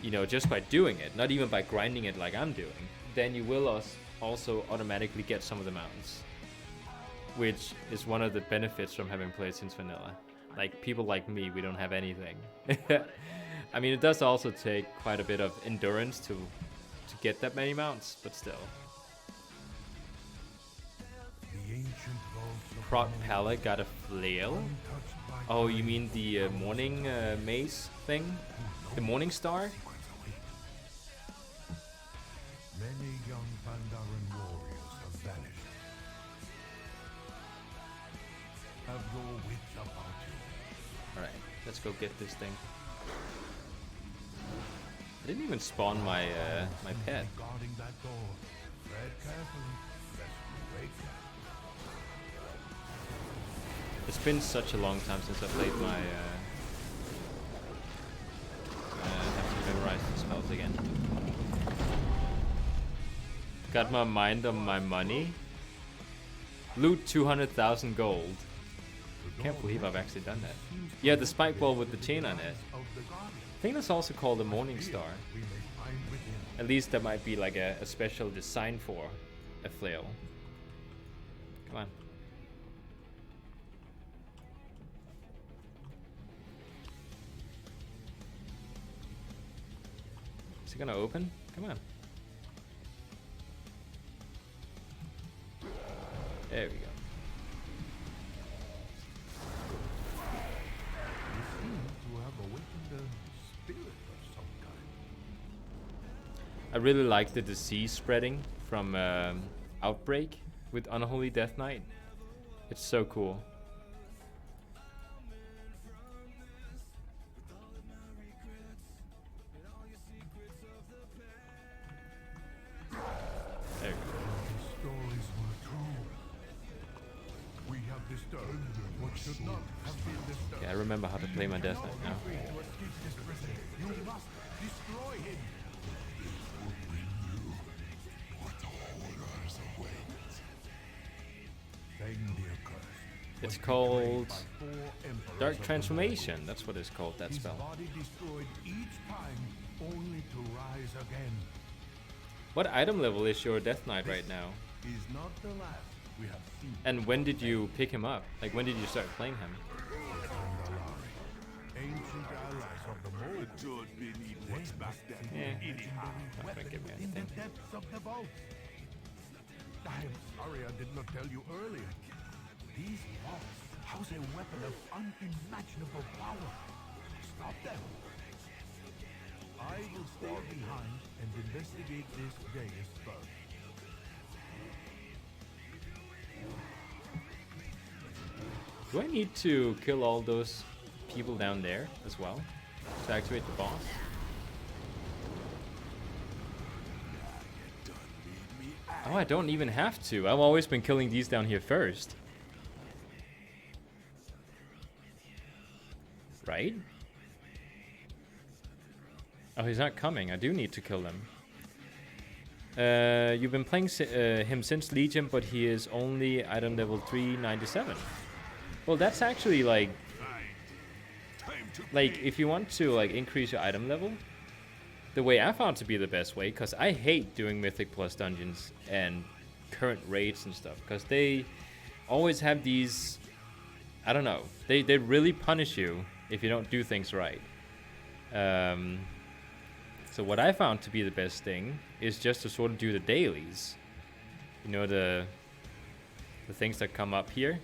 you know, just by doing it, not even by grinding it like I'm doing, then you will also automatically get some of the mounts. Which is one of the benefits from having played since vanilla. Like, people like me, we don't have anything. I mean, it does also take quite a bit of endurance to get that many mounts, but still. Prot Palette got a flail. Oh, you mean the morning maze thing? The morning star? Many young Pandaren warriors have vanished. Have your wits about you. Alright, let's go get this thing. I didn't even spawn my my pet. Guarding that door. Tread carefully, lest you wake them. It's been such a long time since I played my have to memorize the spells again. Got my mind on my money. Loot 200,000 gold. Can't believe I've actually done that. Yeah, the spike ball with the chain on it. I think that's also called the Morning Star. At least that might be like a special design for a flail. Come on. Is it gonna open? Come on. There we go. I really like the disease spreading from Outbreak with Unholy Death Knight. It's so cool. There we go. Stories were true. We have disturbed what should not have been disturbed. Okay, I remember how to play my Death Knight now. You must destroy him. It's called Dark Transformation. That's what it's called, that His spell. body destroyed each time, only to rise again. What item level is your Death Knight right now? Is not the last we have seen. And when did you pick him up? Like, when did you start playing him? Ancient allies of the mold. What's back there? Yeah. Anyhow. Not gonna give me In the anything. depths of the vault. I am sorry I did not tell you earlier. These vaults house a weapon of unimaginable power. Stop them. I will stay behind and investigate this dais first. Do I need to kill all those people down there as well to activate the boss? Oh, I don't even have to. I've always been killing these down here first. Right? Oh, he's not coming. I do need to kill him. You've been playing him since Legion, but he is only item level 397. Well, that's actually like if you want to like increase your item level, the way I found to be the best way, because I hate doing Mythic Plus dungeons and current raids and stuff, because they always have these, I don't know, they really punish you if you don't do things right. So what I found to be the best thing is just to sort of do the dailies. You know, the things that come up here.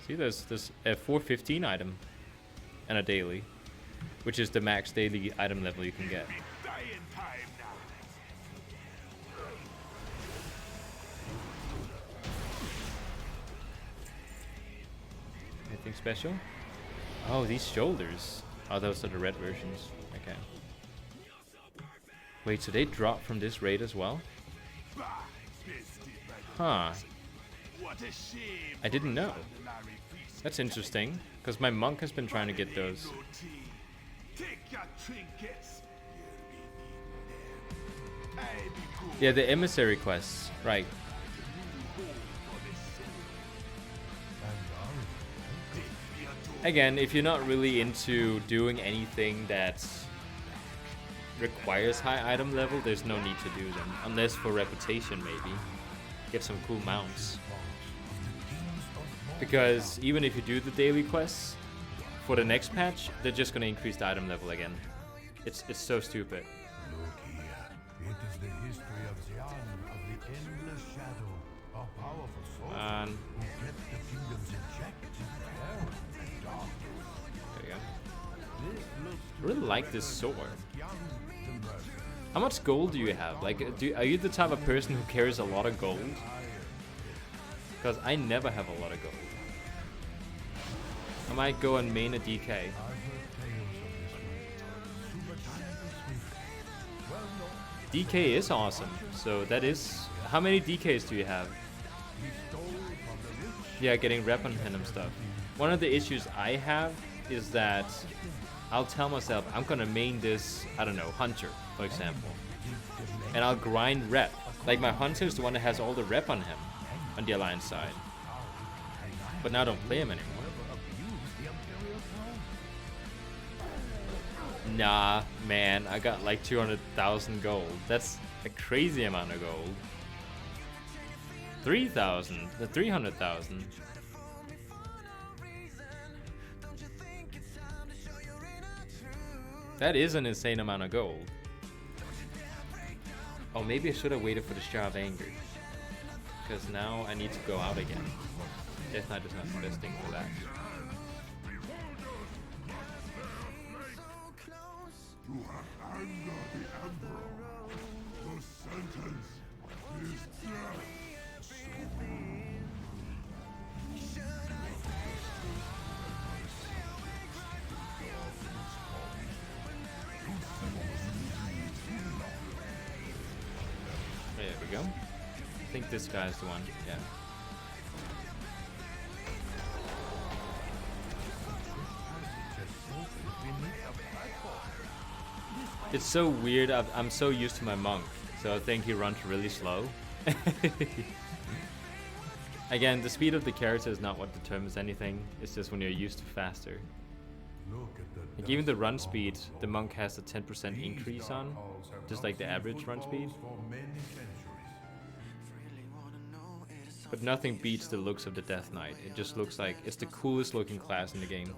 See, there's a 415 item and a daily, which is the max daily item level you can get. Anything special? Oh, these shoulders. Oh, those are the red versions. Okay. Wait, so they drop from this raid as well? Huh. I didn't know. That's interesting, because my monk has been trying to get those. Yeah, the emissary quests, right. Again, if you're not really into doing anything that requires high item level, there's no need to do them. Unless for reputation, maybe. Get some cool mounts. Because even if you do the daily quests, for the next patch, they're just going to increase the item level again. It's so stupid. Look here. It is the history of Xian, of the endless shadow, a powerful soldier who kept the kingdoms in check with terror and darkness. There you go. I really like this sword. How much gold do you have? Like, are you the type of person who carries a lot of gold? Because I never have a lot of gold. I might go and main a DK. DK is awesome. So that is... How many DKs do you have? Yeah, getting rep on him and stuff. One of the issues I have is that I'll tell myself I'm gonna main this, I don't know, Hunter, for example. And I'll grind rep. Like my Hunter is the one that has all the rep on him, on the Alliance side. But now I don't play him anymore. Nah, man, I got like 200,000 gold. That's a crazy amount of gold. 3,000, the 300,000. That is an insane amount of gold. Oh, maybe I should have waited for the Star of Anger. Because now I need to go out again. Death Knight is not the best thing for that. To have anger the Emperor. The sentence is death. There we go. I think this guy's the one. Yeah. It's so weird. I'm so used to my monk, so I think he runs really slow. Again, the speed of the character is not what determines anything. It's just when you're used to faster. Like even the run speed, the monk has a 10% increase on, just like the average run speed. But nothing beats the looks of the Death Knight. It just looks like it's the coolest looking class in the game.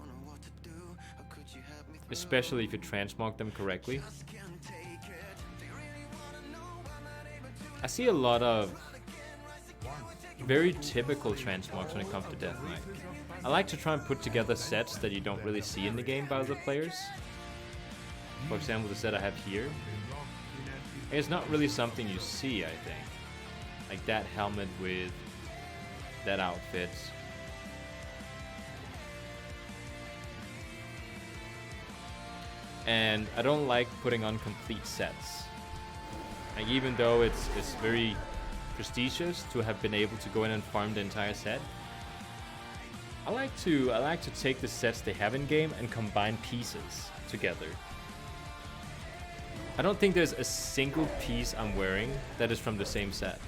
Especially if you transmog them correctly. I see a lot of very typical transmogs when it comes to Death Knight. I like to try and put together sets that you don't really see in the game by other players. For example, the set I have here. It's not really something you see, I think. Like that helmet with that outfit. And I don't like putting on complete sets. Like even though it's very prestigious to have been able to go in and farm the entire set, I like to take the sets they have in game and combine pieces together. I don't think there's a single piece I'm wearing that is from the same set.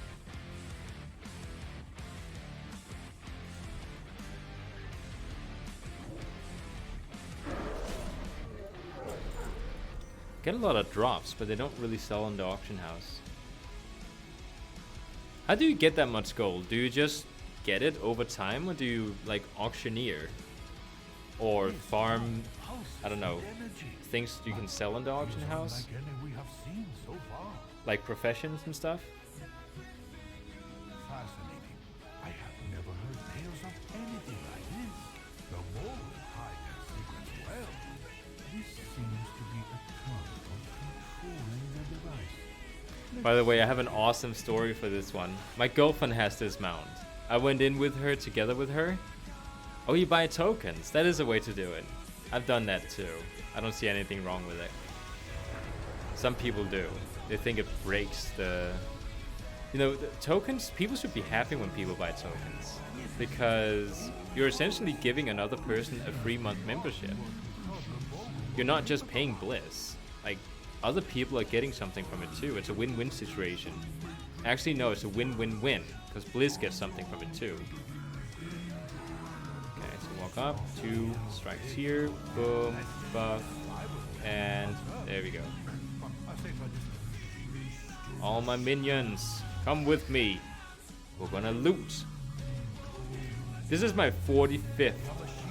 Get a lot of drops, but they don't really sell in the auction house. How do you get that much gold? Do you just get it over time, or do you like auctioneer? Or farm, I don't know, things you can sell in the auction house? Like professions and stuff? Fascinating. I have never heard tales of anything like this. The more hide their secrets well, this seems to be a term of controlling the device. By the way, I have an awesome story for this one. My girlfriend has this mount. I went in with her, together with her. Oh, you buy tokens. That is a way to do it. I've done that too. I don't see anything wrong with it. Some people do. They think it breaks the... You know, the tokens, people should be happy when people buy tokens. Because you're essentially giving another person a free month membership. You're not just paying Bliss. Like, other people are getting something from it too. It's a win-win situation. Actually, no, it's a win-win-win. Because Bliss gets something from it too. Okay, so walk up, 2 strikes here, boom, buff, and there we go. All my minions, come with me. We're gonna loot. This is my 45th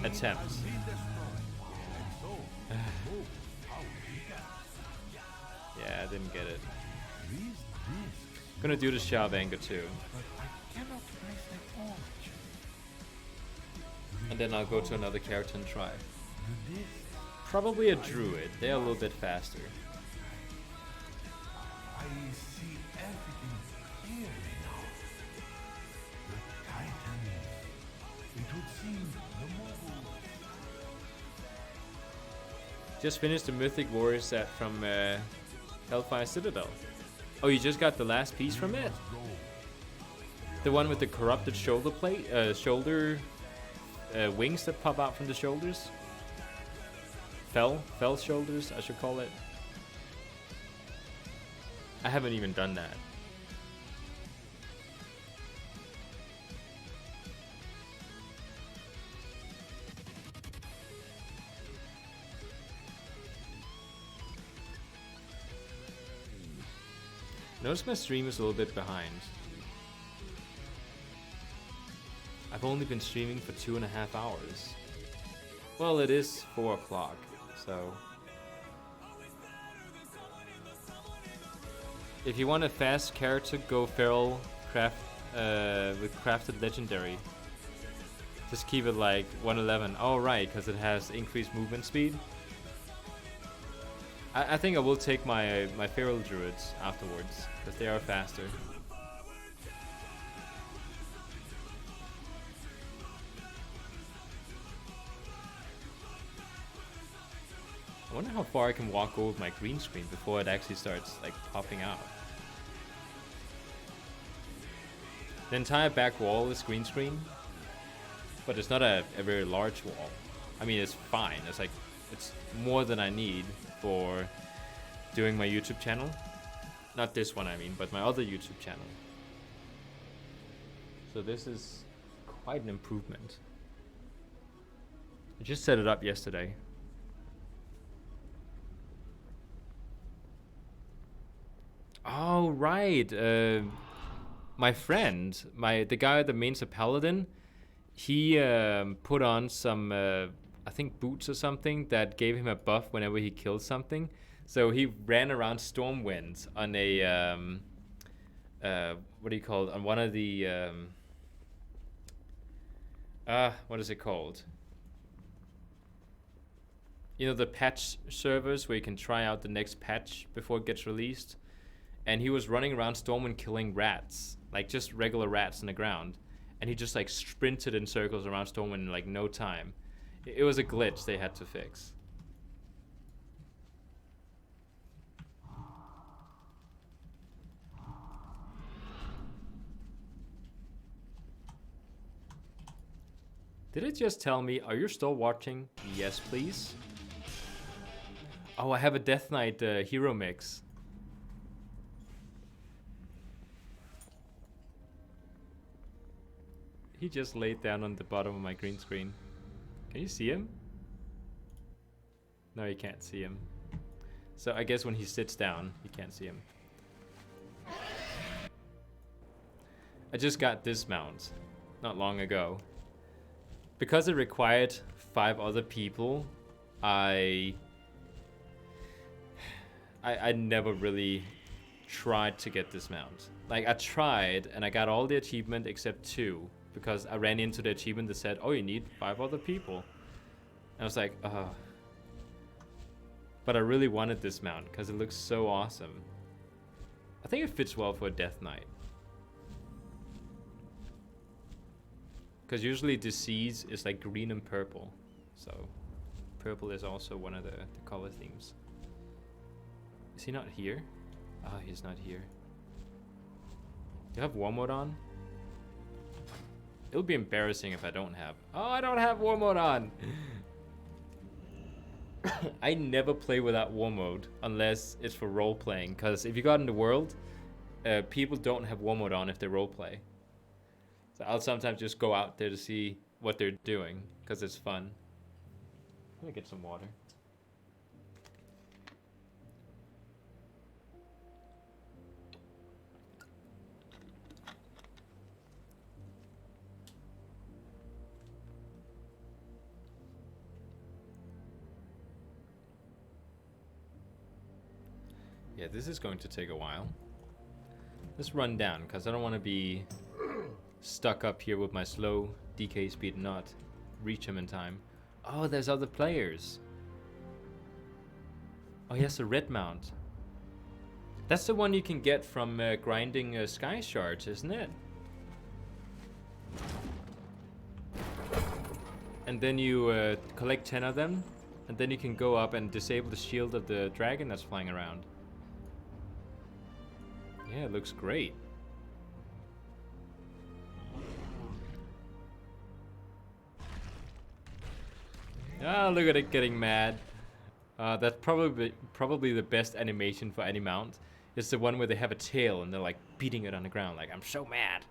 attempt. Yeah, I didn't get it. Gonna do the Shah of Anger too. And then I'll go to another character and try. Probably a druid. They're a little bit faster. I see everything clearly now. The Titans. It would seem the more... Just finished the Mythic Warrior set from Hellfire Citadel. Oh, you just got the last piece from it? The one with the corrupted shoulder plate, wings that pop out from the shoulders? Fell shoulders, I should call it. I haven't even done that. Notice my stream is a little bit behind. I've only been streaming for 2.5 hours. Well, it is 4 o'clock, so... If you want a fast character, go Feral with Crafted Legendary. Just keep it like 111. Oh, right, because it has increased movement speed. I think I will take my Feral Druids afterwards, because they are faster. I wonder how far I can walk over my green screen before it actually starts like popping out. The entire back wall is green screen, but it's not a very large wall. I mean, it's fine. It's more than I need for doing my YouTube channel. Not this one, I mean, but my other YouTube channel. So this is Quite an improvement. I just set it up yesterday. Oh right, my friend, the guy that mains a paladin, he put on some I think boots or something that gave him a buff whenever he killed something. So he ran around Stormwind on a what do you call it? On one of the what is it called? You know, the patch servers where you can try out the next patch before it gets released. And he was running around Stormwind killing rats, like just regular rats in the ground. And he just like sprinted in circles around Stormwind in like no time. It was a glitch they had to fix. Did it just tell me, are you still watching? Yes, please. Oh, I have a Death Knight hero mix. He just laid down on the bottom of my green screen. Can you see him? No, you can't see him. So I guess when he sits down, you can't see him. I just got this mount not long ago. Because it required 5 other people, I never really tried to get this mount. Like I tried and I got all the achievement except 2. Because I ran into the achievement that said, oh, you need 5 other people. And I was like, but I really wanted this mount because it looks so awesome. I think it fits well for a Death Knight. Because usually Disease is like green and purple. So purple is also one of the color themes. Is he not here? Ah, he's not here. You have War Mode on? It'll be embarrassing if I don't have. Oh, I don't have War Mode on. I never play without War Mode unless it's for role playing. Because if you got in the world, people don't have War Mode on if they role play. So I'll sometimes just go out there to see what they're doing because it's fun. I'm gonna get some water. Yeah, this is going to take a while. Let's run down, because I don't want to be stuck up here with my slow DK speed and not reach him in time. Oh, there's other players. Oh, he has a red mount. That's the one you can get from grinding sky shards, isn't it? And then you collect 10 of them, and then you can go up and disable the shield of the dragon that's flying around. Yeah, it looks great. Ah, look at it getting mad. That's probably the best animation for any mount. It's the one where they have a tail and they're like beating it on the ground like, I'm so mad.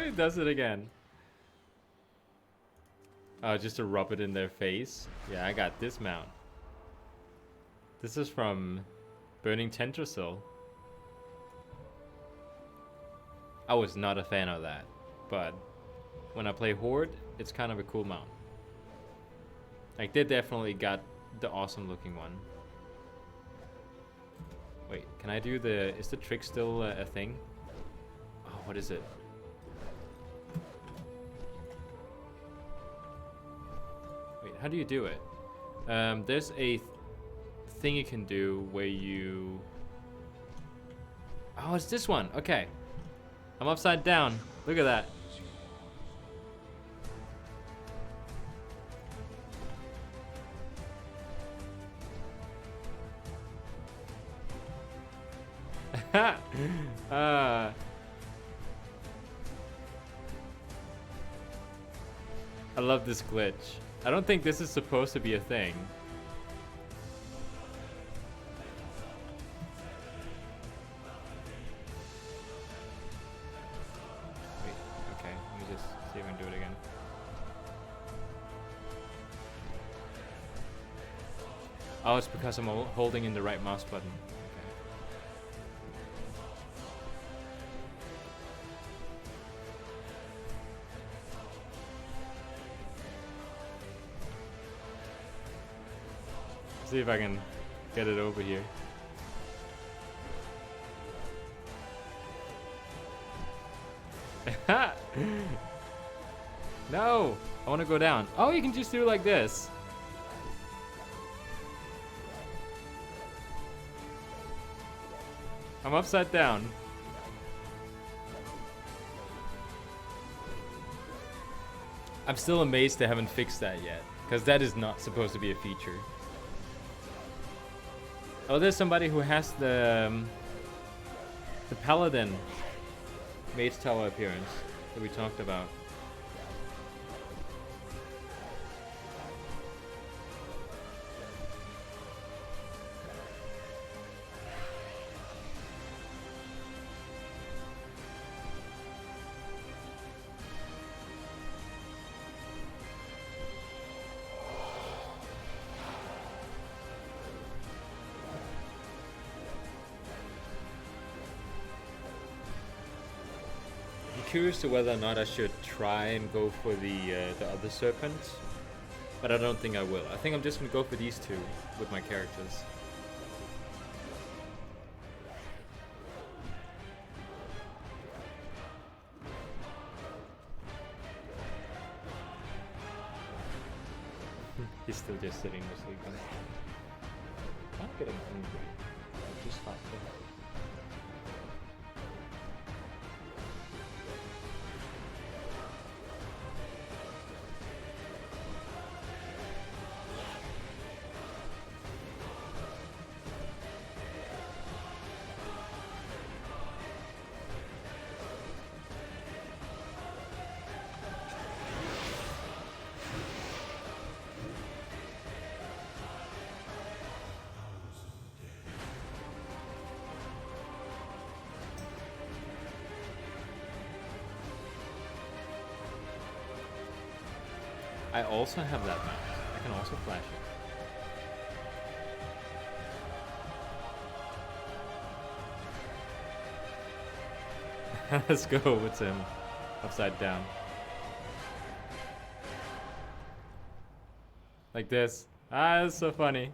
He does it again. Oh, just to rub it in their face. Yeah, I got this mount. This is from Burning Tentrasil. I was not a fan of that, but when I play Horde, it's kind of a cool mount. Like, they definitely got the awesome looking one. Wait, can I do the... Is the trick still a thing? Oh, what is it? Wait, how do you do it? There's a thing you can do where you... Oh, it's this one. Okay. I'm upside down. Look at that. I love this glitch. I don't think this is supposed to be a thing, Oh, it's because I'm holding in the right mouse button. See if I can get it over here. No! I want to go down. Oh, you can just do it like this. I'm upside down. I'm still amazed they haven't fixed that yet, because that is not supposed to be a feature. Oh, there's somebody who has the paladin mage tower appearance that we talked about. Curious to whether or not I should try and go for the other serpent, but I don't think I will. I think I'm just gonna go for these two with my characters. He's still just sitting there sleeping. I'm getting hungry. I just thought that. I also have that mount. I can also flash it. Let's go with him upside down. Like this. Ah, that's so funny.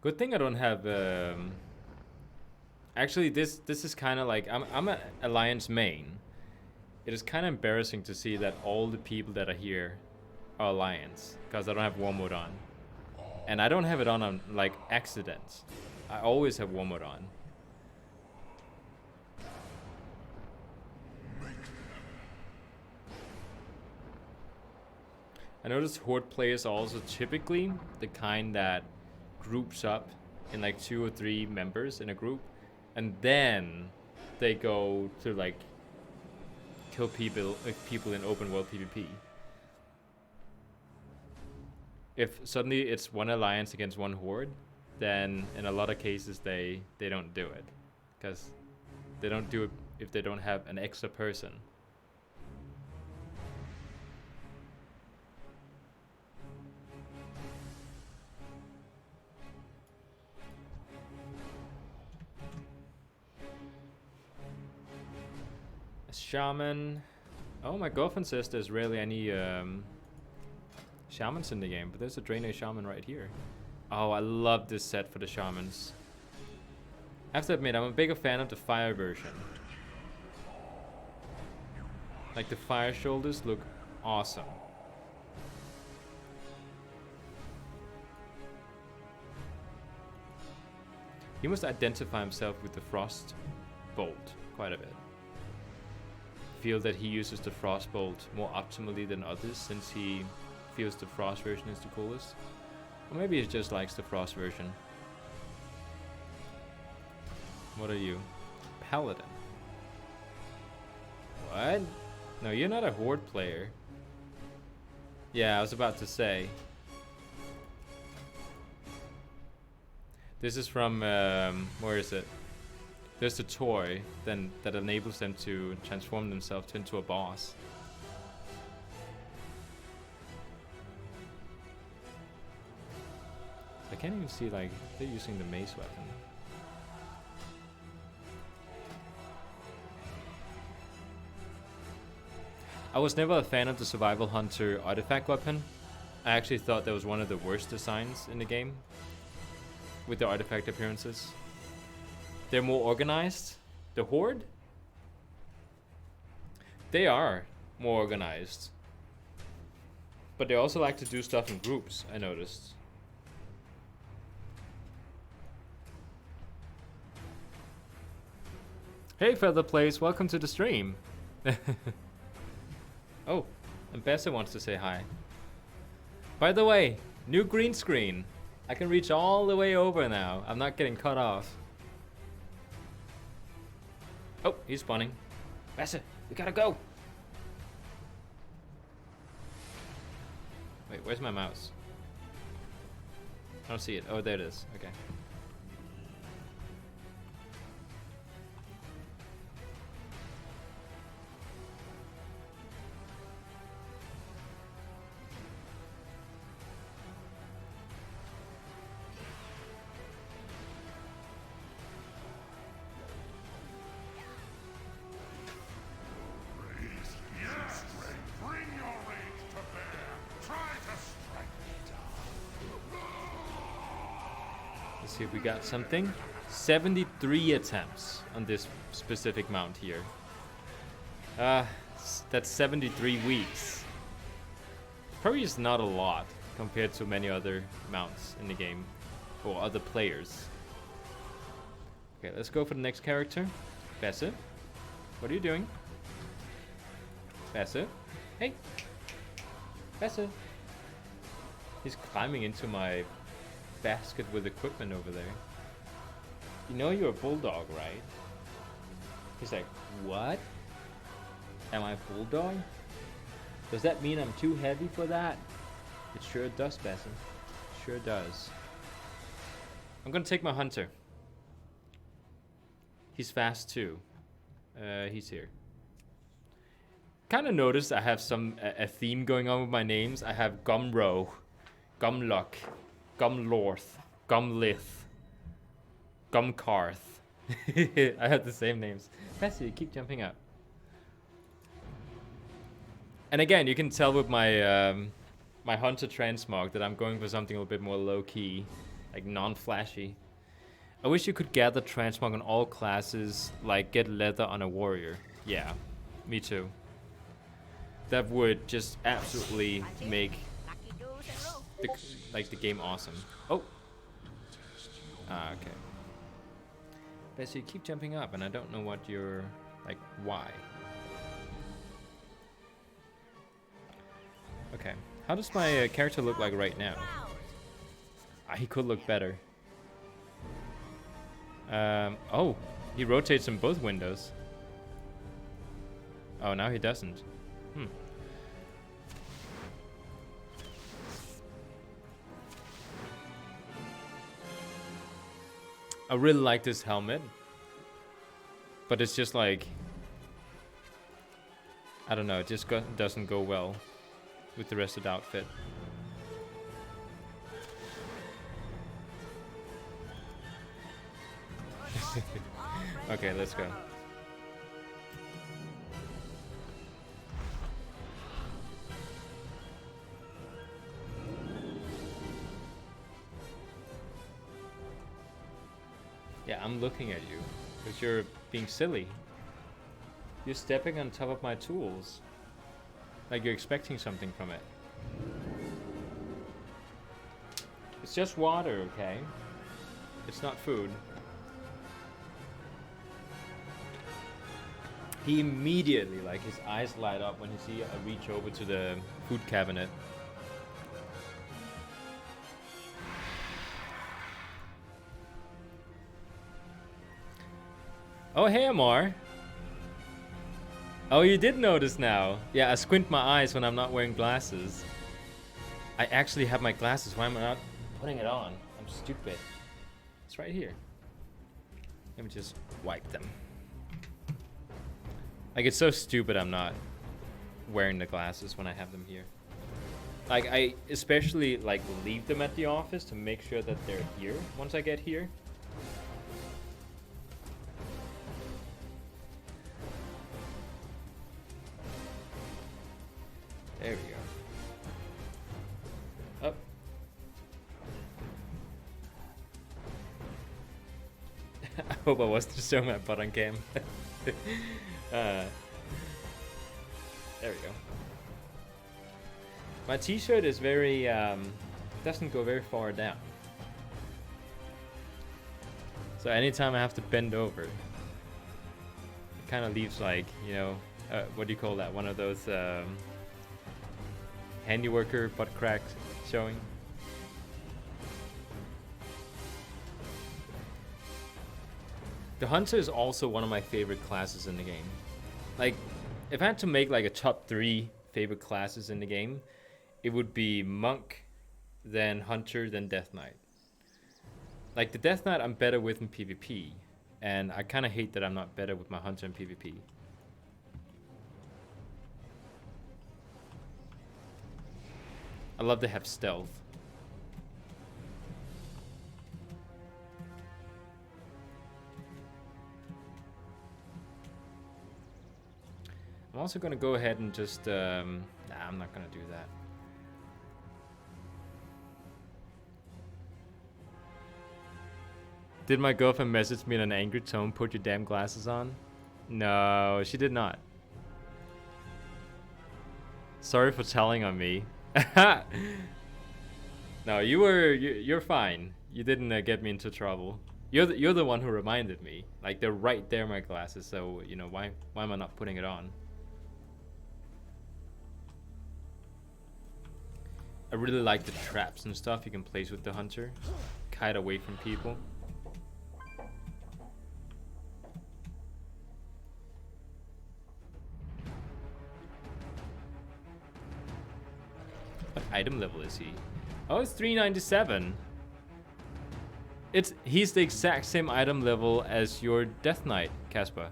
Good thing I don't have. Actually, this is kind of like I'm an Alliance main. It is kind of embarrassing to see that all the people that are here are Alliance because I don't have war mode on, and I don't have it on like accidents. I always have war mode on. I noticed Horde players are also typically the kind that groups up in like 2 or 3 members in a group, and then they go to like kill people in open world PvP. If suddenly it's one alliance against one horde, then in a lot of cases they don't do it, because they don't do it if they don't have an extra person. Shaman. Oh, my girlfriend says there's rarely any shamans in the game, but there's a Draenei shaman right here. Oh, I love this set for the shamans. I have to admit, I'm a bigger fan of the fire version. Like, the fire shoulders look awesome. He must identify himself with the frost bolt quite a bit. Feel that he uses the frostbolt more optimally than others, since he feels the frost version is the coolest. Or maybe he just likes the frost version. What are you? Paladin. What? No, you're not a horde player. Yeah, I was about to say. This is from, where is it? There's the toy then that enables them to transform themselves into a boss. I can't even see, like, they're using the mace weapon. I was never a fan of the Survival Hunter artifact weapon. I actually thought that was one of the worst designs in the game with the artifact appearances. They're more organized. The Horde? They are more organized. But they also like to do stuff in groups, I noticed. Hey Feather Plays, welcome to the stream. Oh, and Bessa wants to say hi. By the way, new green screen. I can reach all the way over now. I'm not getting cut off. Oh, he's spawning. Bessa, we gotta go. Wait, where's my mouse? I don't see it. Oh, there it is. Okay. See if we got something. 73 attempts on this specific mount here. That's 73 weeks. Probably is not a lot compared to many other mounts in the game or other players. Okay, let's go for the next character. Bessa, what are you doing? Bessa, hey, Bessa. He's climbing into my basket with equipment over there. You know you're a bulldog, right? He's like, what? Am I a bulldog? Does that mean I'm too heavy for that? It sure does, Bessie. Sure does. I'm gonna take my hunter. He's fast too. He's here. Kind of noticed I have a theme going on with my names. I have Gumro, Gumluck, Gumlorth, Gumlith, Gumkarth. I have the same names. Bessie, you keep jumping up. And again, you can tell with my my hunter transmog that I'm going for something a little bit more low-key, like non-flashy. I wish you could gather transmog on all classes, like get leather on a warrior. Yeah, me too. That would just absolutely make the game awesome. Oh. Ah, okay. Bessie, you keep jumping up, and I don't know what you're like. Why? Okay. How does my character look like right now? Ah, he could look better. Oh, he rotates in both windows. Oh, now he doesn't. I really like this helmet, but it's just like, I don't know, it just doesn't go well with the rest of the outfit. Okay, let's go. Yeah, I'm looking at you because you're being silly. You're stepping on top of my tools. Like you're expecting something from it. It's just water, okay? It's not food. He immediately, like, his eyes light up when he sees I reach over to the food cabinet. Oh, hey, Amar. Oh, you did notice now. Yeah, I squint my eyes when I'm not wearing glasses. I actually have my glasses. Why am I not putting it on? I'm stupid. It's right here. Let me just wipe them. Like, it's so stupid I'm not wearing the glasses when I have them here. Like, I especially like leave them at the office to make sure that they're here once I get here. There we go. Up. I hope I wasn't just showing my butt on cam. There we go. My t-shirt is very, doesn't go very far down. So anytime I have to bend over, it kind of leaves like, you know, what do you call that? One of those handiworker butt cracks showing. The Hunter is also one of my favorite classes in the game. Like, if I had to make like a top 3 favorite classes in the game, it would be Monk, then Hunter, then Death Knight. Like, the Death Knight I'm better with in PvP, and I kind of hate that I'm not better with my Hunter in PvP. I love to have stealth. I'm also going to go ahead and just... nah, I'm not going to do that. Did my girlfriend message me in an angry tone, put your damn glasses on? No, she did not. Sorry for telling on me. No, you're fine. You didn't get me into trouble. You're the one who reminded me. Like, they're right there, my glasses, so, you know, why am I not putting it on? I really like the traps and stuff you can place with the Hunter. Kite away from people. What item level is he? Oh, it's 397. He's the exact same item level as your Death Knight, Casper.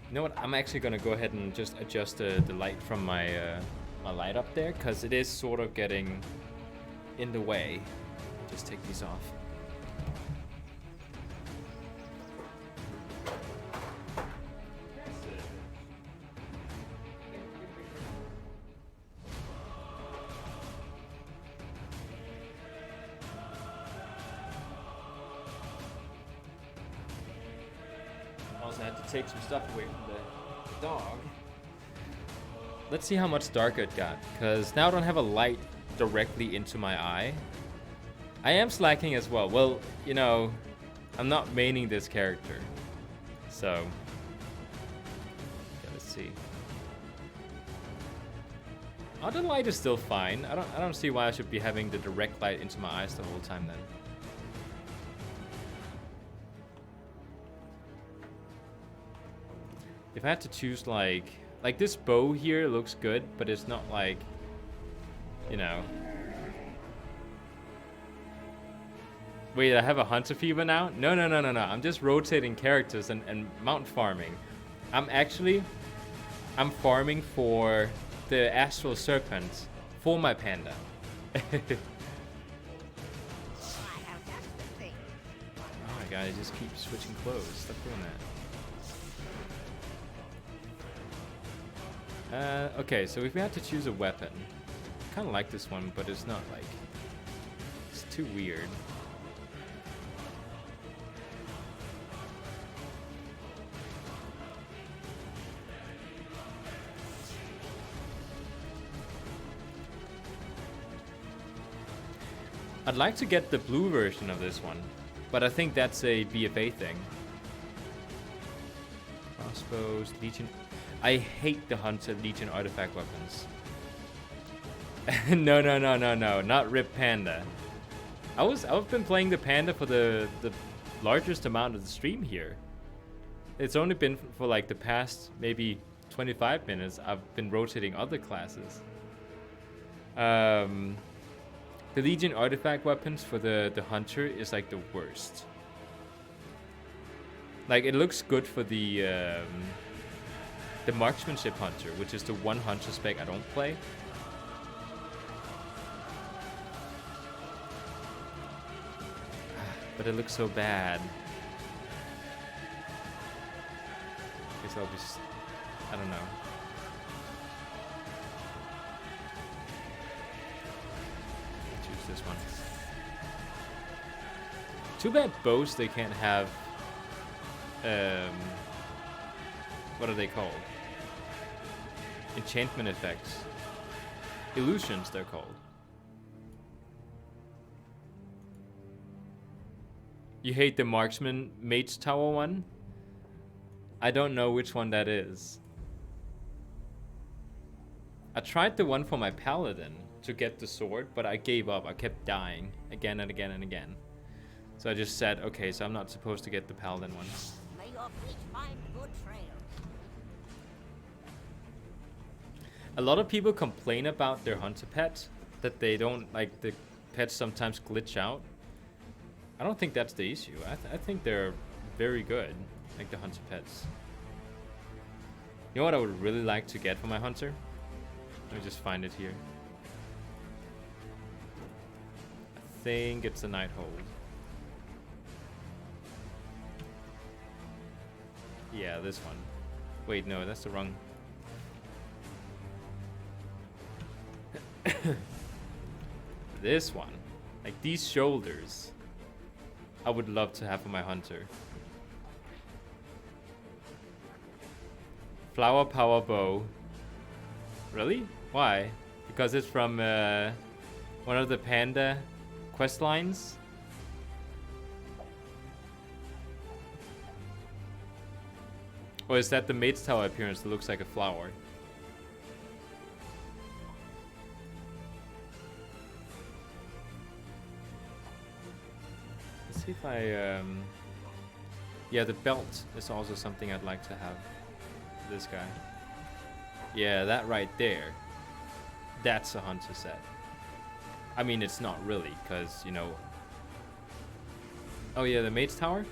You know what? I'm actually gonna go ahead and just adjust the light from my my light up there, because it is sort of getting in the way. Just take these off. Also had to take some stuff away from the dog. Let's see how much darker it got, because now I don't have a light directly into my eye. I am slacking as well. Well, you know, I'm not maining this character, so okay, let's see. Oh, the light is still fine. I don't see why I should be having the direct light into my eyes the whole time then. If I had to choose like this bow here looks good, but it's not like, you know. Wait, I have a hunter fever now? No. I'm just rotating characters and mount farming. I'm farming for the astral serpent for my panda. Oh my god, I just keep switching clothes. Stop doing that. Okay, so if we had to choose a weapon, I kind of like this one, but it's not like, it's too weird. I'd like to get the blue version of this one, but I think that's a BFA thing. Crossbows, Legion. I hate the Hunter Legion artifact weapons. No, not Rip Panda. I've been playing the Panda for the largest amount of the stream here. It's only been for like the past maybe 25 minutes, I've been rotating other classes. The Legion artifact weapons for the Hunter is like the worst. Like, it looks good for the Marksmanship Hunter, which is the one Hunter spec I don't play. But it looks so bad. Guess I'll just... I don't know. Choose this one. Too bad bows they can't have... what are they called? Enchantment effects. Illusions, they're called. You hate the Marksman Mage Tower one? I don't know which one that is. I tried the one for my Paladin to get the sword, but I gave up. I kept dying again and again and again. So I just said, okay, so I'm not supposed to get the Paladin one. May your feet find good trails. A lot of people complain about their hunter pets, that they don't, like, the pets sometimes glitch out. I don't think that's the issue. I think they're very good, like the hunter pets. You know what I would really like to get for my hunter? Let me just find it here. I think it's a Nighthold. Yeah, this one. Wait, no, that's the wrong... This one. Like, these shoulders, I would love to have for my hunter. Flower Power Bow. Really? Why? Because it's from one of the Panda quest lines? Or is that the Maid's Tower appearance that looks like a flower? Let's see if I... Yeah, the belt is also something I'd like to have. This guy. Yeah, that right there. That's a hunter set. I mean, it's not really, because, you know... Oh yeah, the Maid's Tower?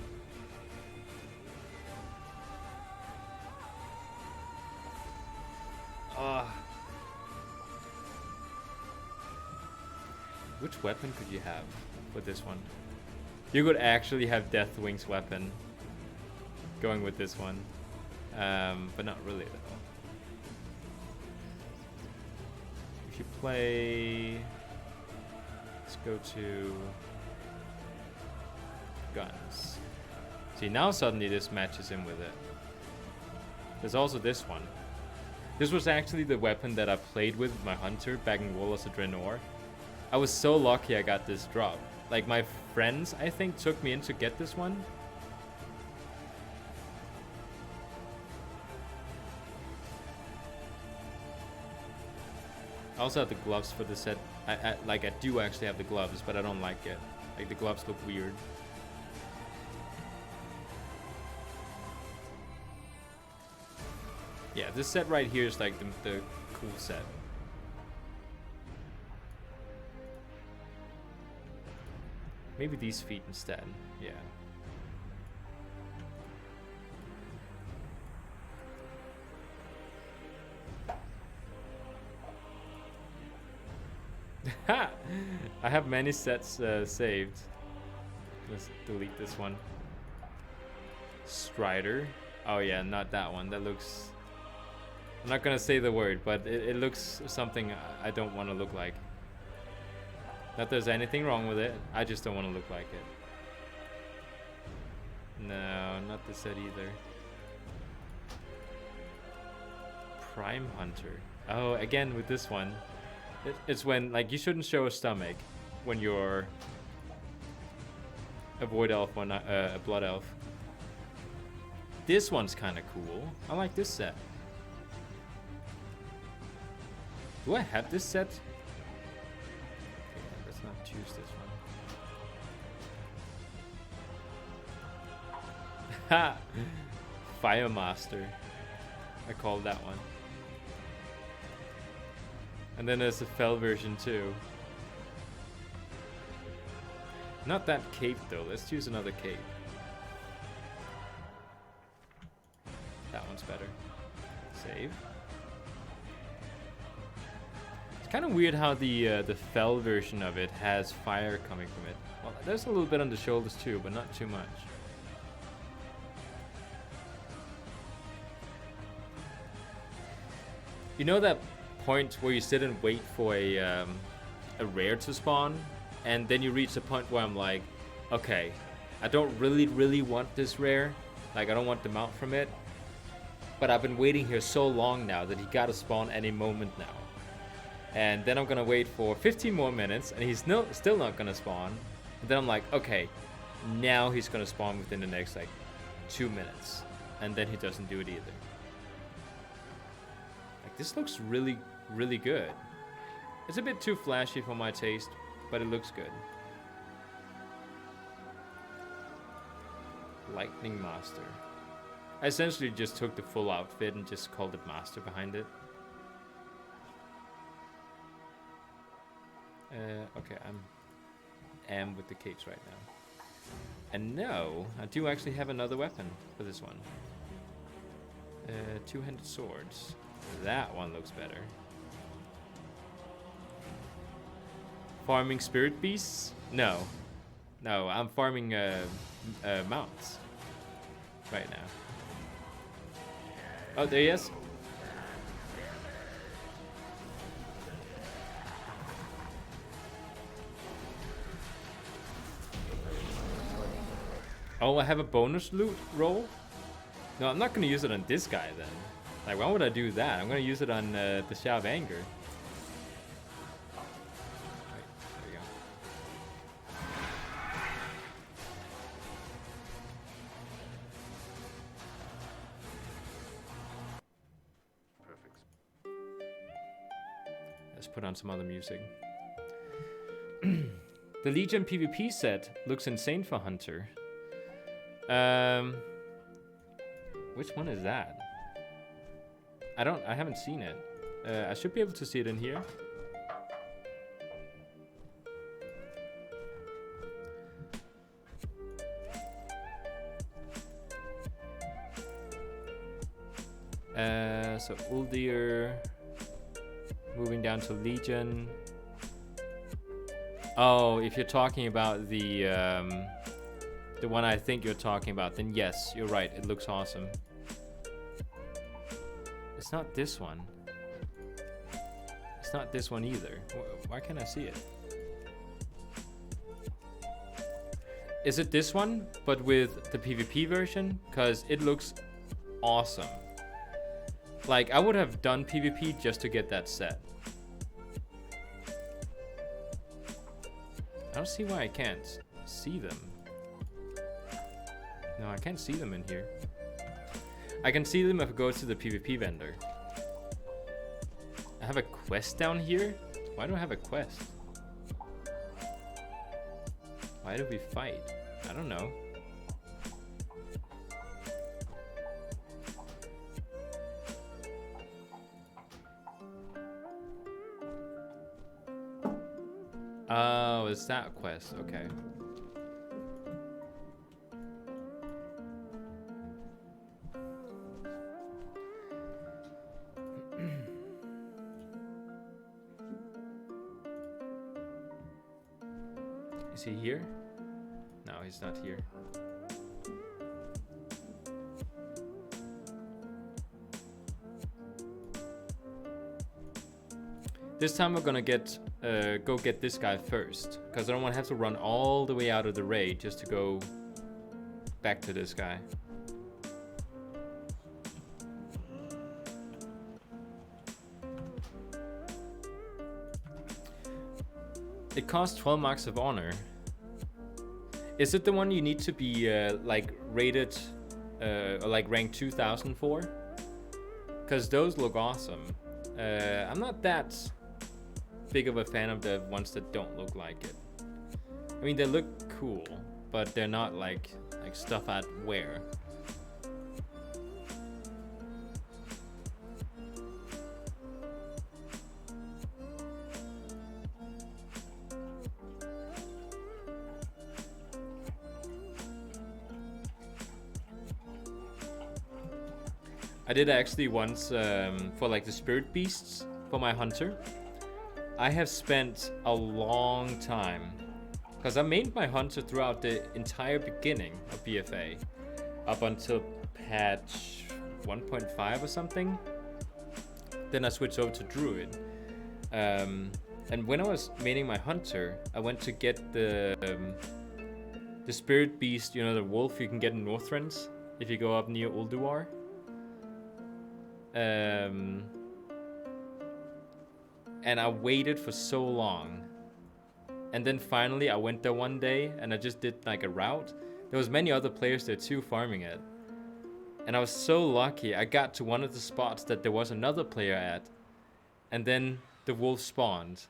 Which weapon could you have with this one? You could actually have Deathwing's weapon going with this one. But not really though. If you play... Let's go to... guns. See, now suddenly this matches in with it. There's also this one. This was actually the weapon that I played with my hunter back in Warlords of Draenor. I was so lucky I got this drop. Like, my friends, I think, took me in to get this one. I also have the gloves for the set. I do actually have the gloves, but I don't like it. Like, the gloves look weird. Yeah, this set right here is like the cool set. Maybe these feet instead. Yeah. Ha! I have many sets saved. Let's delete this one. Strider. Oh yeah, not that one. That looks... I'm not gonna say the word, but it looks something I don't want to look like. Not there's anything wrong with it. I just don't want to look like it. No, not this set either. Prime Hunter. Oh, again with this one. It's when, like, you shouldn't show a stomach when you're a Void Elf or a Blood Elf. This one's kind of cool. I like this set. Do I have this set? Okay, let's not choose this one. Ha! Fire Master. I called that one. And then there's the fell version too. Not that cape though. Let's choose another cape. That one's better. Save. It's kind of weird how the fell version of it has fire coming from it. Well, there's a little bit on the shoulders too, but not too much. You know that point where you sit and wait for a rare to spawn, and then you reach a point where I'm like, okay, I don't really want this rare, like I don't want the mount from it, but I've been waiting here so long now that he gotta spawn any moment now. And then I'm gonna wait for 15 more minutes, and he's still not gonna spawn. And then I'm like, okay, now he's gonna spawn within the next like 2 minutes, and then he doesn't do it either. Like, this looks really good. It's a bit too flashy for my taste, but it looks good. Lightning Master. I essentially just took the full outfit and just called it Master behind it. Okay, I'm am with the capes right now. And no, I do actually have another weapon for this one. Two-handed swords. That one looks better. Farming spirit beasts? No. No, I'm farming mounts right now. Oh, there he is. Oh, I have a bonus loot roll? No, I'm not gonna use it on this guy then. Like, why would I do that? I'm gonna use it on the Shout of Anger. Right, there we go. Perfect. Let's put on some other music. The Legion PvP set looks insane for Hunter. Which one is that? I haven't seen it. I should be able to see it in here. So Uldir, moving down to Legion. Oh, if you're talking about the one I think you're talking about, then yes, you're right. It looks awesome. It's not this one. It's not this one either. Why can't I see it? Is it this one, but with the PvP version? Because it looks awesome. Like, I would have done PvP just to get that set. I don't see why I can't see them. No, I can't see them in here. I can see them if I go to the PvP vendor. I have a quest down here? Why do I have a quest? Why do we fight? I don't know. Oh, it's that quest. Okay. Is he here? No, he's not here. This time we're gonna go get this guy first, because I don't want to have to run all the way out of the raid just to go back to this guy. It costs 12 marks of honor. Is it the one you need to be like rated or like ranked 2000 for? Because those look awesome. I'm not that big of a fan of the ones that don't look like it. I mean, they look cool, but they're not like stuff I'd wear. I did actually once for like the spirit beasts for my hunter. I have spent a long time because I made my hunter throughout the entire beginning of BFA up until patch 1.5 or something. Then I switched over to druid. And when I was maining my hunter, I went to get the spirit beast, you know, the wolf you can get in Northrends if you go up near Ulduar. And I waited for so long. And then finally I went there one day and I just did like a route. There was many other players there too farming it. And I was so lucky. I got to one of the spots that there was another player at. And then the wolf spawned.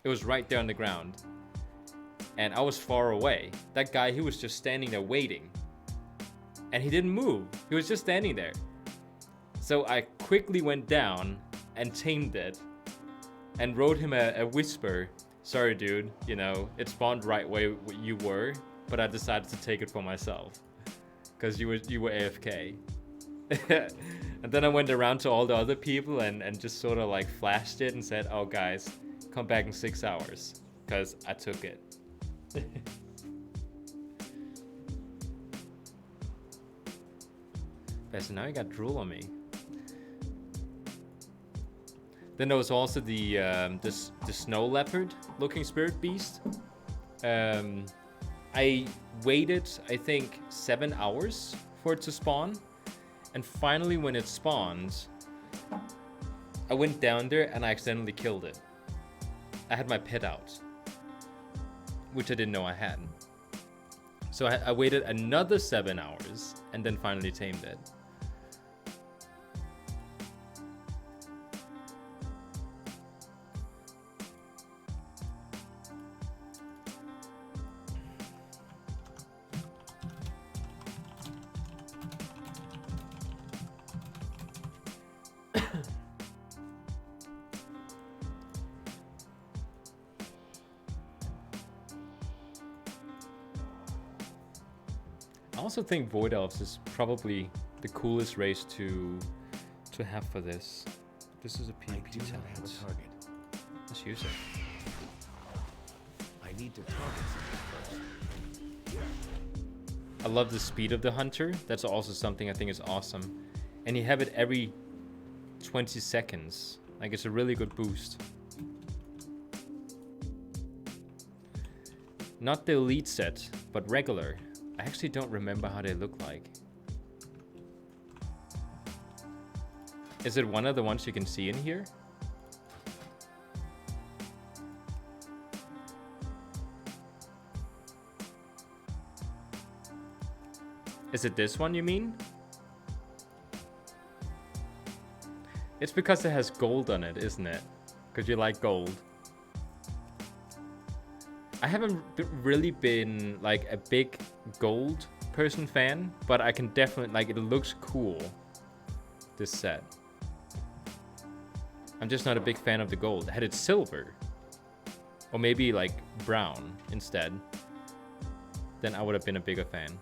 It was right there on the ground. And I was far away. That guy, he was just standing there waiting. And he didn't move. He was just standing there. So I quickly went down and tamed it and wrote him a whisper. Sorry, dude, you know, it spawned right where you were, but I decided to take it for myself because you were AFK. And then I went around to all the other people and just sort of like flashed it and said, oh guys, come back in 6 hours because I took it. Okay, so now you got drool on me. Then there was also the snow leopard looking spirit beast. I waited, I think, 7 hours for it to spawn. And finally when it spawned, I went down there and I accidentally killed it. I had my pet out, which I didn't know I had. So I waited another 7 hours and then finally tamed it. I also think Void Elves is probably the coolest race to have for this. This is a PvP talent. Have a target. Let's use it. I need to target something first. I love the speed of the hunter. That's also something I think is awesome. And you have it every 20 seconds. Like, it's a really good boost. Not the elite set, but regular. I actually don't remember how they look like. Is it one of the ones you can see in here? Is it this one you mean? It's because it has gold on it, isn't it? Because you like gold. I haven't really been like a big gold person fan, but I can definitely, like, it looks cool, this set. I'm just not a big fan of the gold. Had it silver, or maybe like brown instead, then I would have been a bigger fan.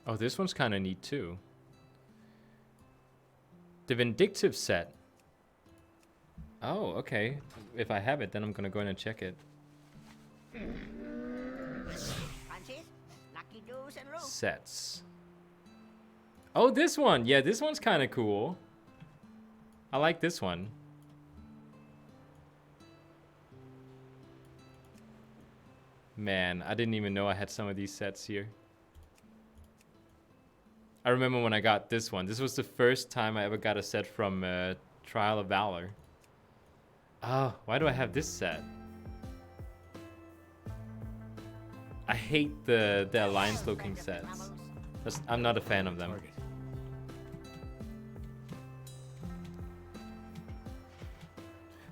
Oh, this one's kind of neat too. The Vindictive set. Oh, okay. If I have it, then I'm gonna go in and check it. Sets. Oh, this one. Yeah, this one's kind of cool. I like this one. Man, I didn't even know I had some of these sets here. I remember when I got this one. This was the first time I ever got a set from Trial of Valor. Oh, why do I have this set? I hate the Alliance looking sets. I'm not a fan of them.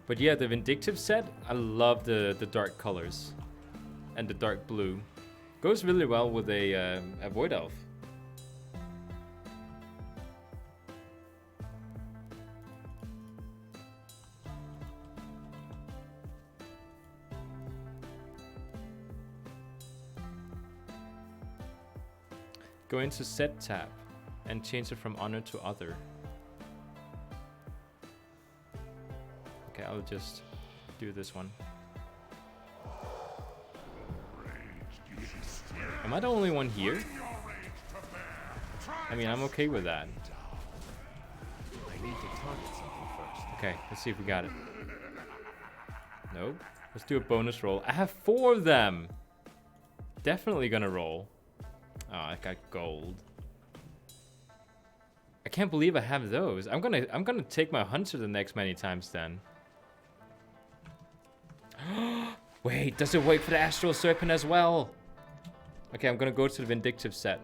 But yeah, the Vindictive set, I love the dark colors. And the dark blue. Goes really well with a Void Elf. Go into set tab and change it from honor to other. Okay, I'll just do this one. Am I the only one here? I mean, I'm okay with that. I need to target something first. Okay, let's see if we got it. Nope. Let's do a bonus roll. I have 4 of them. Definitely gonna roll. Oh, I got gold. I can't believe I have those. I'm gonna take my hunter the next many times then. Wait, does it wait for the astral serpent as well? Okay, I'm gonna go to the vindictive set.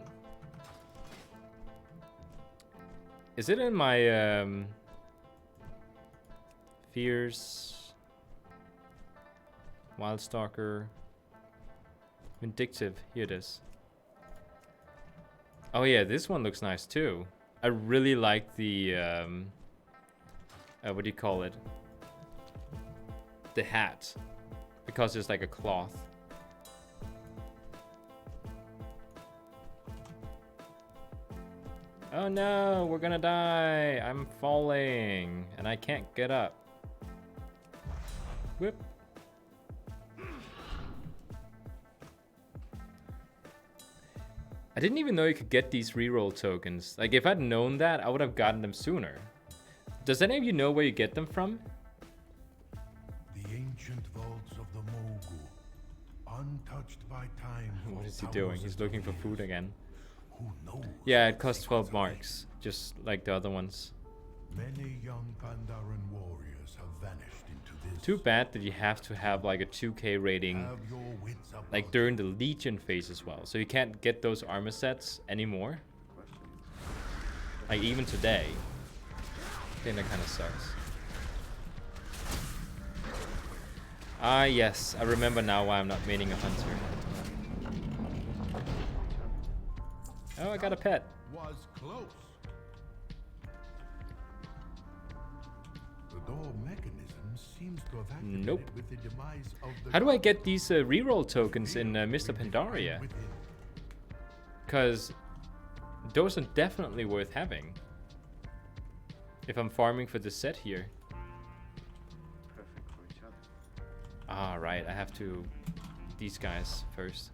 Is it in my Fierce, Wildstalker, Vindictive? Here it is. Oh yeah, this one looks nice too. I really like the what do you call it? The hat, because it's like a cloth. Oh no, we're gonna die. I'm falling and I can't get up. Whip. I didn't even know you could get these reroll tokens. Like, if I'd known that, I would have gotten them sooner. Does any of you know where you get them from? The ancient vaults of the Mogu, untouched by time. What is he doing? He's looking for food again. Who knows? Yeah, it costs 12 marks, just like the other ones. Many young Pandaren warriors have vanished into this. Too bad that you have to have like a 2k rating like during the Legion phase as well. So you can't get those armor sets anymore. Like even today. I think that kind of sucks. Ah yes, I remember now why I'm not maining a hunter. Oh, I got a pet. Was close. The door mechanism seems to have activated Nope. with the demise of the How do I get these reroll tokens in Mr. Pandaria? Because those are definitely worth having. If I'm farming for the set here. Ah, right. I have to... These guys first.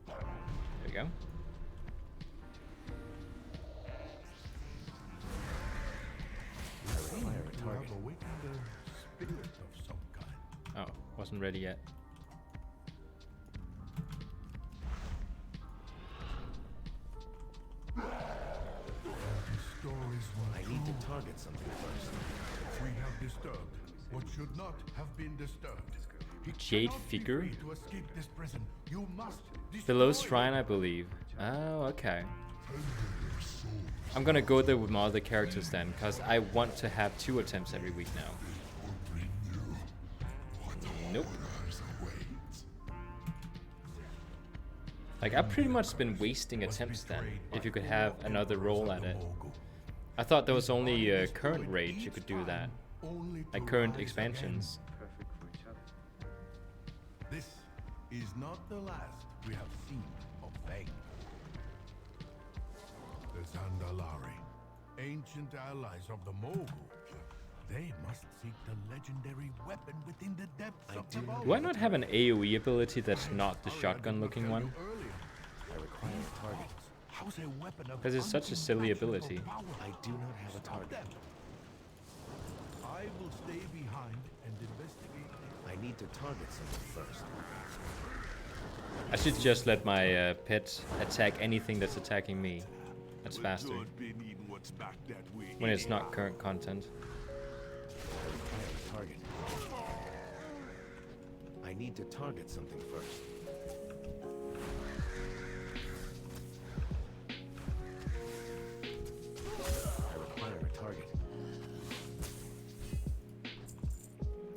There we go. Oh, wasn't ready yet. I need to target something first. We have disturbed what should not have been disturbed. Jade figure? To escape this prison, you must Below shrine, I believe. Oh, okay. I'm gonna go there with my other characters then, because I want to have 2 attempts every week now. Nope. Like, I've pretty much been wasting attempts then, if you could have another roll at it. I thought there was only current raids you could do that. Like current expansions. This is not the last we have seen of Vang. The Zandalari, ancient allies of the Mogu. They must seek the legendary weapon within the depths of the vault. Do I not have an AoE ability that's not the shotgun looking one? I require a target. Because it's such a silly ability. I do not have a target. I will stay behind and investigate. I need to target something first. I should just let my pet attack anything that's attacking me. That's faster. When it's not current content. I require a target. I need to target something first. I require a target.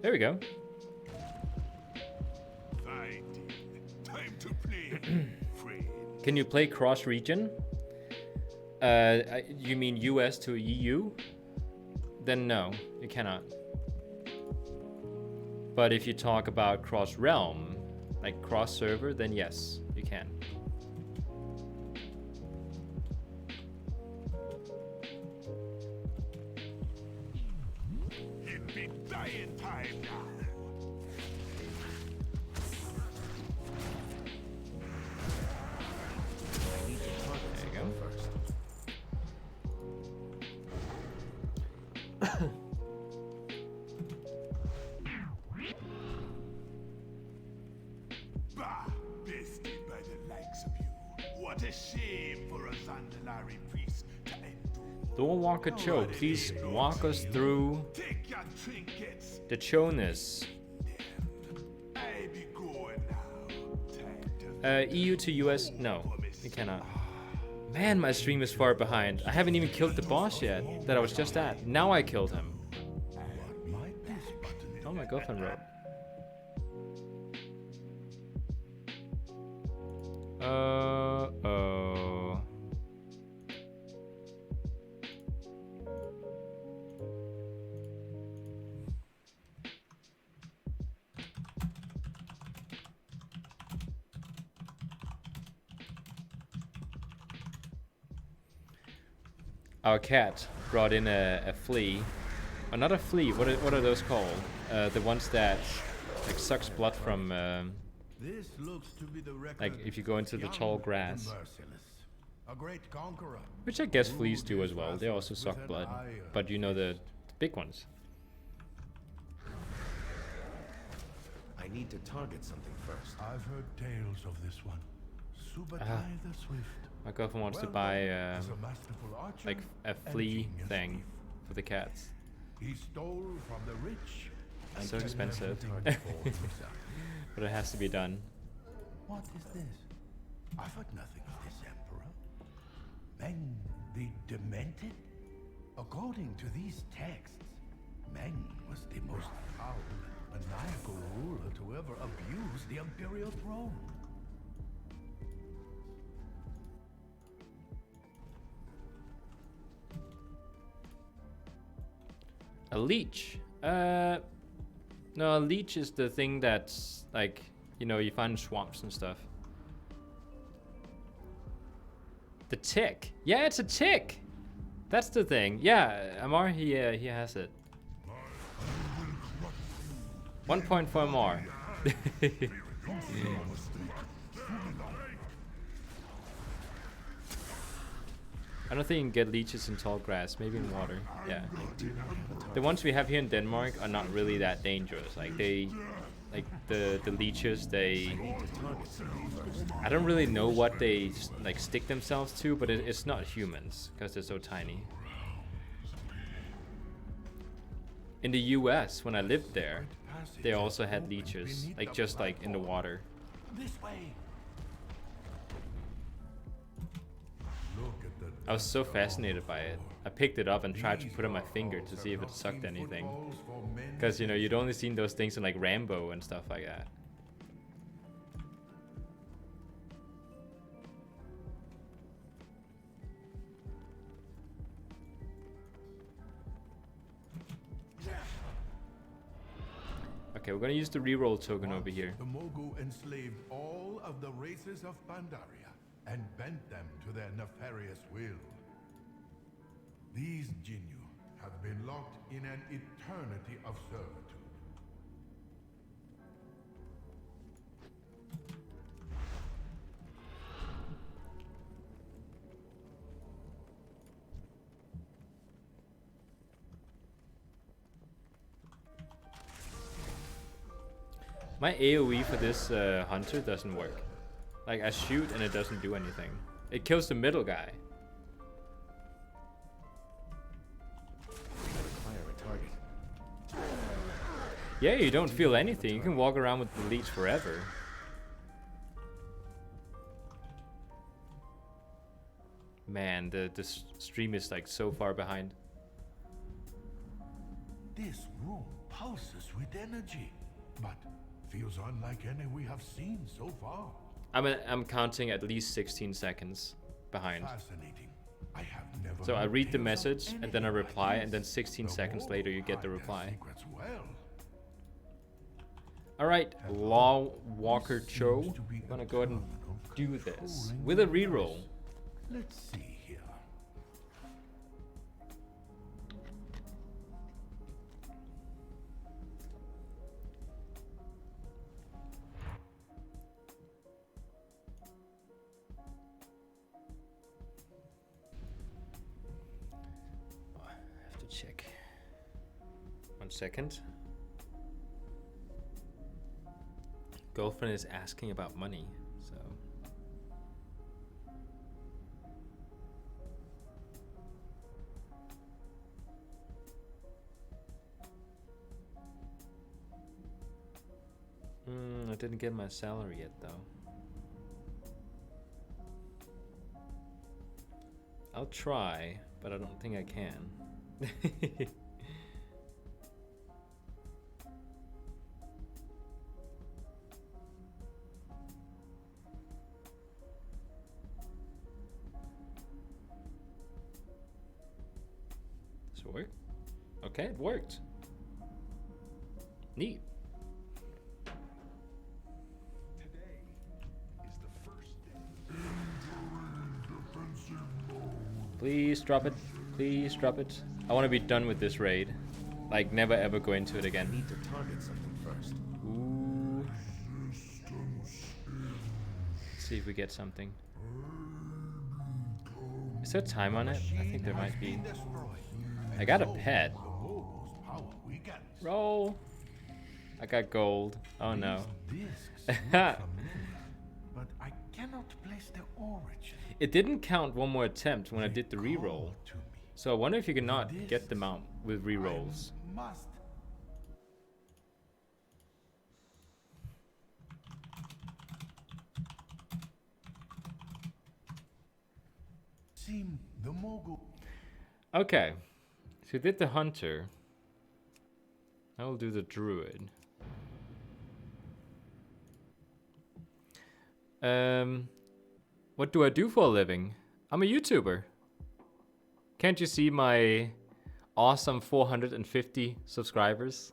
There we go. Time to play. Can you play cross-region? You mean US to EU? Then no, you cannot. But if you talk about cross-realm, like cross server, then yes, you can. It'd be dying time now. I need to target something first. Bah! Bested by the likes of you. What a shame for a Zandalari priest to endure. Door Walker Cho, please walk us through Take your trinkets. the Chonus. I be going now. Time to EU to US, no, you cannot. Man, my stream is far behind. I haven't even killed the boss yet, that I was just at. Now I killed him. Oh, my girlfriend wrote. Oh. Our cat brought in a flea. Oh, not a flea. What are those called? The ones that like sucks blood from. This looks to be the record Like if you go into the tall grass. A great conqueror. Which I guess fleas do as well. They also suck blood. But you know the big ones. I need to target something first. I've heard tales of this one. Subatai the Swift. My girlfriend wants to buy Is a masterful archer like a and flea genius thing thief. for the cats. He stole from the rich. and So kept expensive. everything for himself. But it has to be done. What is this? I've heard nothing of this emperor. Meng the Demented? According to these texts, Meng was the most foul and maniacal ruler to ever abuse the imperial throne. A leech. No, a leech is the thing that's like, you know, you find in swamps and stuff. The tick. Yeah, it's a tick. That's the thing. Yeah, Amar, he has it. 1.4 more. I don't think you can get leeches in tall grass, maybe in water. Yeah. The ones we have here in Denmark are not really that dangerous. Like they, like the leeches, they. I don't really know what they like stick themselves to, but it's not humans because they're so tiny. In the US, when I lived there, they also had leeches, like just like in the water. This way. I was so fascinated by it. I picked it up and tried to put it on my finger to see if it sucked anything. Because, you know, you'd only seen those things in like Rambo and stuff like that. Okay, we're gonna use the reroll token over here. The Mogu enslaved all of the races of Pandaria and bent them to their nefarious will. These Jinyu have been locked in an eternity of servitude. My AoE for this hunter doesn't work. Like, I shoot and it doesn't do anything. It kills the middle guy. Fire a target. Yeah, you don't feel anything. You can walk around with the leech forever. Man, the stream is like so far behind. This room pulses with energy, but feels unlike any we have seen so far. I'm counting at least 16 seconds behind. Fascinating. I have never So I heard read the tales of message and then I anything like reply, this. and then 16 The seconds Mogu later you get the hide their reply. secrets well. Alright, Law Walker Cho. I'm gonna go ahead and do this with a reroll. Let's see here. I have to check. 1 second. Girlfriend is asking about money, so. I didn't get my salary yet, though. I'll try, but I don't think I can. Does it work? Okay, it worked. Neat. Please drop it. Please drop it. I want to be done with this raid. Like, never ever go into it again. Need to target something first. Ooh. Let's see if we get something. Is there time on it? I think there might be. I got a pet. Roll. I got gold. Oh no. But I cannot place the origin. It didn't count one more attempt when I did the reroll. So I wonder if you cannot get them out with rerolls. Must. Seem the mogul. Okay. So we did the hunter. I will do the druid. What do I do for a living? I'm a YouTuber. Can't you see my awesome 450 subscribers?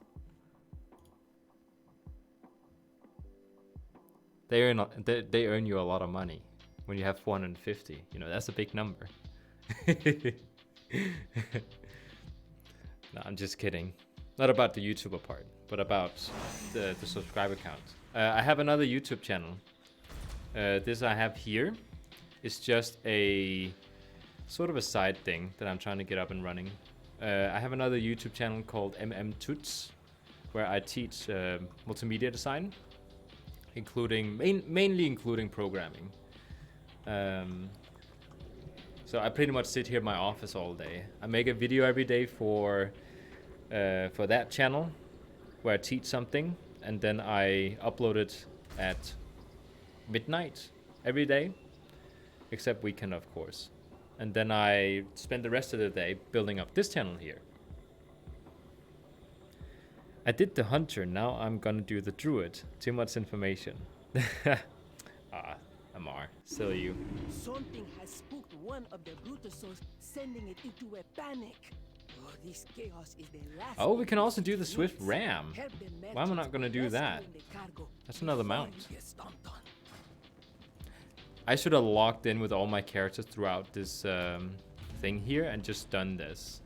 They earn you a lot of money when you have 450. You know, that's a big number. No, I'm just kidding. Not about the YouTuber part, but about the subscriber count. I have another YouTube channel. This I have here is just a sort of a side thing that I'm trying to get up and running. I have another YouTube channel called Tuts, where I teach multimedia design, including mainly including programming. So I pretty much sit here in my office all day. I make a video every day for that channel, where I teach something, and then I upload it at midnight every day, except weekend, of course. And then I spend the rest of the day building up this channel here. I did the hunter, now I'm gonna do the druid. Too much information. Amar, silly you. Something has spooked one of the Brutusos, sending it into a panic. Oh, this chaos is the last. Oh, we can also do the swift ram. Why am I not gonna do that? That's another mount. I should have logged in with all my characters throughout this thing here and just done this.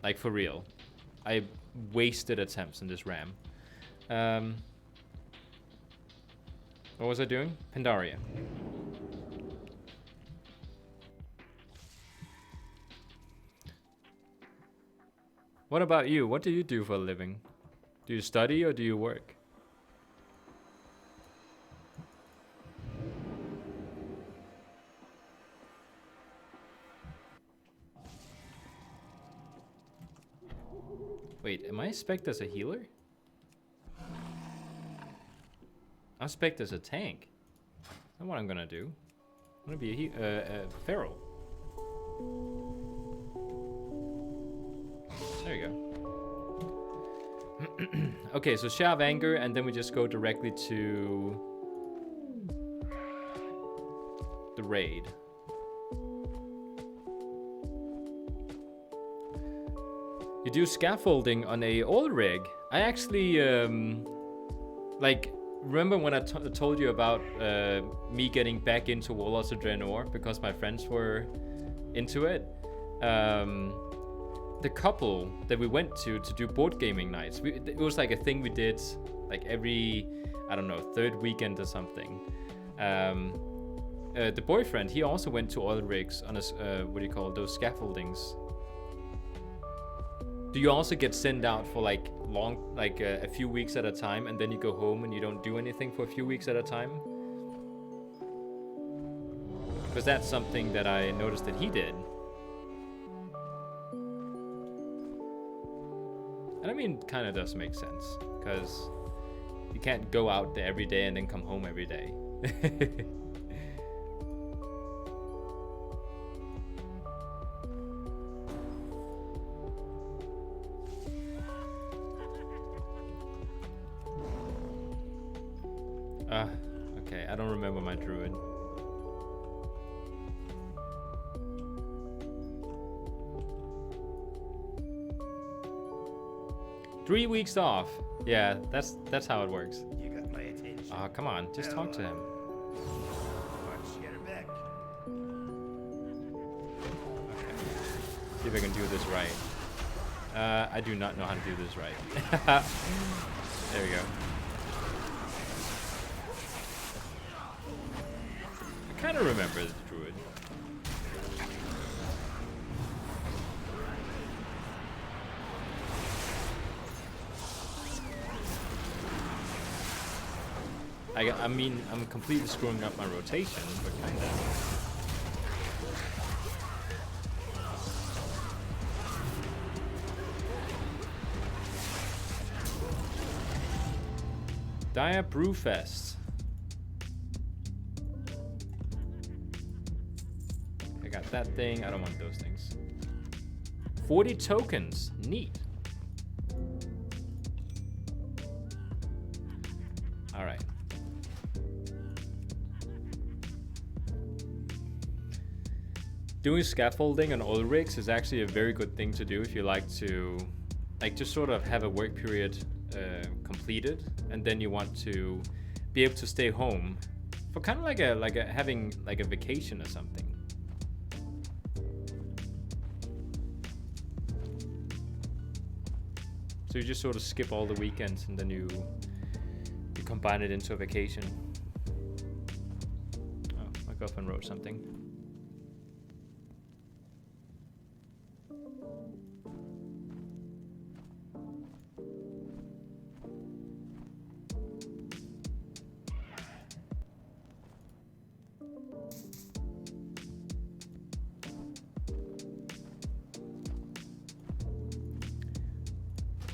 Like, for real. I wasted attempts in this ram. What was I doing? Pandaria. What about you? What do you do for a living? Do you study or do you work? Wait, am I spec'd as a healer? I'm spec'd as a tank. That's what I'm gonna do. I'm gonna be a feral. There you go. Okay, so Share of Anger, and then we just go directly to the raid. You do scaffolding on a oil rig. I actually like remember when I told you about me getting back into Warlords of Draenor because my friends were into it. The couple that we went to do board gaming nights, it was like a thing we did like every, I don't know, third weekend or something. The boyfriend, he also went to oil rigs on his, what do you call those scaffoldings? Do you also get sent out for like long, like a few weeks at a time, and then you go home and you don't do anything for a few weeks at a time? Because that's something that I noticed that he did. And I mean, kind of does make sense, because you can't go out there every day and then come home every day. Okay, I don't remember my druid. Three weeks off. Yeah, that's how it works. You got my attention. Oh, come on, just talk to him. Let's get her back. Okay. See if I can do this right. I do not know how to do this right. There we go. I kind of remember the druid. I mean, I'm completely screwing up my rotation, but kind of. Dire Brewfest. I got that thing. I don't want those things. 40 tokens. Neat. All right. Doing scaffolding on oil rigs is actually a very good thing to do if you like to, like, just sort of have a work period completed, and then you want to be able to stay home for kind of like a having like a vacation or something. So you just sort of skip all the weekends and then you combine it into a vacation. Oh, my girlfriend wrote something.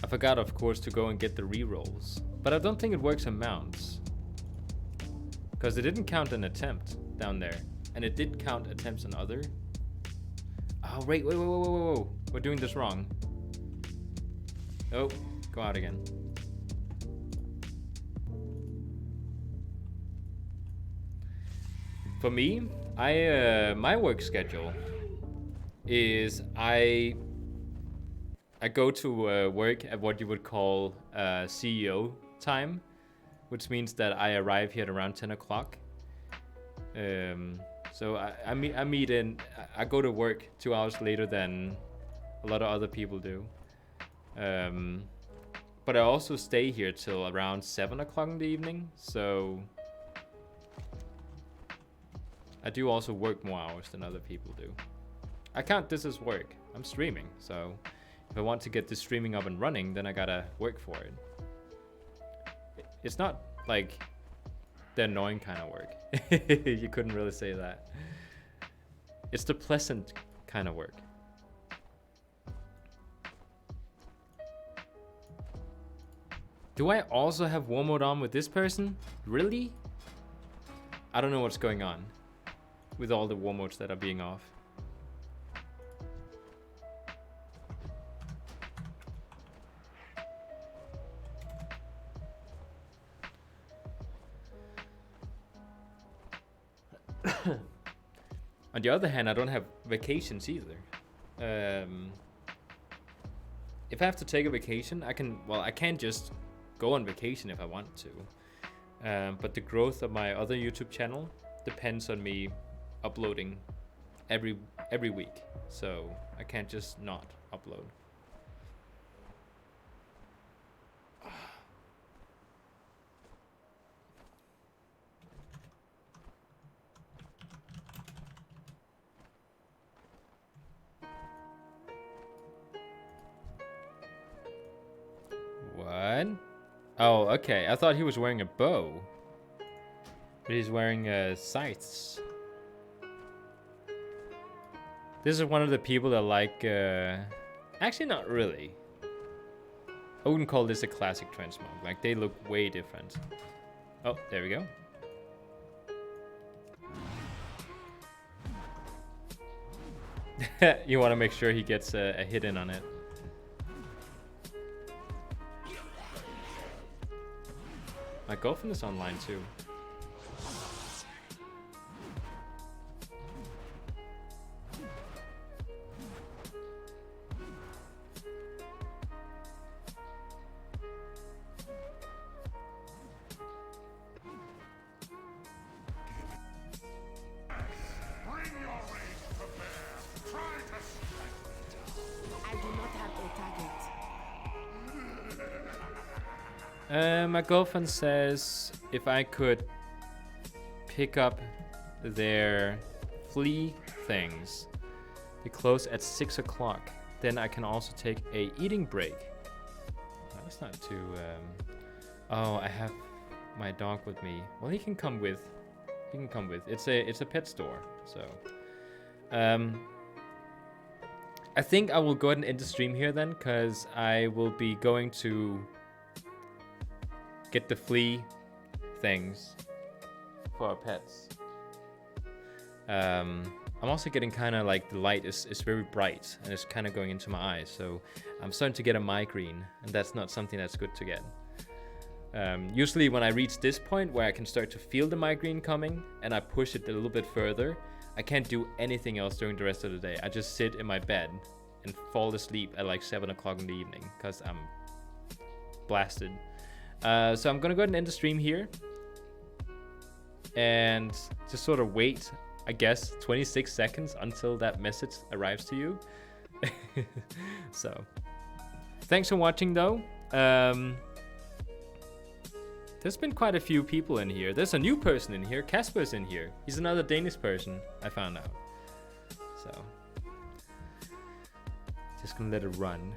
I forgot, of course, to go and get the rerolls, but I don't think it works on mounts, because it didn't count an attempt down there, and it did count attempts on other. Oh wait, whoa, we're doing this wrong. Oh, go out again. For me, my work schedule is I go to work at what you would call CEO time, which means that I arrive here at around 10 o'clock. So I go to work 2 hours later than a lot of other people do. But I also stay here till around 7 o'clock in the evening, so I do also work more hours than other people do. I count this as work. I'm streaming, so if I want to get this streaming up and running, then I gotta work for it. It's not like the annoying kind of work. You couldn't really say that. It's the pleasant kind of work. Do I also have war mode on with this person? Really? I don't know what's going on with all the war modes that are being off. On the other hand, I don't have vacations either. if I have to take a vacation, I can. Well, I can't just go on vacation if I want to. But the growth of my other YouTube channel depends on me uploading every week, so I can't just not upload. What? Oh, okay. I thought he was wearing a bow. But he's wearing scythes. This is one of the people that like... actually, not really. I wouldn't call this a classic transmog. Like, they look way different. Oh, there we go. You want to make sure he gets a hit in on it. My girlfriend is online too. My girlfriend says if I could pick up their flea things, they close at 6 o'clock. Then I can also take a eating break. Oh, that's not too. Oh, I have my dog with me. Well, he can come with. He can come with. It's a pet store, so. I think I will go ahead and end the stream here then, because I will be going to get the flea things for our pets. I'm also getting kind of like the light is very bright and it's kind of going into my eyes, so I'm starting to get a migraine, and that's not something that's good to get. Usually when I reach this point where I can start to feel the migraine coming and I push it a little bit further, I can't do anything else during the rest of the day. I just sit in my bed and fall asleep at like 7 o'clock in the evening because I'm blasted. So I'm gonna go ahead and end the stream here and just sort of wait, I guess, 26 seconds until that message arrives to you. So thanks for watching though. There's been quite a few people in here. There's a new person in here. Casper's in here. He's another Danish person, I found out. So just gonna let it run.